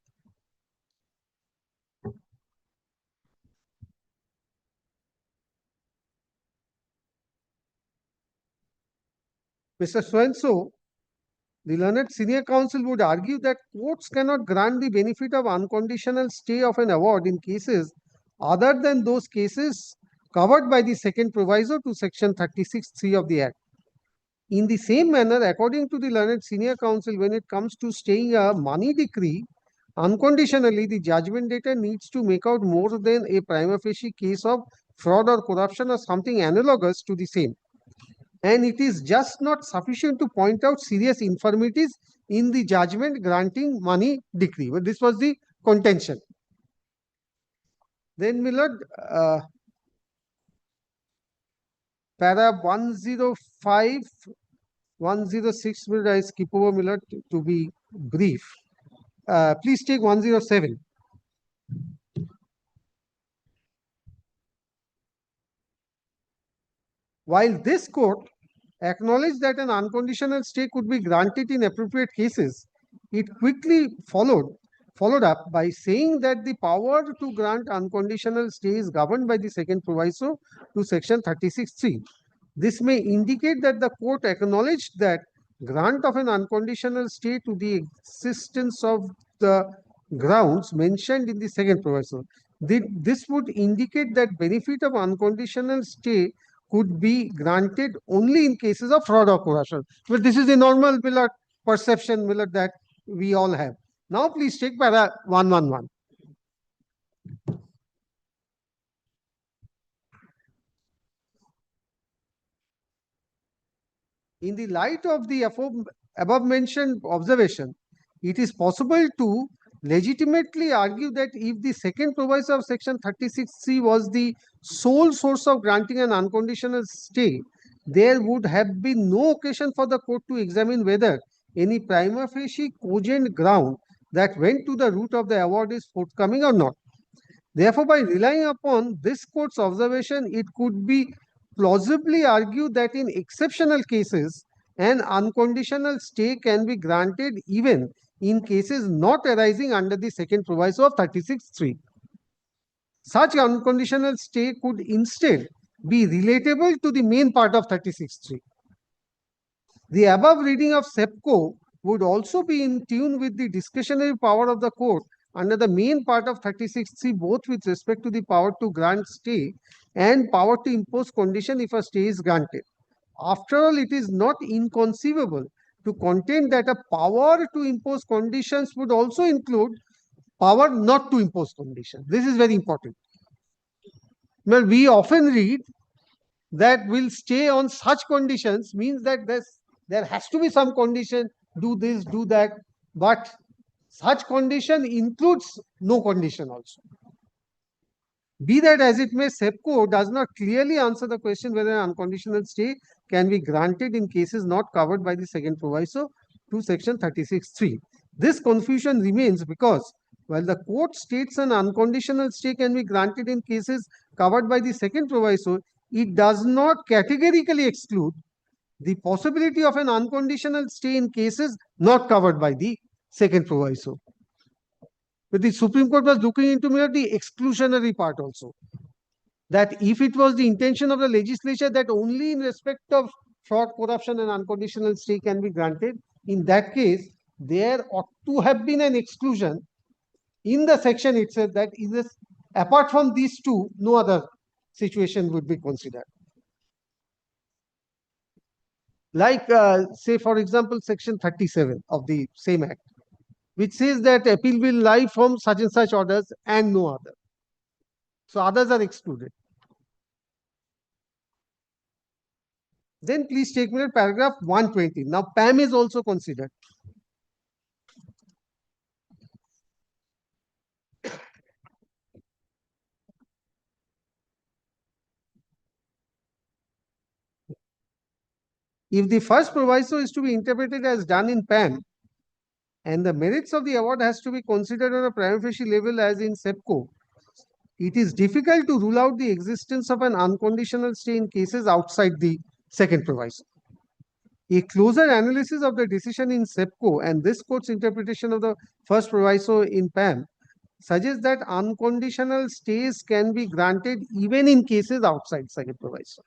Mr. So-and-so, the learned senior counsel would argue that courts cannot grant the benefit of unconditional stay of an award in cases other than those cases covered by the second proviso to section 36(3) of the Act. In the same manner, according to the learned senior counsel, when it comes to staying a money decree, unconditionally, the judgment debtor needs to make out more than a prima facie case of fraud or corruption or something analogous to the same. And it is just not sufficient to point out serious infirmities in the judgment granting money decree. But this was the contention. Then Miller, para 105, 106, Miller, I skip over Miller to be brief. Please take 107. While this court acknowledged that an unconditional stay could be granted in appropriate cases, it quickly followed up by saying that the power to grant unconditional stay is governed by the second proviso to section 36(3). This may indicate that the court acknowledged that grant of an unconditional stay to the existence of the grounds mentioned in the second proviso. This would indicate that benefit of unconditional stay could be granted only in cases of fraud or corruption. But this is the normal perception that we all have. Now please take para 111. In the light of the above mentioned observation, it is possible to legitimately argue that if the second proviso of section 36(3) was the sole source of granting an unconditional stay, there would have been no occasion for the court to examine whether any prima facie cogent ground that went to the root of the award is forthcoming or not. Therefore, by relying upon this court's observation, it could be plausibly argued that in exceptional cases, an unconditional stay can be granted even in cases not arising under the second proviso of 36(3). Such unconditional stay could instead be relatable to the main part of 36(3). The above reading of SEPCO would also be in tune with the discretionary power of the court under the main part of 36(3), both with respect to the power to grant stay and power to impose condition if a stay is granted. After all, it is not inconceivable to contend that a power to impose conditions would also include power not to impose conditions. This is very important. Well, we often read that will stay on such conditions means that there has to be some condition, do this, do that, but such condition includes no condition also. Be that as it may, SEPCO does not clearly answer the question whether an unconditional stay can be granted in cases not covered by the second proviso to section 36(3). This confusion remains because while the court states an unconditional stay can be granted in cases covered by the second proviso, it does not categorically exclude the possibility of an unconditional stay in cases not covered by the second proviso. But the Supreme Court was looking into the exclusionary part also. That if it was the intention of the legislature that only in respect of fraud, corruption, and unconditional stay can be granted, in that case, there ought to have been an exclusion in the section itself that is apart from these two, no other situation would be considered. Like, say, for example, section 37 of the same act, which says that appeal will lie from such and such orders and no other. So others are excluded. Then please take me to paragraph 120. Now PAM is also considered. If the first proviso is to be interpreted as done in PAM, and the merits of the award has to be considered on a prima facie level as in SEPCO, it is difficult to rule out the existence of an unconditional stay in cases outside the second proviso. A closer analysis of the decision in SEPCO and this court's interpretation of the first proviso in PAM suggests that unconditional stays can be granted even in cases outside second proviso.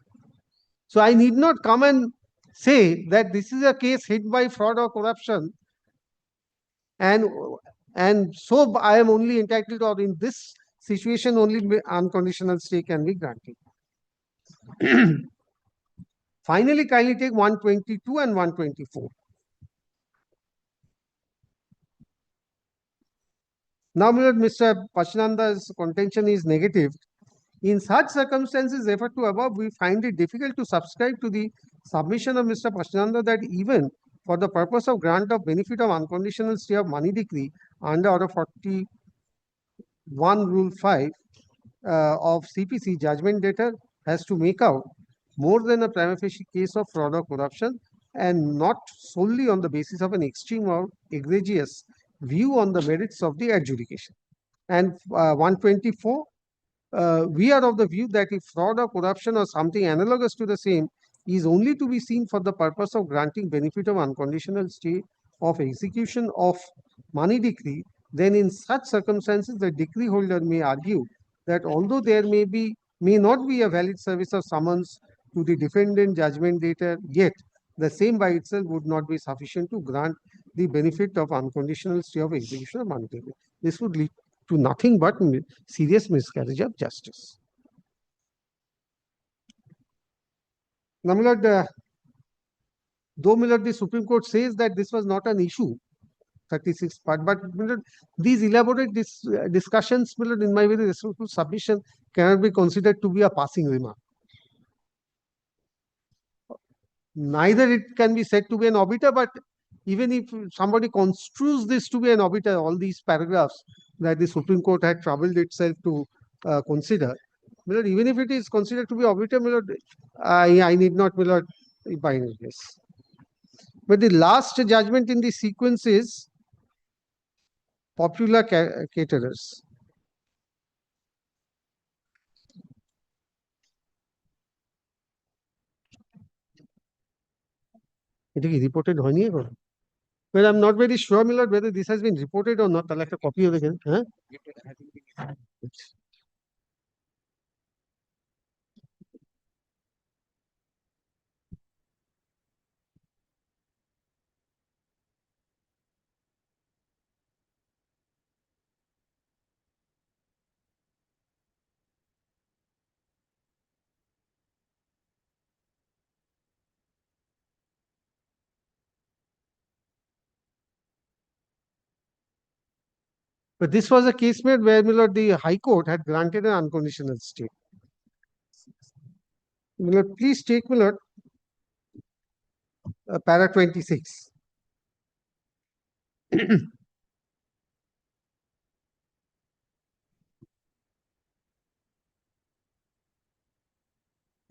So I need not come and say that this is a case hit by fraud or corruption, and so I am only entitled, or in this situation only unconditional stay can be granted. Finally, kindly take 122 and 124. Now, Mr. Pachnanda's contention is negative. In such circumstances referred to above, we find it difficult to subscribe to the submission of Mr. Pachnanda that even for the purpose of grant of benefit of unconditional stay of money decree under Order 41 Rule 5 of CPC, judgment debtor has to make out more than a prima facie case of fraud or corruption, and not solely on the basis of an extreme or egregious view on the merits of the adjudication. And 124, we are of the view that if fraud or corruption or something analogous to the same is only to be seen for the purpose of granting benefit of unconditional stay of execution of money decree, then in such circumstances the decree holder may argue that although there may not be a valid service of summons to the defendant judgment debtor, yet the same by itself would not be sufficient to grant the benefit of unconditional stay of execution of money decree. This would lead to nothing but serious miscarriage of justice. Now, my lord, though my lord, the Supreme Court says that this was not an issue, 36 part, but my lord, these elaborate discussions, my lord, in my very respectful submission, cannot be considered to be a passing remark. Neither it can be said to be an obiter, but even if somebody construes this to be an obiter, all these paragraphs that the Supreme Court had troubled itself to consider, my lord, even if it is considered to be obiter, my lord, I need not, my lord, bind this. But the last judgment in the sequence is popular caterers. এটা কি reported হয়নি এখন? Well, I'm not very sure, my lord, whether this has been reported or not. তাহলে একটা কপিও দেখেন, হ্যাঁ? But this was a case made where, my lord, the High Court had granted an unconditional stay. My lord, please take, my lord, para 26.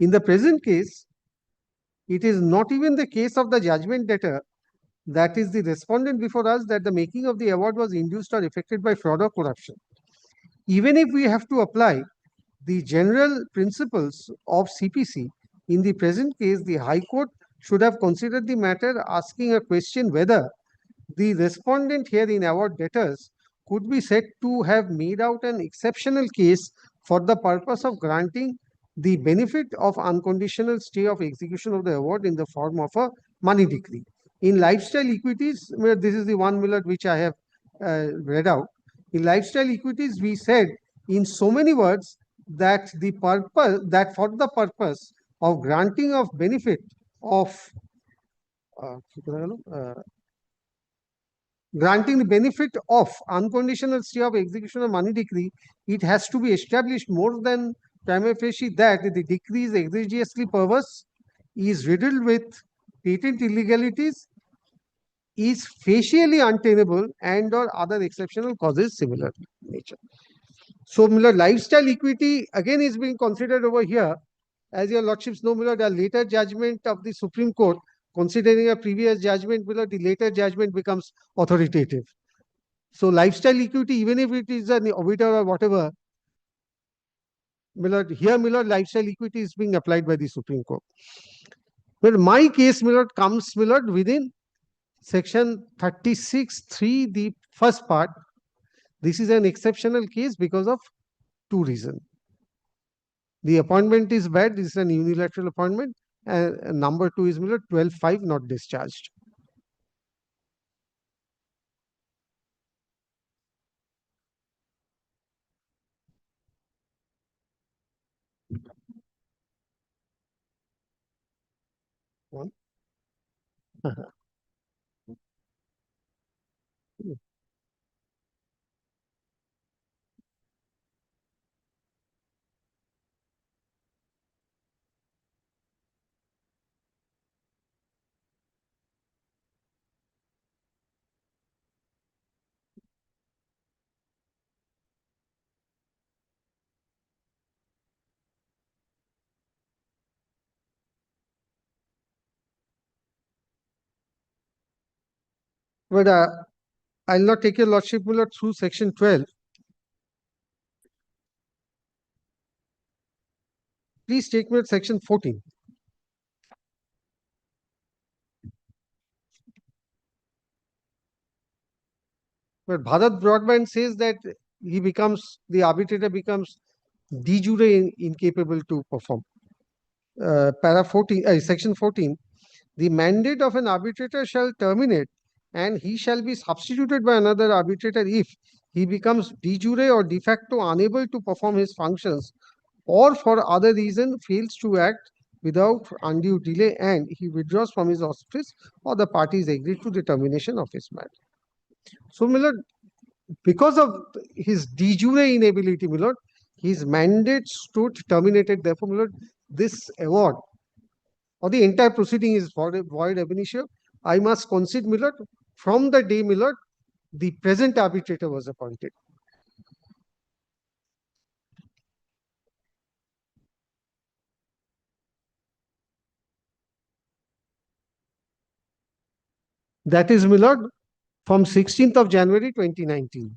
In the present case, it is not even the case of the judgment debtor, that is the respondent before us, that the making of the award was induced or effected by fraud or corruption. Even if we have to apply the general principles of CPC, in the present case, the High Court should have considered the matter, asking a question whether the respondent here in award debtors could be said to have made out an exceptional case for the purpose of granting the benefit of unconditional stay of execution of the award in the form of a money decree. In lifestyle equities, this is the one, my lord, which I have read out. In lifestyle equities, we said in so many words that the purpose, that for the purpose of granting of benefit of granting the benefit of unconditional stay of execution of money decree, it has to be established more than prima facie that the decree is egregiously perverse, is riddled with patent illegalities, is facially untenable, and or other exceptional causes similar nature. So, my lord, lifestyle equity again is being considered over here. As your lordships know, my lord, a later judgment of the Supreme Court, considering a previous judgment, my lord, the later judgment becomes authoritative. So, lifestyle equity, even if it is an obiter or whatever, my lord, here, my lord, lifestyle equity is being applied by the Supreme Court. But my case, my lord, comes, my lord, within section 36(3), the first part. This is an exceptional case because of two reasons. The appointment is bad, this is an unilateral appointment, and number two is, my lord, 12(5) not discharged. One. But I'll not take your lordship, my lord, through section 12. Please take me at section 14. But Bharat Broadband says that the arbitrator becomes de jure incapable to perform. Para 14, section 14, the mandate of an arbitrator shall terminate and he shall be substituted by another arbitrator if he becomes de jure or de facto unable to perform his functions or for other reason fails to act without undue delay and he withdraws from his office or the parties agree to the termination of his mandate. So, Millard, because of his de jure inability, Millard, his mandate stood terminated. Therefore, Millard, this award or the entire proceeding is void ab initio. I must concede, Millard, from the day, Millard, the present arbitrator was appointed. That is, Millard, from 16th of January 2019.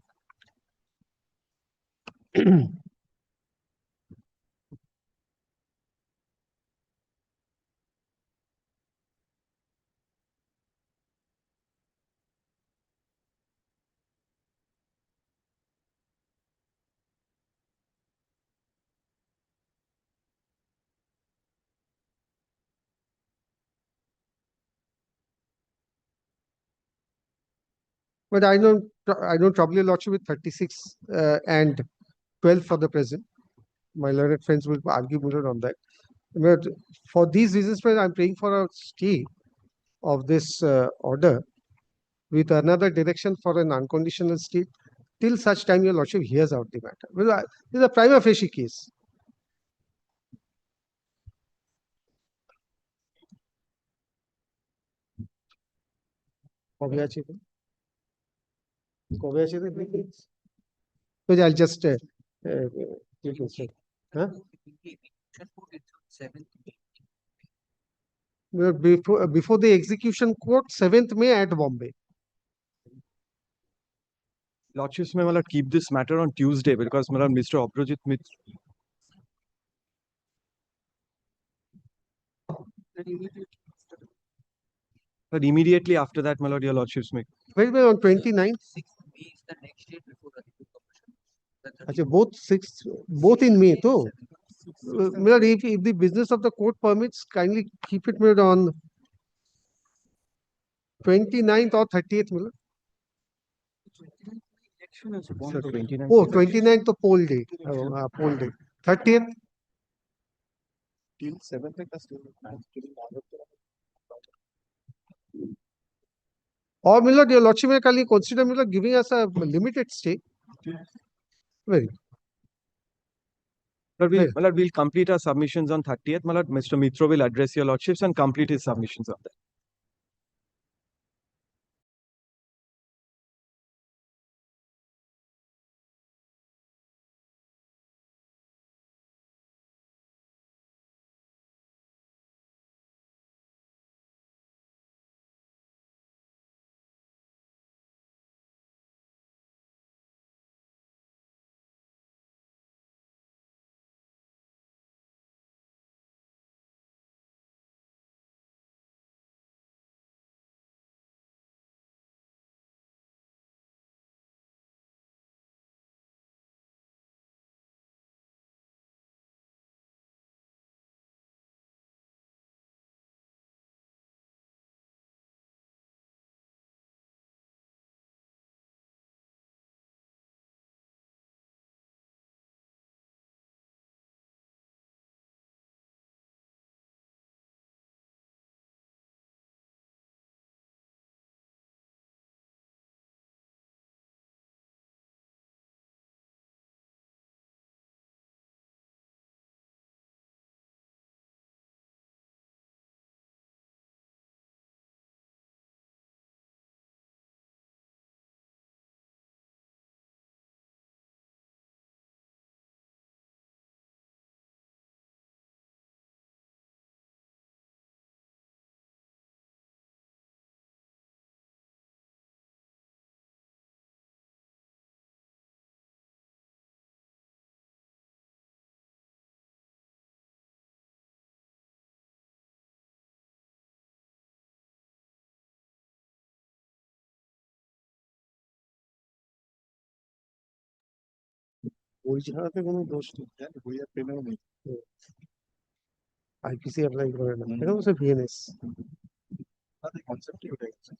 But I don't trouble your lordship with 36 and 12 for the present. My learned friends will argue more on that. But for these reasons, I'm praying for a stay of this order with another direction for an unconditional stay till such time your lordship hears out the matter. Well, this is a prima facie case. কবে আছে? I'll just huh? Before the execution court, 7th May at Bombay. Lordships may keep this matter on Tuesday because Mr. Abrojit Mitra. But immediately after that, my lord, your lordships may. Wait, on 29th? 6th May is the next date before the corporation. Achha, both in May, too. If the business of the court permits, kindly keep it made on 29th or 30th. Oh, 29th to poll date. Poll date. 30th. Till 7th. Or Millard, your lordship may kindly consider Millard giving us a limited stay. Very. But we'll complete our submissions on 30th. Mr. Mitra will address your lordships and complete his submissions on that. বই ছাড়াতে কোনো দোষ নেই, বইয়ের পেনেও নেই। IPC apply করে না, এটা হচ্ছে ভিএনএস। কনসেপ্টই উঠে গেছে।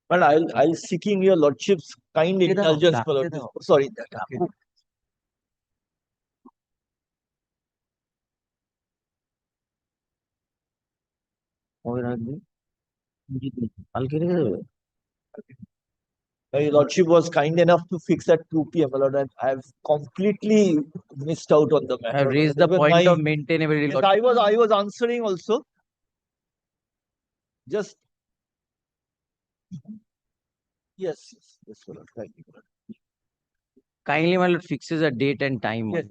But I'll seeking your lordship's kind indulgence, my lord. Sorry. Your lordship was kind enough to fix at 2 p.m. my lord, and I've completely missed out on the matter. I've raised the Even point of maintainability. Yes, I was answering also. Just yes, my lord. Thank you, my lord. Kindly, my lord, fixes a date and time. Yes.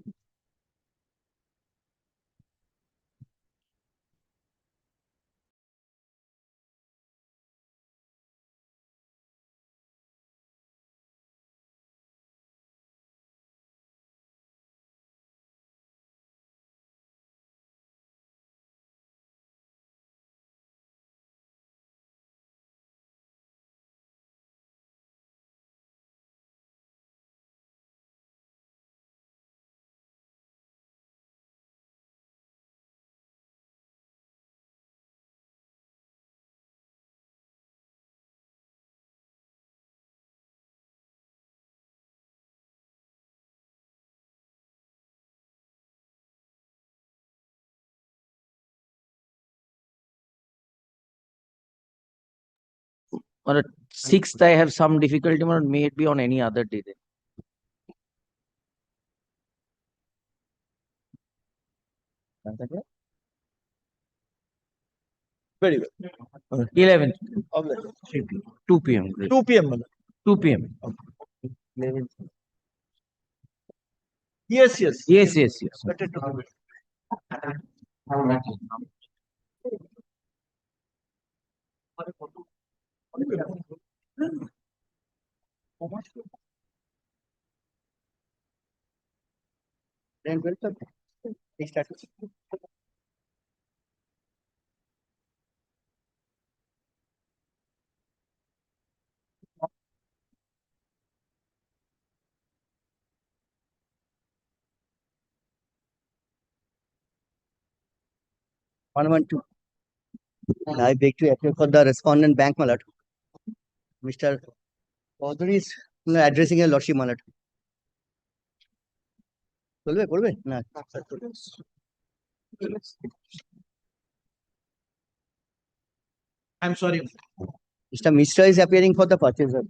On a 6th, I have some difficulty, my lord. May it be on any other day then. Very good. 11th, 2 2 p.m. Great. 2 p.m. my lord. 2 p.m. Yes, yes. Yes, yes, yes. Better to do it. I beg to appear for the respondent bank, my lord. Mr. Chaudhary is addressing your lordship, my lord. বলবে না I'm sorry. Mr. Mishra is appearing for the purchaser.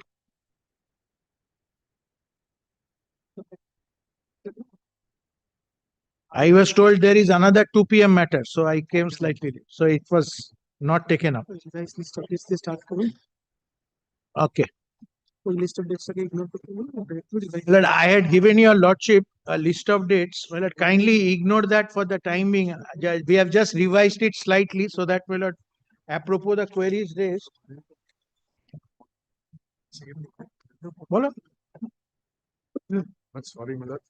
I was told there is another 2 p.m. matter, so I came slightly late. So it was not taken up. Okay. Well, I had given your lordship a list of dates. Well, kindly ignore that for the time being. We have just revised it slightly so that will apropos the queries raised. Bolo. But sorry, my lord.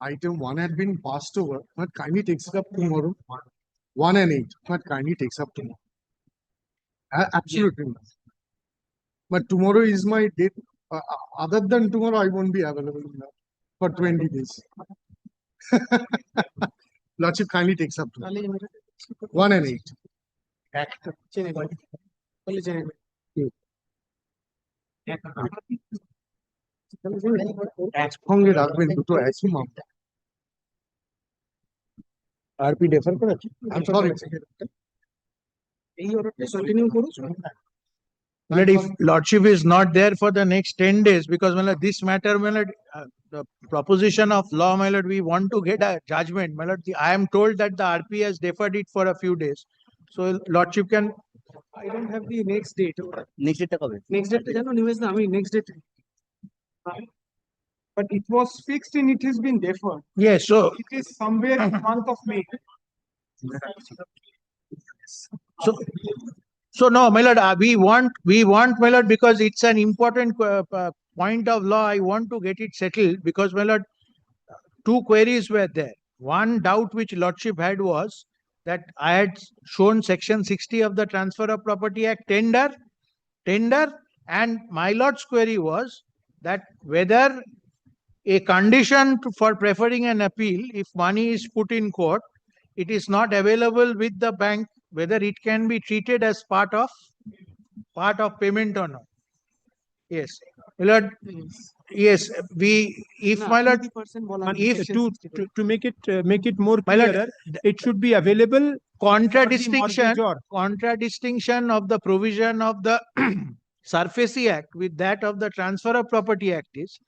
Item 1 had been passed over, but kindly takes it up tomorrow. 1 and 8, but kindly takes up tomorrow. Absolutely. But tomorrow is my date. Other than tomorrow, I won't be available for 20 days. Lordship kindly takes up tomorrow. 1 and 8. একসঙ্গে রাখবেন দুটো একই মামলা RP defer করেছে I'm sorry. এই অর্ডারটা continue করুন But if lordship is not there for the next 10 days, because this matter, the proposition of law, we want to get a judgment. I am told that the RP has deferred it for a few days. So lordship can. I don't have the next date. Next date কবে? Next date জানো নিমেশ না আমি next date. But it was fixed and it has been deferred. Yes, so it is somewhere in the month of May. So no, my lord, we want, my lord, because it's an important point of law. I want to get it settled because, my lord, 2 queries were there. One doubt which lordship had was that I had shown section 60 of the Transfer of Property Act tender, and my lord's query was that whether a condition for preferring an appeal, if money is put in court, it is not available with the bank, whether it can be treated as part of payment or not. Yes, my lord. Yes, if my lord, if To make it more clearer, it should be available. Contradistinction of the provision of the Surface Act with that of the Transfer of Property Act is,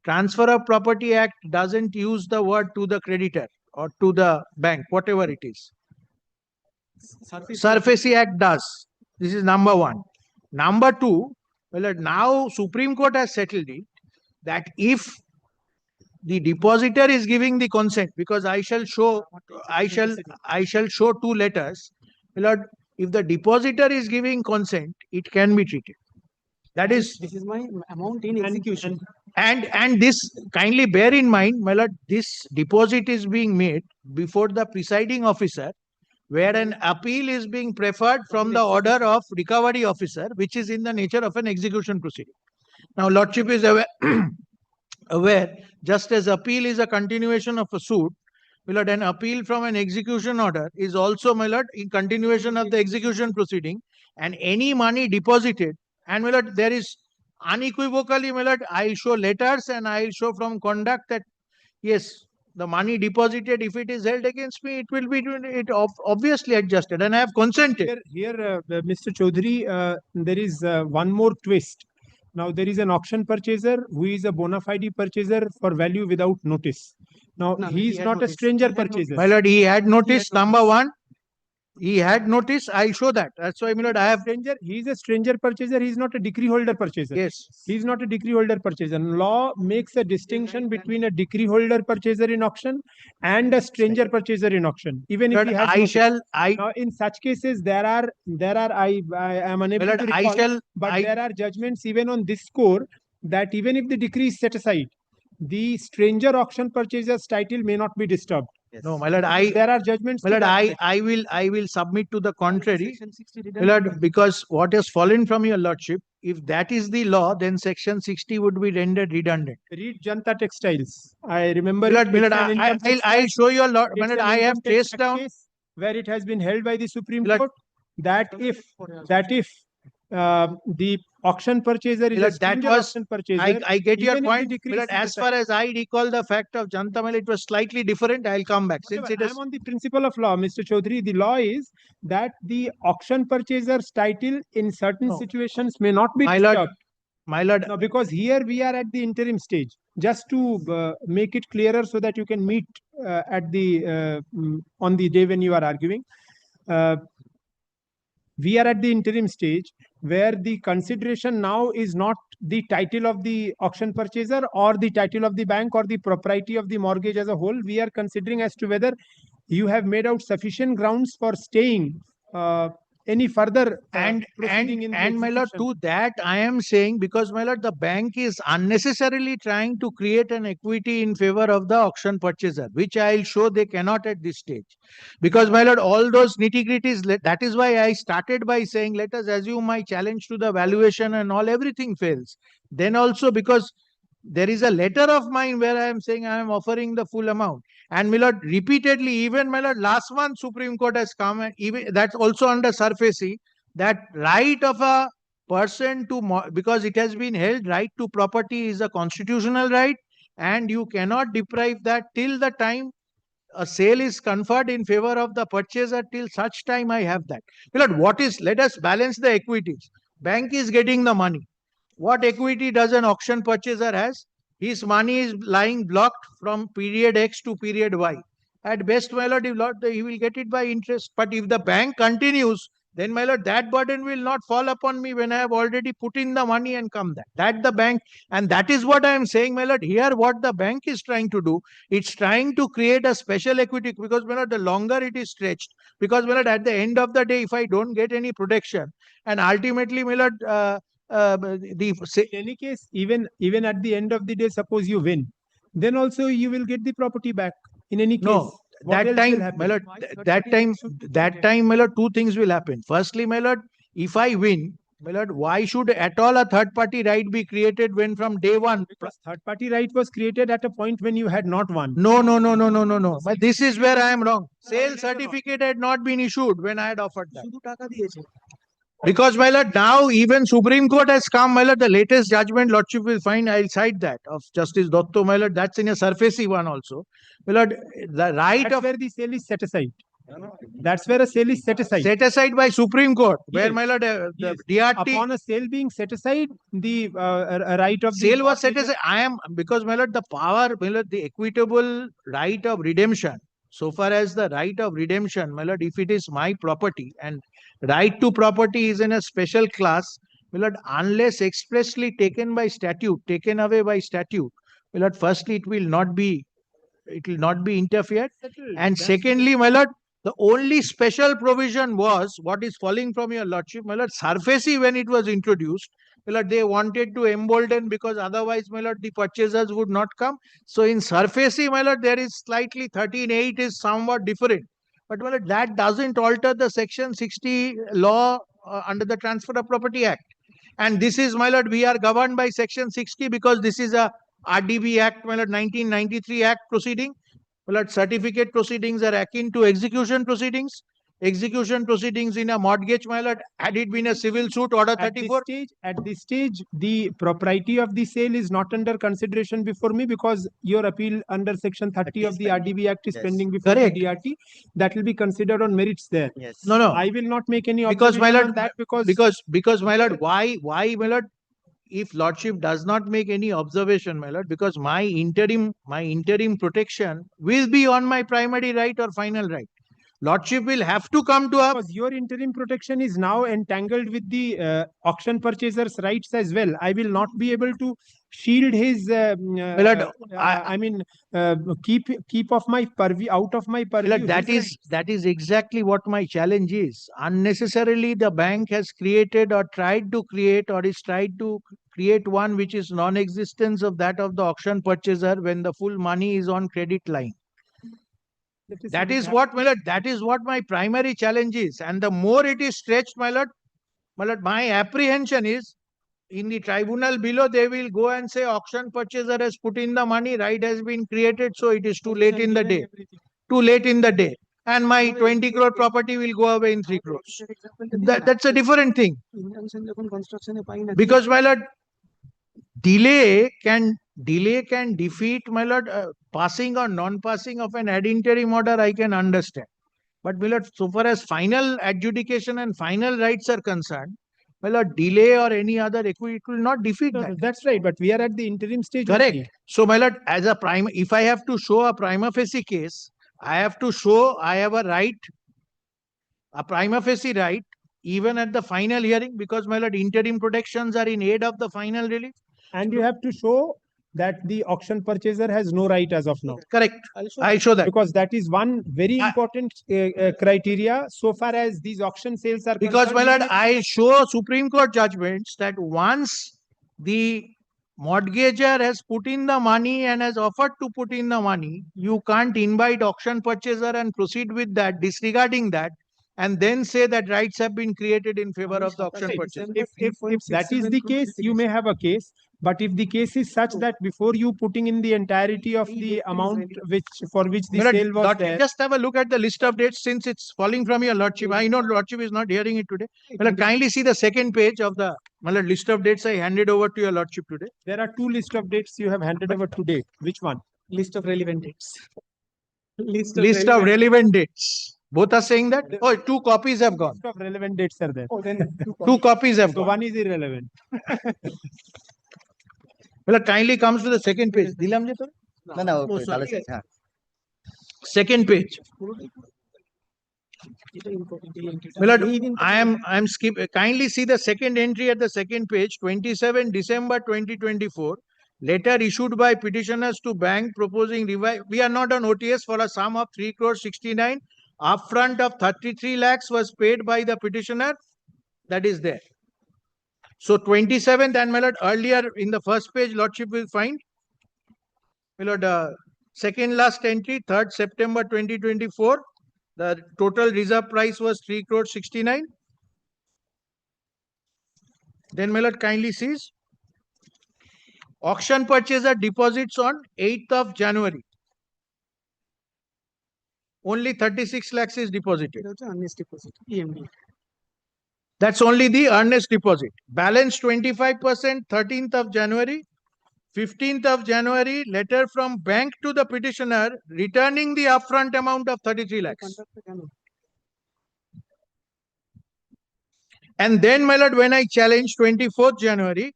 Transfer of Property Act doesn't use the word to the creditor or to the bank, whatever it is. Surface Act does. This is number one. Number two, well, now Supreme Court has settled it that if the depositor is giving the consent, because I shall show two letters. My lord, if the depositor is giving consent, it can be treated. That is, this is my amount in execution. And this, kindly bear in mind, my lord, this deposit is being made before the presiding officer, where an appeal is being preferred from the order of recovery officer, which is in the nature of an execution proceeding. Now, Lordship is aware, just as appeal is a continuation of a suit, my lord, an appeal from an execution order is also, my lord, in continuation of the execution proceeding, and any money deposited, and my lord, there is unequivocally, my lord, I'll show letters and I'll show from conduct that yes, the money deposited, if it is held against me, it will be obviously adjusted, and I have consented. Here, Mr. Chaudhary, there is one more twist. Now, there is an auction purchaser who is a bona fide purchaser for value without notice. Now, he is not a stranger purchaser. My lord, he had notice, number one. He had notice, I'll show that. That's why, my lord, I have... He is a stranger purchaser. He is not a decree holder purchaser. Yes. He is not a decree holder purchaser. Law makes a distinction between a decree holder purchaser in auction and a stranger purchaser in auction. Even if he has now, in such cases, there are I am unable to recall, but there are judgments even on this score that even if the decree is set aside, the stranger auction purchaser's title may not be disturbed. Yes. No, my lord, there are judgments. My lord, I will submit to the contrary, my lord, because what has fallen from your lordship, if that is the law, then section 60 would be rendered redundant. Read Janta Textiles. I remember. My lord, I'll show you a lot. My lord, I have traced down where it has been held by the Supreme Court that if the auction purchaser is a stranger auction purchaser. I get your point. As far as I recall the fact of Jantamal, it was slightly different. I'll come back. Since it is... I'm on the principle of law, Mr. Chaudhary. The law is that the auction purchaser's title in certain situations may not be disturbed. My lord. No, because here we are at the interim stage. Just to make it clearer so that you can meet at the on the day when you are arguing. We are at the interim stage where the consideration now is not the title of the auction purchaser or the title of the bank or the propriety of the mortgage as a whole. We are considering as to whether you have made out sufficient grounds for staying any further proceeding in the and my lord, to that I am saying, because my lord, the bank is unnecessarily trying to create an equity in favor of the auction purchaser, which I'll show they cannot at this stage. Because my lord, all those nitty-gritties, that is why I started by saying, let us assume my challenge to the valuation and all, everything fails. Then also, because there is a letter of mine where I am saying I am offering the full amount. And my lord, repeatedly, even my lord, last month Supreme Court has come, and even that's also under surface, that right of a person to, because it has been held, right to property is a constitutional right, and you cannot deprive that till the time a sale is conferred in favor of the purchaser. Till such time I have that. My lord, what is, let us balance the equities. Bank is getting the money. What equity does an auction purchaser has? His money is lying blocked from period X to period Y. At best, my lord, he will get it by interest. But if the bank continues, then my lord, that burden will not fall upon me when I have already put in the money and come that. That the bank, and that is what I am saying, my lord. Here, what the bank is trying to do, it's trying to create a special equity, because my lord, the longer it is stretched, because my lord, at the end of the day, if I don't get any protection, and ultimately, my lord, in any case, even at the end of the day, suppose you win, then also you will get the property back. In any case, no, that time, my lord, that time, my lord, two things will happen. Firstly, my lord, if I win, my lord, why should at all a third party right be created when from day one? Because third party right was created at a point when you had not won. No. But this is where I am wrong. Sale certificate had not been issued when I had offered that. Because, my lord, now even Supreme Court has come, my lord, the latest judgment, Lordship will find, I'll cite that, of Justice Dotto, my lord, that's in a surfacey one also. My lord, the right That's of... where the sale is set aside. That's where a sale is set aside. Set aside by Supreme Court, where, Yes. my lord, the Yes. DRT... Upon a sale being set aside, the right of Sale the was set aside. Because, my lord, the power, my lord, the equitable right of redemption, so far as the right of redemption, my lord, if it is my property and right to property is in a special class, my lord, unless expressly taken by statute, taken away by statute, my lord, firstly, it will not be interfered. And secondly, my lord, the only special provision was what is falling from your lordship, my lord, surfacey when it was introduced. My lord, they wanted to embolden because otherwise, my lord, the purchasers would not come. So in surfacey, my lord, there is slightly 13.8 is somewhat different. But my lord, that doesn't alter the section 60 law under the Transfer of Property Act. And this is, my lord, we are governed by section 60 because this is a RDB Act, my lord, 1993 Act proceeding. My lord, certificate proceedings are akin to execution proceedings. Execution proceedings in a mortgage, my lord, had it been a civil suit, order 34. At this stage, the propriety of the sale is not under consideration before me because your appeal under section 30 of the RDB Act is pending before the DRT. That will be considered on merits there. No, no. I will not make any Because, my observation lord, on that because, my lord, why, my lord, if lordship does not make any observation, my lord, because my interim protection will be on my primary right or final right. Lordship will have to come to a... Because your interim protection is now entangled with the auction purchaser's rights as well. I will not be able to shield his, keep off my purview, out of my purview. Lord, that is exactly what my challenge is. Unnecessarily, the bank has created or tried to create or is tried to create one which is non-existence of that of the auction purchaser when the full money is on credit line. That is what, my lord, that is what my primary challenge is. And the more it is stretched, my lord, my apprehension is in the tribunal below, they will go and say auction purchaser has put in the money, right has been created, so it is too late in the day. Too late in the day. And my 20 crore property will go away in 3 crores. That's a different thing. Because, my lord, delay can defeat, my lord, passing or non-passing of an ad interim order, I can understand. But, my lord, so far as final adjudication and final rights are concerned, my lord, delay or any other equity, it will not defeat that. That's right, but we are at the interim stage. Correct. Only. So, my lord, as a if I have to show a prima facie case, I have to show I have a right, a prima facie right, even at the final hearing, because, my lord, interim protections are in aid of the final relief. And you have to show that the auction purchaser has no right as of now. Correct. I'll show that. Because that is one very important criteria so far as these auction sales are because, concerned. my lord, I show Supreme Court judgments that once the mortgager has put in the money and has offered to put in the money, you can't invite auction purchaser and proceed with that, disregarding that, and then say that rights have been created in favor of the auction purchaser. If that is the case, you may have a case. But if the case is such that before you putting in the entirety of the amount for which the sale was there. Just have a look at the list of dates since it's falling from your lordship. I know lordship is not hearing it today. Well, kindly see the second page of the list of dates I handed over to your lordship today. There are two list of dates you have handed over today. Which one? List of relevant dates. List of relevant dates. Both are saying that? Oh, 2 copies have gone. List of relevant dates are there. Oh, then 2 copies have gone. So one is irrelevant. Well, kindly comes to the second page. Second page. I am skip. Kindly see the second entry at the second page. 27 December 2024. Letter issued by petitioners to bank proposing revive. We are not on OTS for a sum of 3 crores 69. Upfront of 33 lakhs was paid by the petitioner. That is there. So 27th and, my lord, earlier in the first page, lordship will find, my lord, second last entry, 3rd September 2024. The total reserve price was 3 crores 69. Then, my lord, kindly sees auction purchaser deposits on 8th of January. Only 36 lakhs is deposited. Honest deposit. EMD. That's only the earnest deposit. Balance 25%, 13th of January. 15th of January, letter from bank to the petitioner returning the upfront amount of 33 lakhs. And then, my lord, when I challenged 24th January,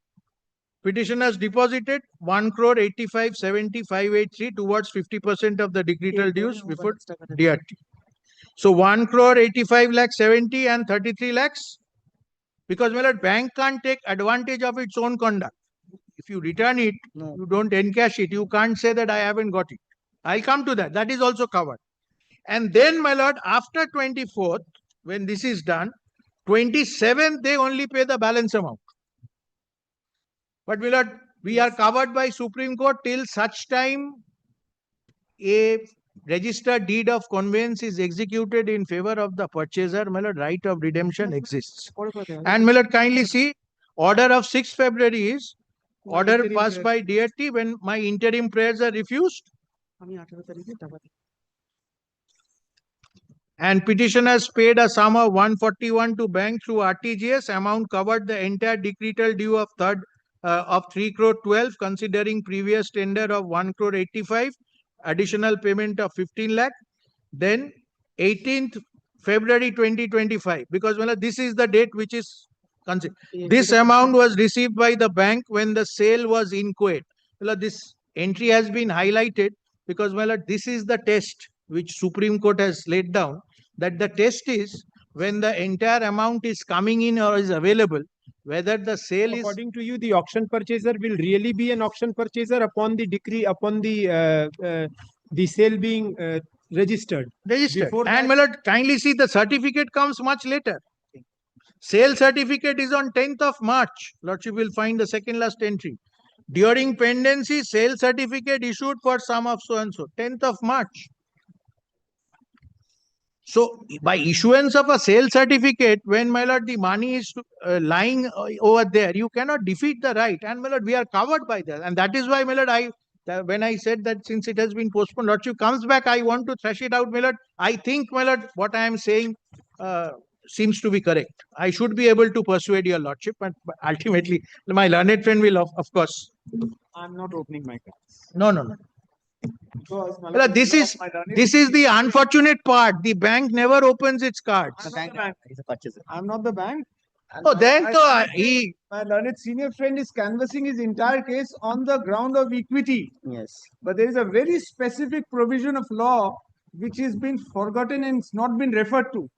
petitioners deposited 1,85,70,583 towards 50% of the decretal dues before DRT. So 1,85,70,000 and 33 lakhs. Because, my lord, bank can't take advantage of its own conduct. If you return it, you don't encash it. You can't say that I haven't got it. I'll come to that. That is also covered. And then, my lord, after 24th, when this is done, 27th, they only pay the balance amount. But, my lord, we are covered by Supreme Court till such time a registered deed of conveyance is executed in favor of the purchaser, my lord, right of redemption exists. And, my lord, kindly see, order of 6th February is order passed by DRT when my interim prayers are refused. And petitioners paid a sum of 141 to bank through RTGS. Amount covered the entire decretal due of 3 crore 12, considering previous tender of 1 crore 85, additional payment of 15 lakh. Then 18th February 2025, because well, this is the date which is considered. This amount was received by the bank when the sale was inchoate. Well, this entry has been highlighted because well, this is the test which Supreme Court has laid down, that the test is when the entire amount is coming in or is available, whether the sale is... According to you, the auction purchaser will really be an auction purchaser upon the decree, upon the sale being registered. Before and my lord, kindly see the certificate comes much later. Sale certificate is on 10th of March. Lordship will find the second last entry. During pendency, sale certificate issued for sum of so and so. 10th of March. So, by issuance of a sale certificate, when, my lord, the money is lying over there, you cannot defeat the right. And, my lord, we are covered by that. And that is why, my lord, when I said that since it has been postponed, Lordship comes back, I want to thresh it out, my lord. I think, my lord, what I am saying seems to be correct. I should be able to persuade your Lordship, but ultimately, my learned friend will, of course. I'm not opening my cards. No. Well, this is the unfortunate part. The bank never opens its cards. I'm not the bank. Oh, then my learned senior friend is canvassing his entire case on the ground of equity. Yes. But there is a very specific provision of law which has been forgotten and it's not been referred to.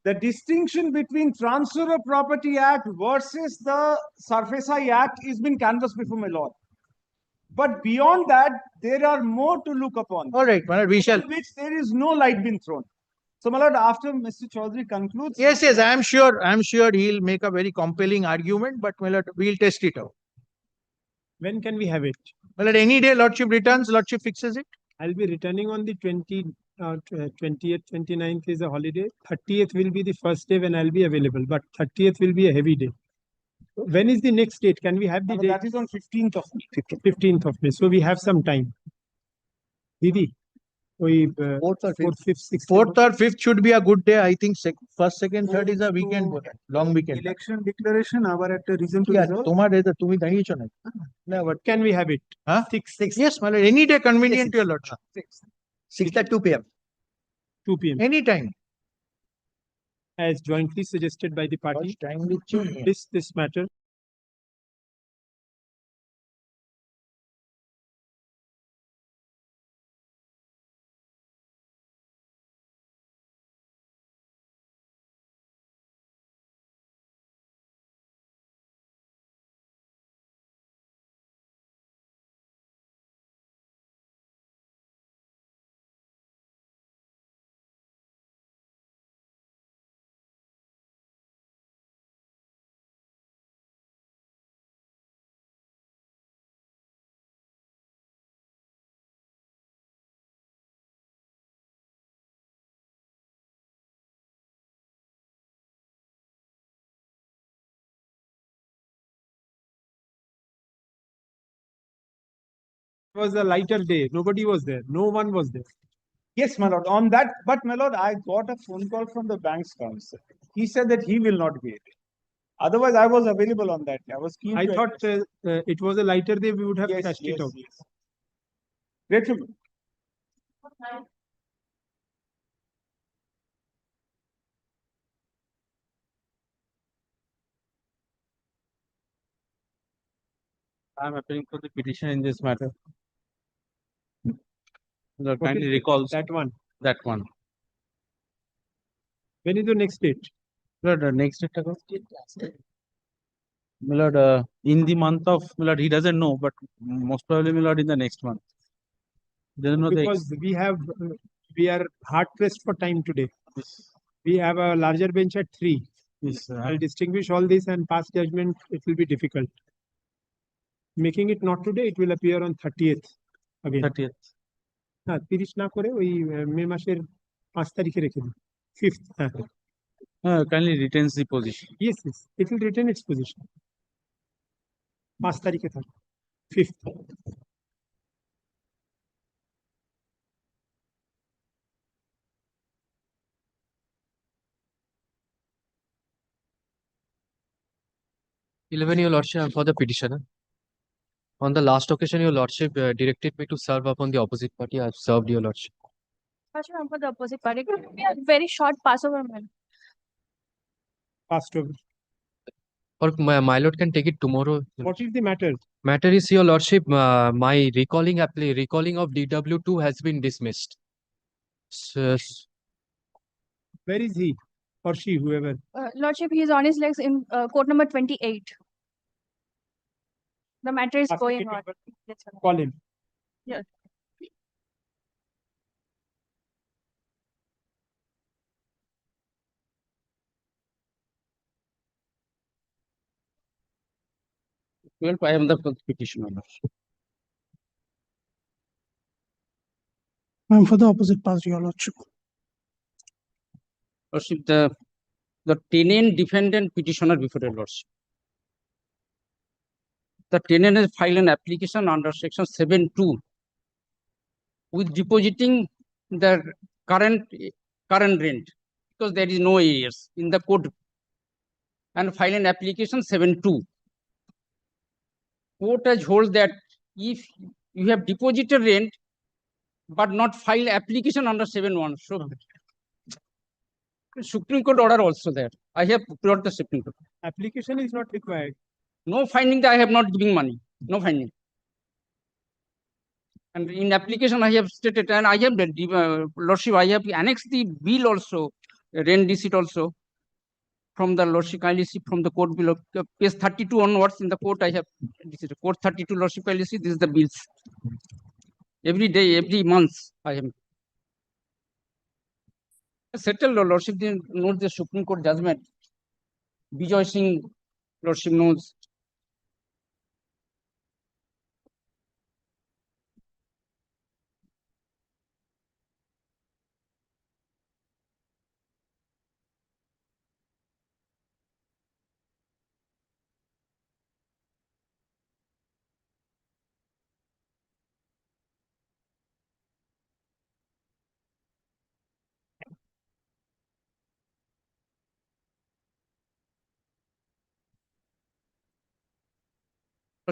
The distinction between Transfer of Property Act versus the SURFACI Act is been canvassed before my lord. But beyond that, there are more to look upon. All right, my lord, we shall. Which there is no light been thrown. So, my lord, after Mr. Chaudhary concludes. Yes, I am sure he'll make a very compelling argument, but my lord, we'll test it out. When can we have it? Well, at any day, Lordship returns, Lordship fixes it. I'll be returning on the 20th, 29th is a holiday. 30th will be the first day when I'll be available, but 30th will be a heavy day. When is the next date? Can we have the date? That is on 15th of May. 15th of May. So we have some time. Didi, we 4th or 5th, 6th. 4th or 5th should be a good day. I think 1st, 2nd, 3rd is a weekend, long weekend. Election declaration, our at a reason to resolve. What can we have it? Huh? 6. Yes, my lord. Any day convenient to your lordship. 6 at 2 p.m. 2 p.m. Anytime. As jointly suggested by the party. This matter. It was a lighter day. Nobody was there. No one was there. Yes, my lord. On that, but my lord, I got a phone call from the bank's counsel. He said that he will not be able. Otherwise, I was available on that. I was keen. I thought it was a lighter day. We would have cashed it out. Grateful. I am appealing for the petition in this matter. Lord, kindly recalls that one. That one. When is the next date? Lord, next date. My Lord, in the month of, my Lord, he doesn't know, but most probably, my Lord, in the next month. He doesn't know Because we are hard pressed for time today. We have a larger bench at 3. Yes, I'll distinguish all this and pass judgment. It will be difficult. Making it not today, it will appear on 30th again. 30th. হ্যাঁ 30 না করে ওই মে মাসের 5 তারিখে রেখে দিন 5th kindly retains the position. Yes, it will retain its position. 5 তারিখে থাকবে 5th. Your Lordship, for the petitioner. On the last occasion, Your Lordship directed me to serve upon the opposite party. I have served, Your Lordship. For the opposite party, we have very short passover, man. Passed over. Or my Lord can take it tomorrow. What is the matter? Matter is, Your Lordship, my recalling of DW2 has been dismissed. Where is he or she, whoever? Lordship, he is on his legs in court number 28. The matter is going on. Call him. Yes. Well, I am the petitioner. I am for the opposite party, Your Lordship. Lordship, the tenant defendant petitioner before your Lordship. The tenant has filed an application under section 7(2) with depositing the current rent because there is no arrears in the code, and file an application 7(2). Court has holds that if you have deposited rent but not file application under 7(1), so Supreme Court order also there. I have brought the Supreme Court. Application is not required. No finding that I have not giving money. No finding. And in application, I have stated, and I have, Lordship, I have annexed the bill also, rent receipt also, from the Lordship, kindly see from the court below, page 32 onwards in the court, I have, this is court 32, Lordship, kindly see, this is the bills. Every day, every month, I am. Settled, Lordship, note the Supreme Court judgment. Bijoy Singh, Lordship knows.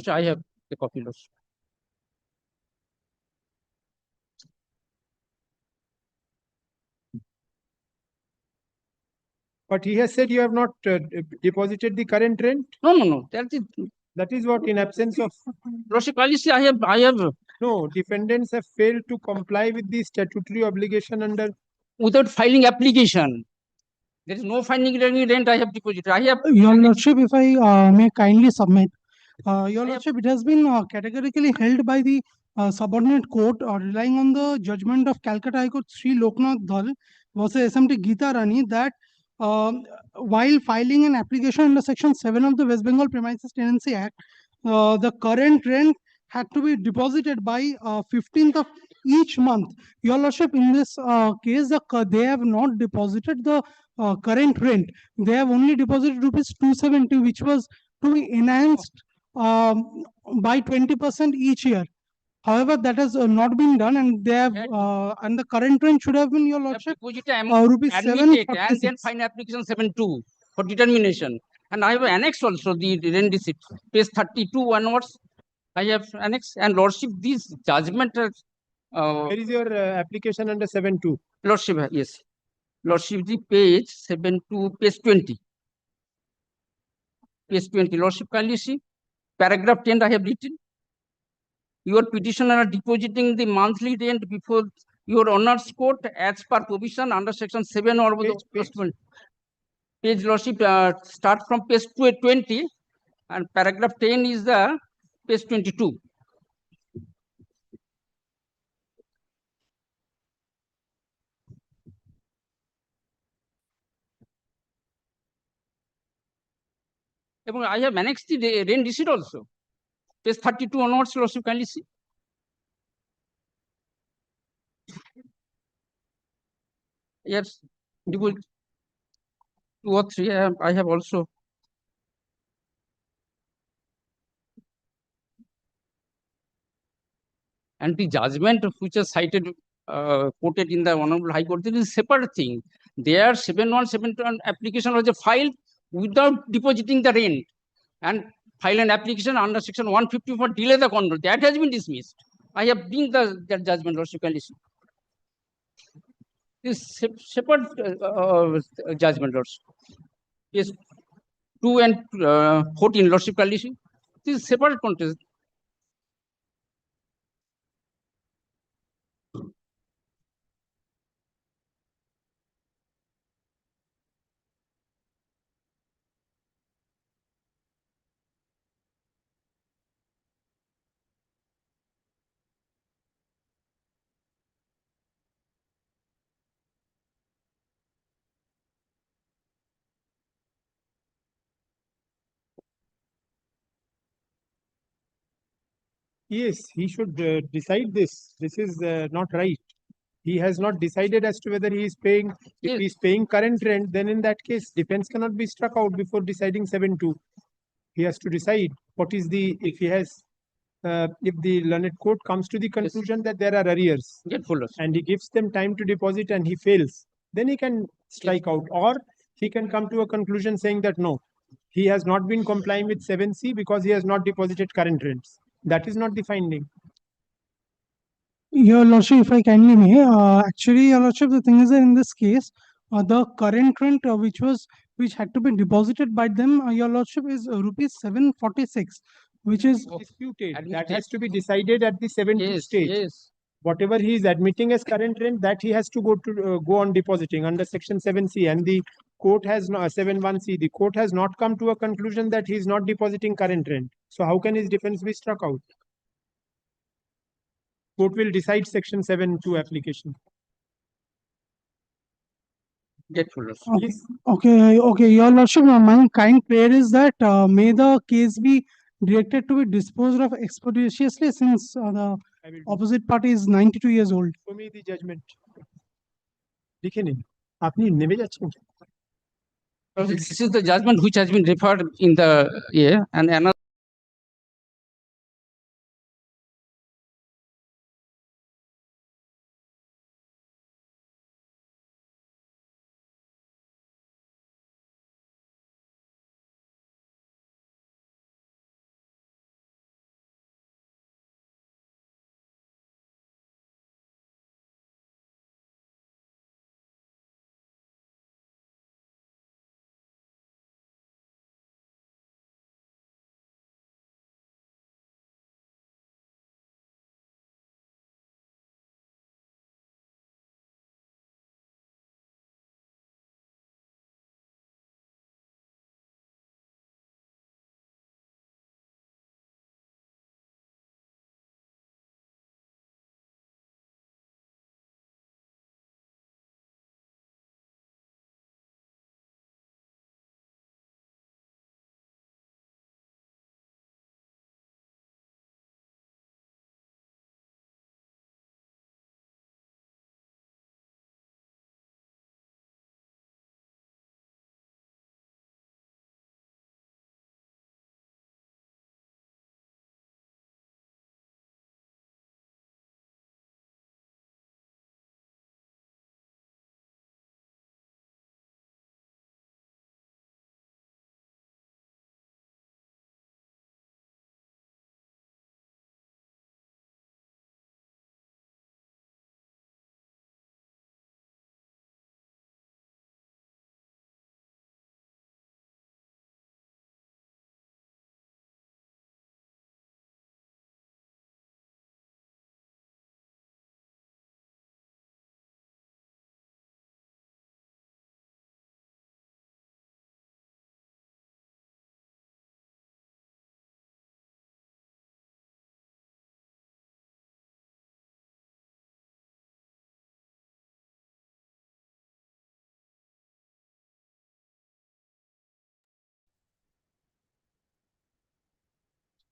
I have the copy, Lordship. But he has said you have not deposited the current rent? No. That is what, in absence of. Lordship, I have. No, defendants have failed to comply with the statutory obligation under. Without filing application. There is no finding any rent I have deposited. I have. Your Lordship, if I may kindly submit. Your Lordship, it has been categorically held by the subordinate court relying on the judgment of Calcutta High Court Sri Loknath Dhal versus SMT Geeta Rani that while filing an application under Section 7 of the West Bengal Premises Tenancy Act, the current rent had to be deposited by 15th of each month. Your Lordship, in this case, they have not deposited the current rent. They have only deposited rupees 270, which was to be enhanced by 20% each year. However, that has not been done, and they have and the current rent should have been, Your Lordship, rupees 746. And then fine application 7(2) for determination. And I have annexed also the rent receipt, page 32 onwards. I have annexed, and Lordship, this judgment. Where is your application under 7.2? Lordship, yes. Lordship, the page 7 to page 20. Page 20, Lordship, kindly see. Paragraph 10 I have written. Your petitioner are depositing the monthly rent before your honor's court as per provision under section 7 or page Lordship, start from page 20 and paragraph 10 is the page 22. I have annexed the rent receipt also. Page 32 onwards, Lordship, kindly see. Yes, deposit 2 or 3 I have also. And the judgment which is cited, quoted in the Honorable High Court, this is a separate thing. Their 7171 application was filed without depositing the rent and file an application under section 150 for delay the control. That has been dismissed. I have been that judgment, Lordship, can listen. This separate judgment, Lordship. Yes, 2 and 14, Lordship, can listen. This is separate contest. Yes, he should decide this. This is not right. He has not decided as to whether he is paying. If he is paying current rent, then in that case, defense cannot be struck out before deciding 7.2. He has to decide what is the, if he has, if the learned court comes to the conclusion that there are arrears and he gives them time to deposit and he fails, then he can strike out, or he can come to a conclusion saying that no, he has not been complying with 7C because he has not deposited current rents. That is not the finding. Your Lordship, if I kindly may, actually, Your Lordship, the thing is that in this case, the current rent which had to be deposited by them, Your Lordship, is rupees 746, which is disputed. That has to be decided at the 7.2 stage. Yes. Whatever he is admitting as current rent, that he has to go on depositing under section 7C, and the court has not 7.1C. The court has not come to a conclusion that he is not depositing current rent. So how can his defense be struck out? Court will decide section 7.2 application. Okay, Your Lordship, my kind prayer is that may the case be directed to be disposed of expeditiously, since the opposite party is 92 years old. Show me the judgment. লিখে নিন আপনি নেমে যাচ্ছেন This is the judgment which has been referred in the and another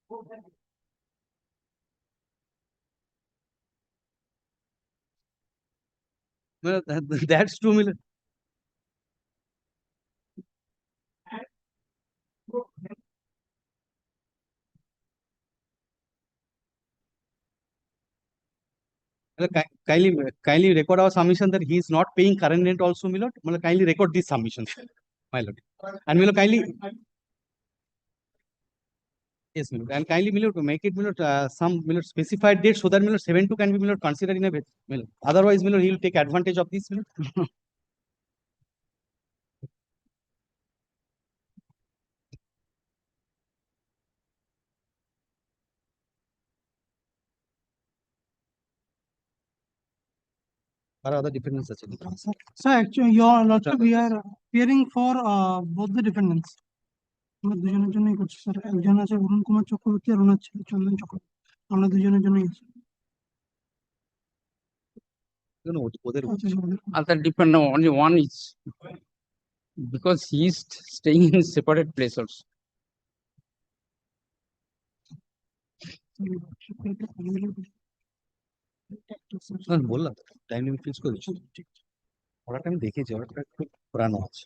Well, that's true, Miller. Kindly record our submission that he is not paying current rent also, my lord. Well, kindly record these submissions, my lord. And will kindly. Yes, my lord. And kindly, my lord, make it, my lord, some, my lord, specified date so that, my lord, 7-2 can be, my lord, considered in a bit, my lord. Otherwise, my lord, he will take advantage of this, my lord. R other defendants আছে নাকি? So actually, your lordship, we are hearing for both the defendants. আমরা দুজনের জন্যই করছি sir, একজন আছে অরুণ কুমার চক্রবর্তী আর ওনার ছেলে চন্দন চক্রবর্তী, আমরা দুজনের জন্যই আছি। ওদের Other dependent, only one is because he is staying in separate place also. বললাম টাইম লিমিট ফিক্স করে দিচ্ছি, ঠিক আছে। ওরাটা আমি দেখেছি, ওরাটা একটু পুরানো আছে।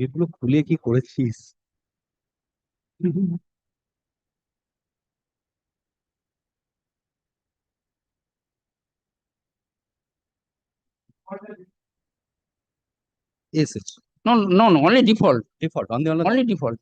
এগুলো খুলে কি করেছিস? Yes, yes. No, only default. Default, on the Only default.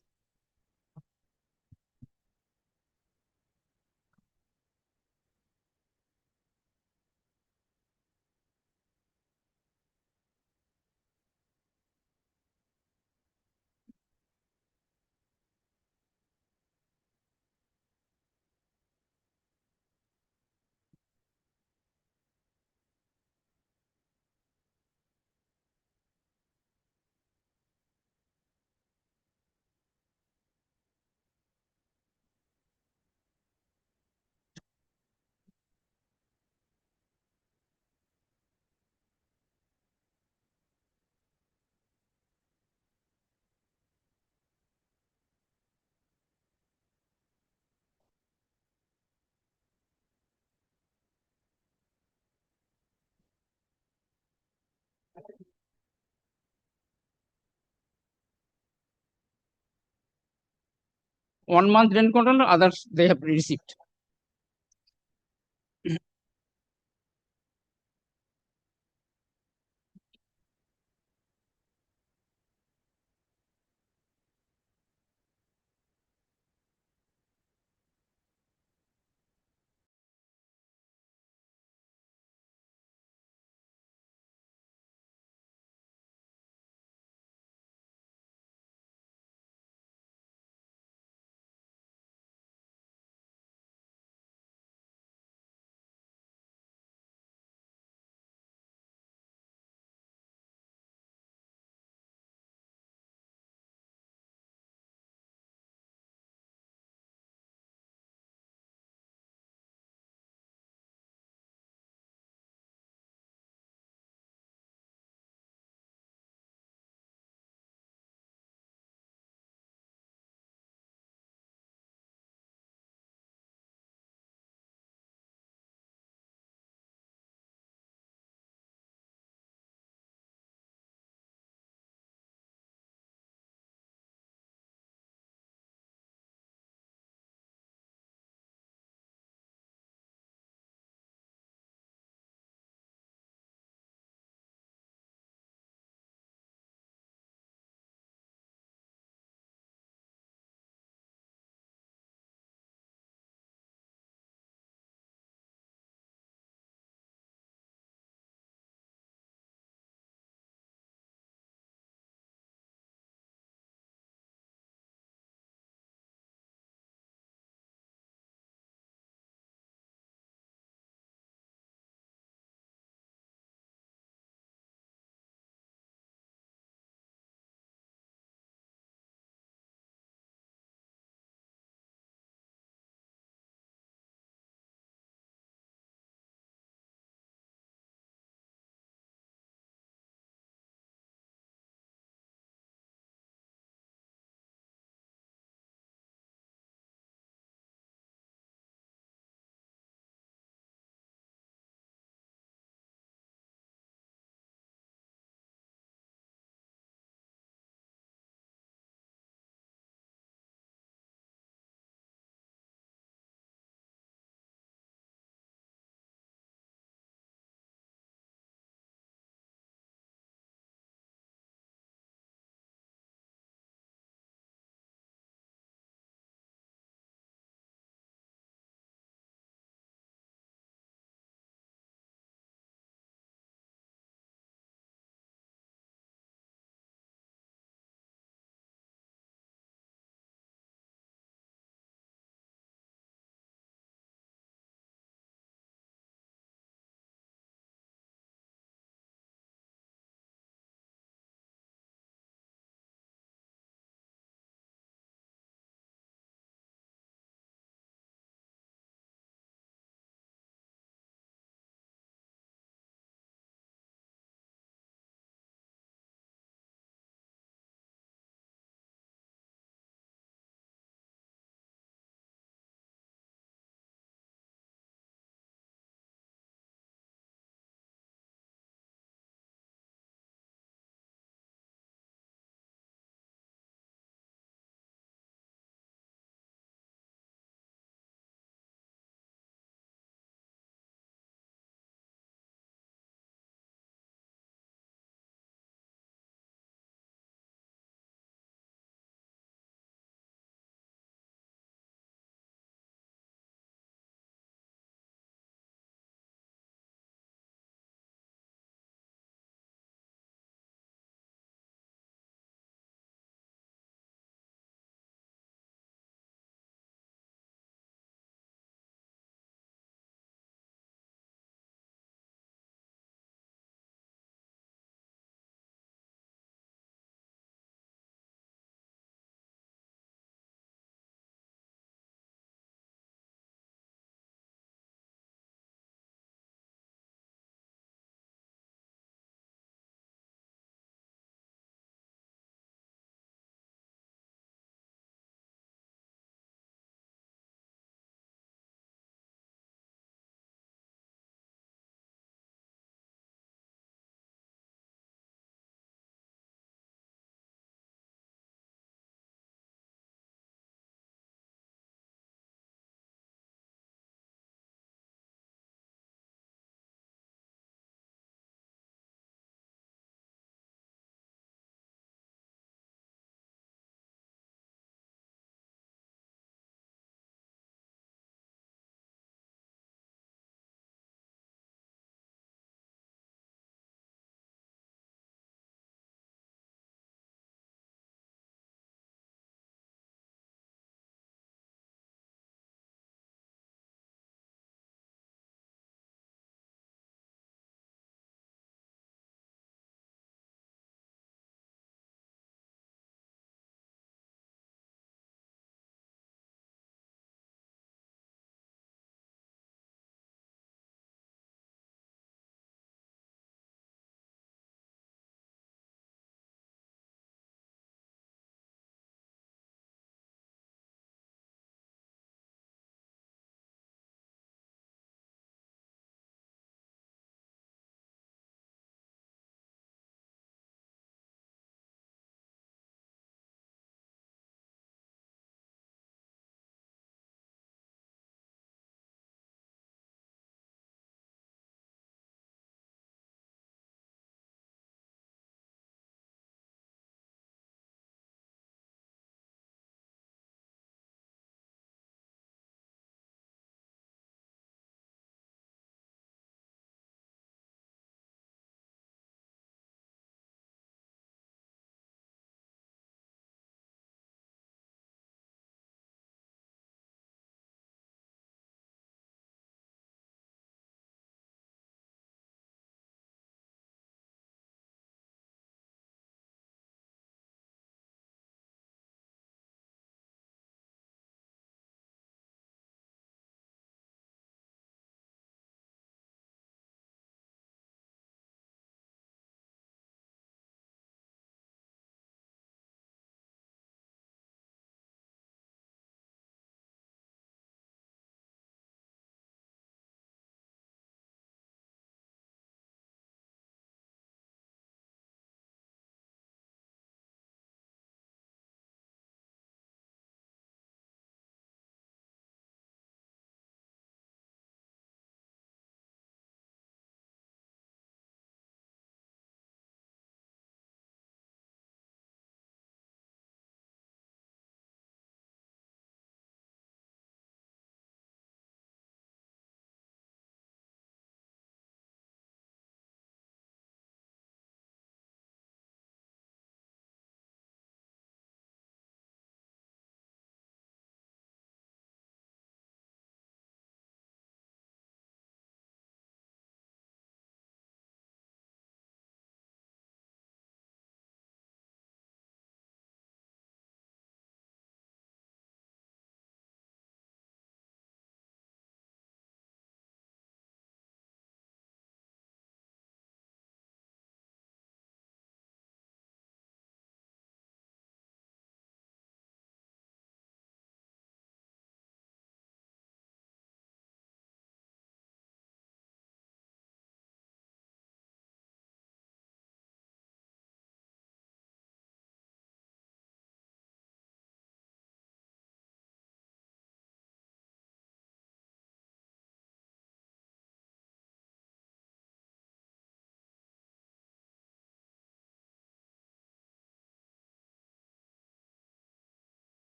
One month rent control, others they have received.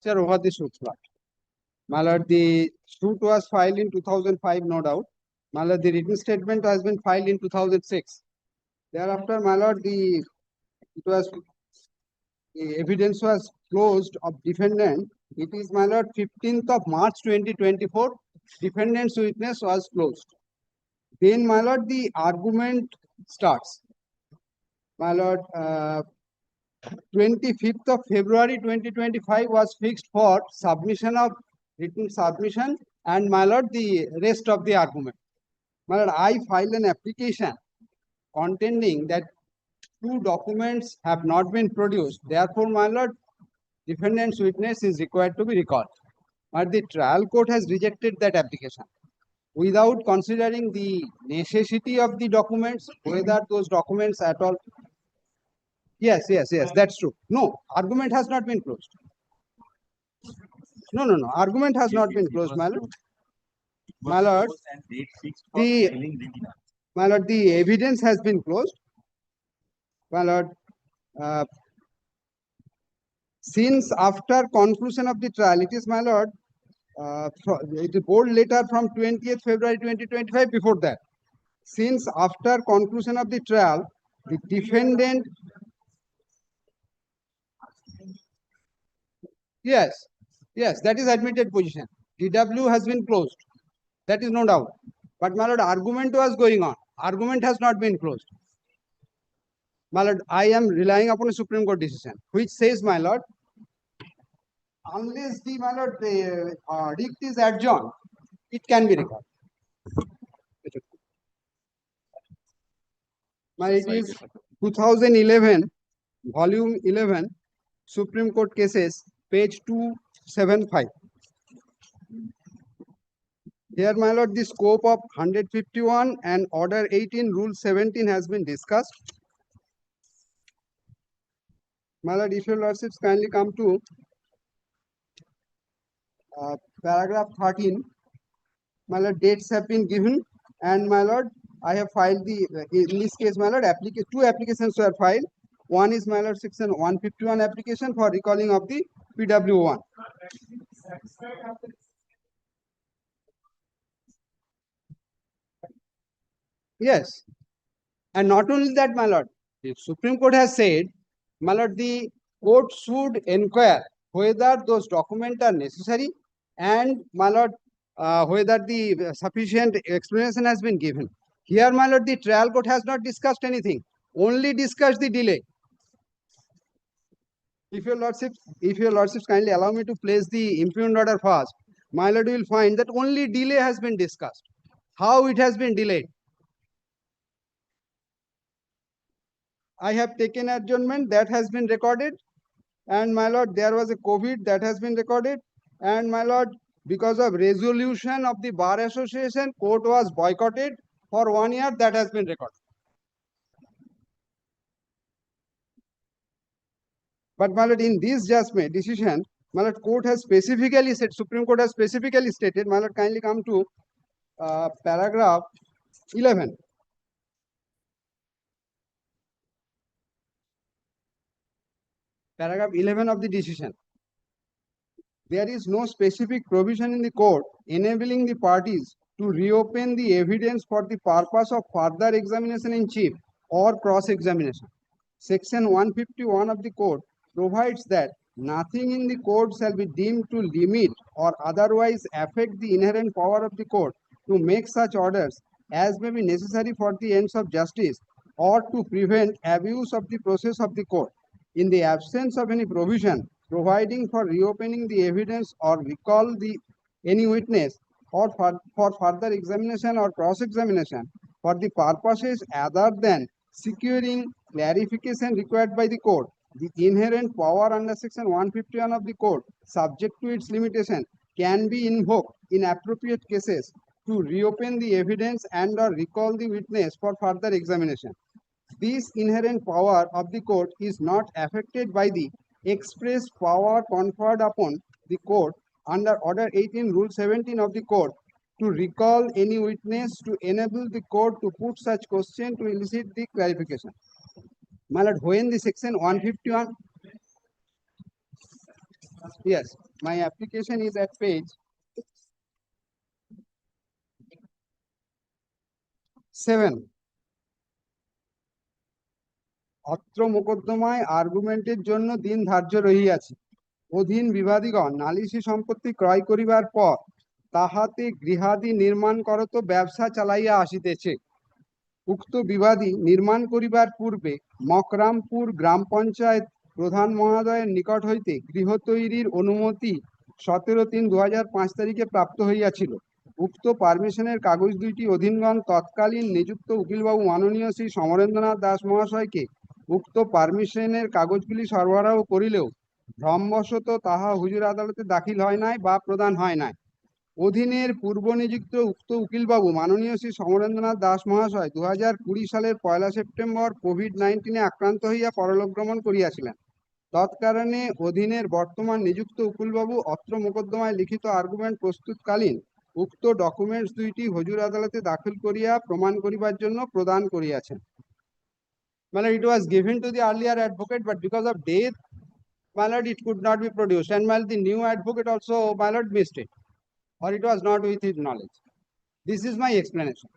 Sir, over the suit plot. My lord, the suit was filed in 2005, no doubt. My lord, the written statement has been filed in 2006. Thereafter, my lord, the evidence was closed of defendant. It is, my lord, 15th of March 2024. Defendant's witness was closed. Then, my lord, the argument starts. My lord, 25th of February 2025 was fixed for submission of written submission, and my lord, the rest of the argument. My lord, I filed an application contending that two documents have not been produced. Therefore, my lord, defendant's witness is required to be recalled. But the trial court has rejected that application without considering the necessity of the documents, whether those documents at all. Yes, that's true. No, argument has not been closed. No, argument has not been closed, my lord. My lord, the evidence has been closed. My lord, since after conclusion of the trial, it is, my lord, it is bold letter from 20th February 2025 before that. Since after conclusion of the trial, the defendant, yes, that is admitted position. DW has been closed. That is no doubt. But, my lord, argument was going on. Argument has not been closed. My lord, I am relying upon a Supreme Court decision, which says, my lord, unless the, my lord, the verdict is adjourned, it can be recalled. It is 2011, volume 11, Supreme Court cases, page 275. Here, my lord, the scope of 151 and order 18, rule 17 has been discussed. My lord, if your lordships kindly come to paragraph 13, my lord, dates have been given, and my lord, I have filed the, in this case, my lord, two applications were filed. One is, my lord, section 151 application for recalling of the PW1. Yes, and not only that, my lord, the Supreme Court has said, my lord, the court should inquire whether those documents are necessary, and, my lord, whether the sufficient explanation has been given. Here, my lord, the trial court has not discussed anything, only discussed the delay. If your lordships kindly allow me to place the impugned order first, my lord, will find that only delay has been discussed. How it has been delayed. I have taken adjournment, that has been recorded, and, my lord, there was a COVID, that has been recorded, and, my lord, because of resolution of the Bar Association, court was boycotted for 1 year, that has been recorded. But, my lord, in this judgment decision, my lord, court has specifically said, Supreme Court has specifically stated, my lord, kindly come to paragraph 11. Paragraph 11 of the decision. There is no specific provision in the code enabling the parties to reopen the evidence for the purpose of further examination in chief or cross-examination. Section 151 of the code provides that nothing in the code shall be deemed to limit or otherwise affect the inherent power of the court to make such orders as may be necessary for the ends of justice or to prevent abuse of the process of the court. In the absence of any provision providing for reopening the evidence or recall any witness or for further examination or cross-examination for the purposes other than securing clarification required by the court, the inherent power under section 151 of the code, subject to its limitation, can be invoked in appropriate cases to reopen the evidence and or recall the witness for further examination. This inherent power of the court is not affected by the express power conferred upon the court under Order 18, Rule 17 of the court to recall any witness to enable the court to put such question to elicit the clarification. My lord, when the section 151, Yes, my application is at page 7. অত্র মোকদ্দমায় আর্গুমেন্টের জন্য দিন ধার্য রহিয়াছে। অধীন বিবাদীগণ নালিশি সম্পত্তি ক্রয় করিবার পর তাহাতে গৃহাদি নির্মাণ করত ব্যবসা চালাইয়া আসিতেছে। উক্ত বিবাদী নির্মাণ করিবার পূর্বে মকরামপুর গ্রাম পঞ্চায়েত প্রধান মহোদয়ের নিকট হইতে গৃহ তৈরির অনুমতি 17/3/2005 তারিখে প্রাপ্ত হইয়াছিল। উক্ত পারমিশনের কাগজ দুইটি অধীনগণ তৎকালীন নিযুক্ত উকিলবাবু মাননীয় শ্রী সমরেন্দ্রনাথ দাস মহাশয়কে উক্ত পারমিশনের কাগজগুলি সরবরাহ করিলেও ভ্রমবশত তাহা হুজুর আদালতে দাখিল হয় নাই বা প্রদান হয় নাই। অধীনের পূর্ব নিযুক্ত উক্ত উকিলবাবু মাননীয় শ্রী সমরেন্দ্রনাথ দাস মহাশয় 2020 সালের 1 সেপ্টেম্বর COVID-19 আক্রান্ত হইয়া পরলোক গমন করিয়াছিলেন। তৎকারণে অধীনের বর্তমান নিযুক্ত উকিলবাবু অত্র মোকদ্দমায় লিখিত আর্গুমেন্ট প্রস্তুতকালীন উক্ত ডকুমেন্টস দুইটি হুজুর আদালতে দাখিল করিয়া প্রমাণ করিবার জন্য প্রদান করিয়াছেন। মানে it was given to the earlier advocate, but because of death, my lord, it could not be produced, and while the new advocate also, my lord, missed it, or it was not with his knowledge. This is my explanation.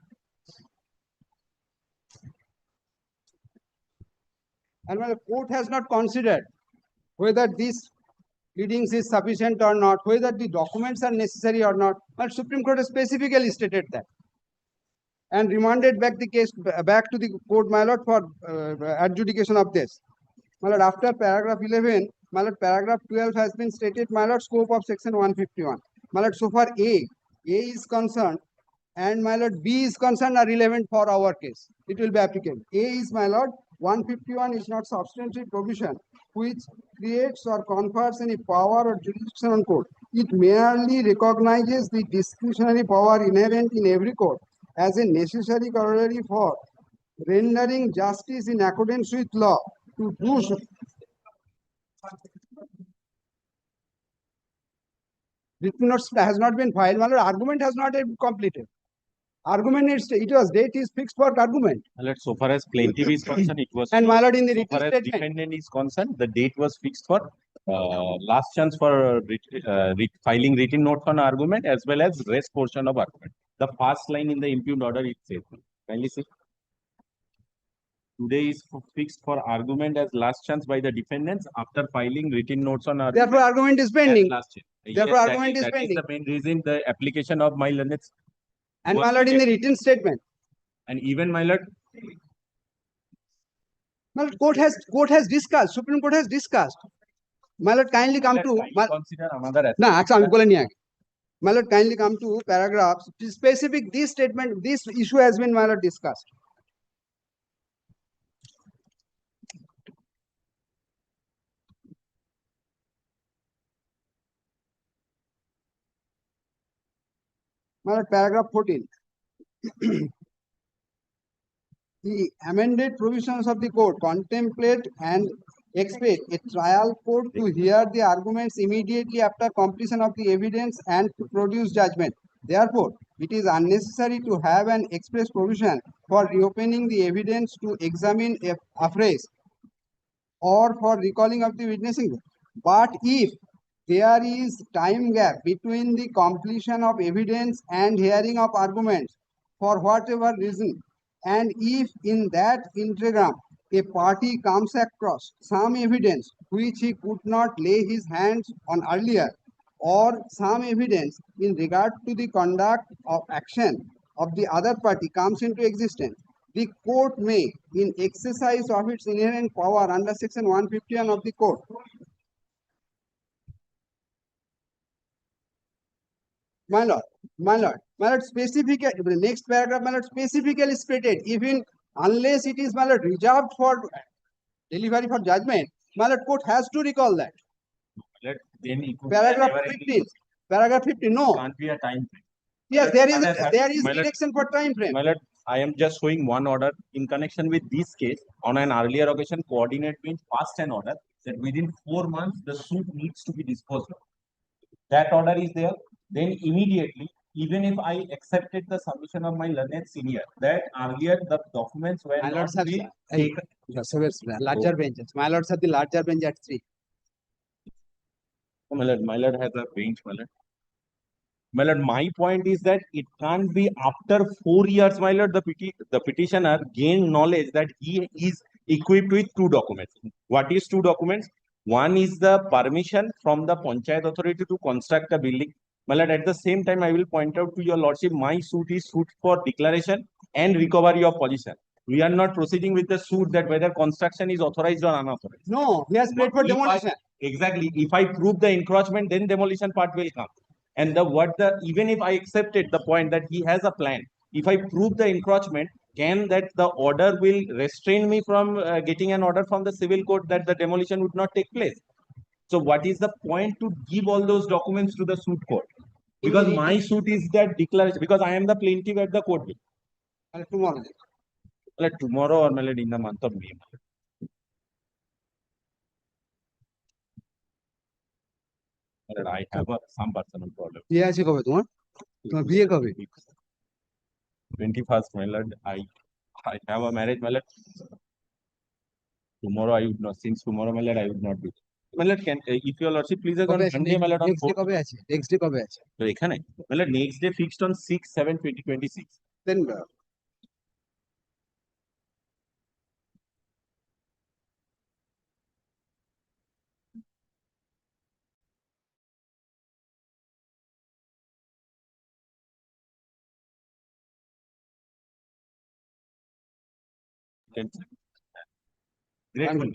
And my court has not considered whether this pleadings is sufficient or not, whether the documents are necessary or not. But Supreme Court has specifically stated that and remanded back the case back to the court, my lord, for adjudication of this. My lord, after paragraph 11, my lord, paragraph 12 has been stated, my lord, scope of section 151. My lord, so far A is concerned and my lord, B is concerned are relevant for our case. It will be applicable. A is, my lord, 151 is not substantive provision which creates or confers any power or jurisdiction on court. It merely recognizes the discretionary power inherent in every court as a necessary corollary for rendering justice in accordance with law. To do so, written notes has not been filed. My lord, argument has not been completed. Argument is, it was date is fixed for argument. My lord, so far as plaintiff is concerned, it was. And my lord, in the so written far as statement. defendant is concerned, the date was fixed for last chance for filing written notes on argument as well as rest portion of argument. The first line in the impugned order it says. Kindly see. Today is fixed for argument as last chance by the defendants after filing written notes on argument. Therefore, argument is pending. Last chance. Therefore, Yes, argument is that pending. is the main reason the application of my learned. And my lord, in the written statement. And even my lord. My lord, court has discussed, Supreme Court has discussed. My lord, kindly come to. Consider another. No, actually, my lord, kindly come to paragraphs specific. This statement, this issue has been, my lord, discussed. My lord, paragraph 14. The amended provisions of the court contemplate and expect a trial court to hear the arguments immediately after completion of the evidence and to produce judgment. Therefore, it is unnecessary to have an express provision for reopening the evidence to examine afresh or for recalling of the witnessing. But if there is time gap between the completion of evidence and hearing of arguments for whatever reason, and if in that interim a party comes across some evidence which he could not lay his hands on earlier, or some evidence in regard to the conduct of action of the other party comes into existence, the court may, in exercise of its inherent power under section 151 of the court, my lord, specifically, the next paragraph, my lord, specifically stated, even unless it is, my lord, reserved for delivery for judgment, my lord, court has to recall that. Paragraph 15, paragraph 15, no. Can't be a time frame. Yes, there is My lord, direction for time frame. My lord, I am just showing one order in connection with this case. On an earlier occasion, coordinate bench passed an order that within 4 months the suit needs to be disposed of. That order is there. Then immediately, even if I accepted the submission of my learned senior, that earlier the documents were My not lords to have be larger benches. My lords have the larger bench at 3. My lord has a bench, my lord. My lord, my point is that it can't be after 4 years, my lord, the petitioner gained knowledge that he is equipped with 2 documents. What is 2 documents? One is the permission from the Panchayat authority to construct a building. My lord, at the same time, I will point out to your lordship, my suit is suit for declaration and recovery of possession. We are not proceeding with the suit that whether construction is authorized or unauthorized. No, he has paid for If I- demolition. Exactly. If I prove the encroachment, then demolition part will come. And even if I accepted the point that he has a plan, if I prove the encroachment, can that the order will restrain me from getting an order from the civil court that the demolition would not take place? So what is the point to give all those documents to the suit court? Because my suit is that declaration, because I am the plaintiff at the court. Tomorrow. Like tomorrow or in the month of May. I have some personal problem. বিয়ে আছে কবে তোমার? তোমার বিয়ে কবে? 21st, my lord. I have a marriage, my lord. Tomorrow I would not. Since tomorrow, my lord, I would not be. My lord, if your lordship please on Monday, my lord, on next day কবে আছে? Next day কবে আছে? So এখানে, my lord, next day fixed on 6/7/2026. Then Grateful.